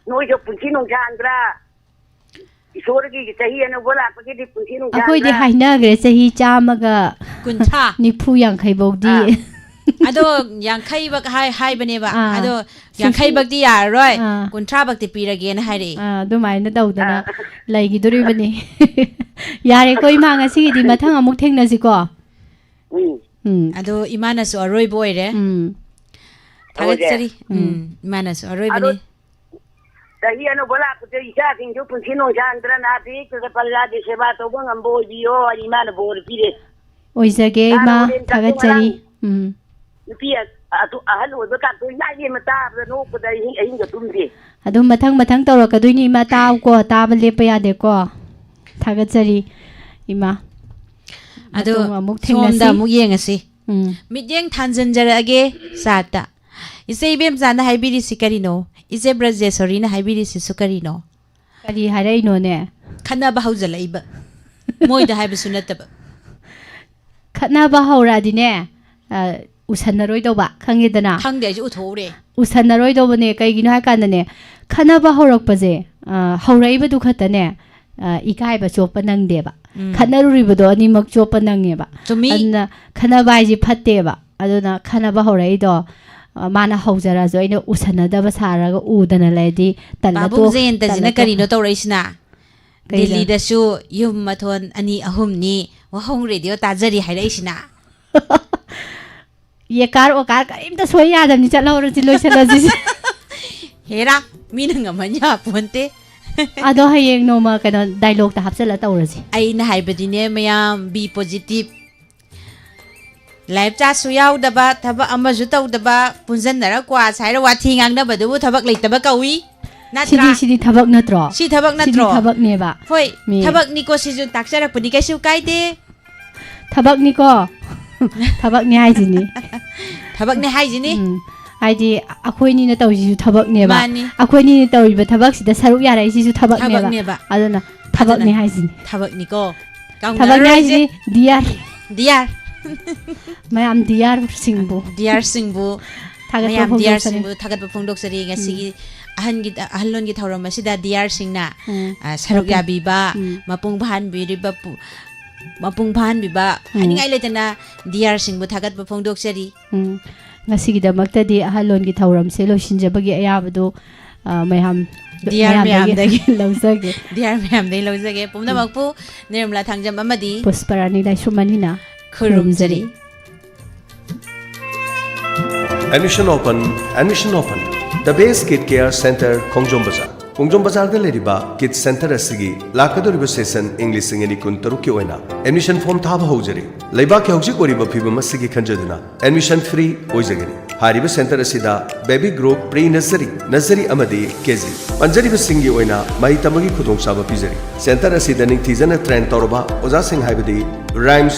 noi jo punchi nong chandra isorgi chahi ana bola pagi di punchi nong chandra akoi di haina gre chahi chamaga kuncha nipu yankhai bodi ado yankhai bak hai bane ba ado yankhai bak di yar roi kuntra bak ti pirage na hare adu maina daudana laigi dori bane yare koi manga sigi di mathang amuk thengna si ko ado imana su aroi boy re thagat sari imana su aroi bane chahi ana bola ko te isa ting jo punchi nong chandra na ti ke palla de seba to bang ambo biyo imana bor pire oisage ma thagat sari nupiya ahal oiba ka to yai ma ta ba no ko da ahin ga tumde adum mathang tawrakadoi ni ma taw ko taba lepa yade ko thagatjari ima ado somda mu yengasi midyeng thanjanjarage sata ise ibem jana haibiri sikarino ise brajesori na haibiri sikarino kari harai no ne khana ba haujalaiba moida haibu sunataba khana ba haura dine usanaroi do ba khangedana khangde ai uthore usanaroi do bane kai gino ha kan ne khana ba haurak paje haurai ba du khata ne ikai ba chopa nang de ba khana ruri ba do ani mak chopa nang e ba anna khana ba ji phatte ba aduna khana ba haurai do mana haujara zo ina usanada ba saraga udana ledi tanna to babu zen ta jina karino tawraisina Delhi da su yum mathon ani ahum ni wa hong radio tajari hairaisina ye kar o kar kaim ta soy yadam ni chala ro chilo chala ji hera minanga manya ponte ado hayeng no ma kana dialogue ta hapsala tawra ji ai na haibadine mayam be positive live cha su yaw daba thaba ama ju taw daba punjan nara kwa saira wa thi ngang na badu thabak leitaba kawi sidi thabak natro si thabak natro sidi thabak ne ba hoi thabak ni ko si ju taksarak puni kaisu kaide thabak ni ko thabak ni hai jini thabak ni hai jini aidi akhoi ni na taw ji thabak ne ba akhoi ni taw ba thabak sida saruk ya rai si ju thabak ne ba adana thabak ni hai jini thabak ni ko thabak ni hai jini diar mayam diar singbu mayam diar singbu thagat ba phongdok sari ngasi ahalon gi thauram asida diar singna saruk ya biba mapung bhan biriba mapung bhan biba haningai letana diar singbu thagat ba phongdok sari ngasi gi damakta di ahalon gi thauram se losinjabagi ayabadu mayam diar mayam dagi lawsage diar mayam dai lawsage pumna makpu nirmala thangjam amadi pusparani laishumanina khurumjari Admission open. The Base Kid Care Center, Khongjom Bazar. Khongjom Bazar da leriba Kid Center asigi lakadoriba session English ingeni kun taruki oina. Admission form thaba hojari. Leiba ke hojik oriba phibam asigi khanjaduna. Admission free oijagani. Hariba center asida baby group pre-nursery amadi KG. Panjariba singi oina mai tamagi khudong saba pijari. Center asida ning thizana train toroba oja sing haibadi rhymes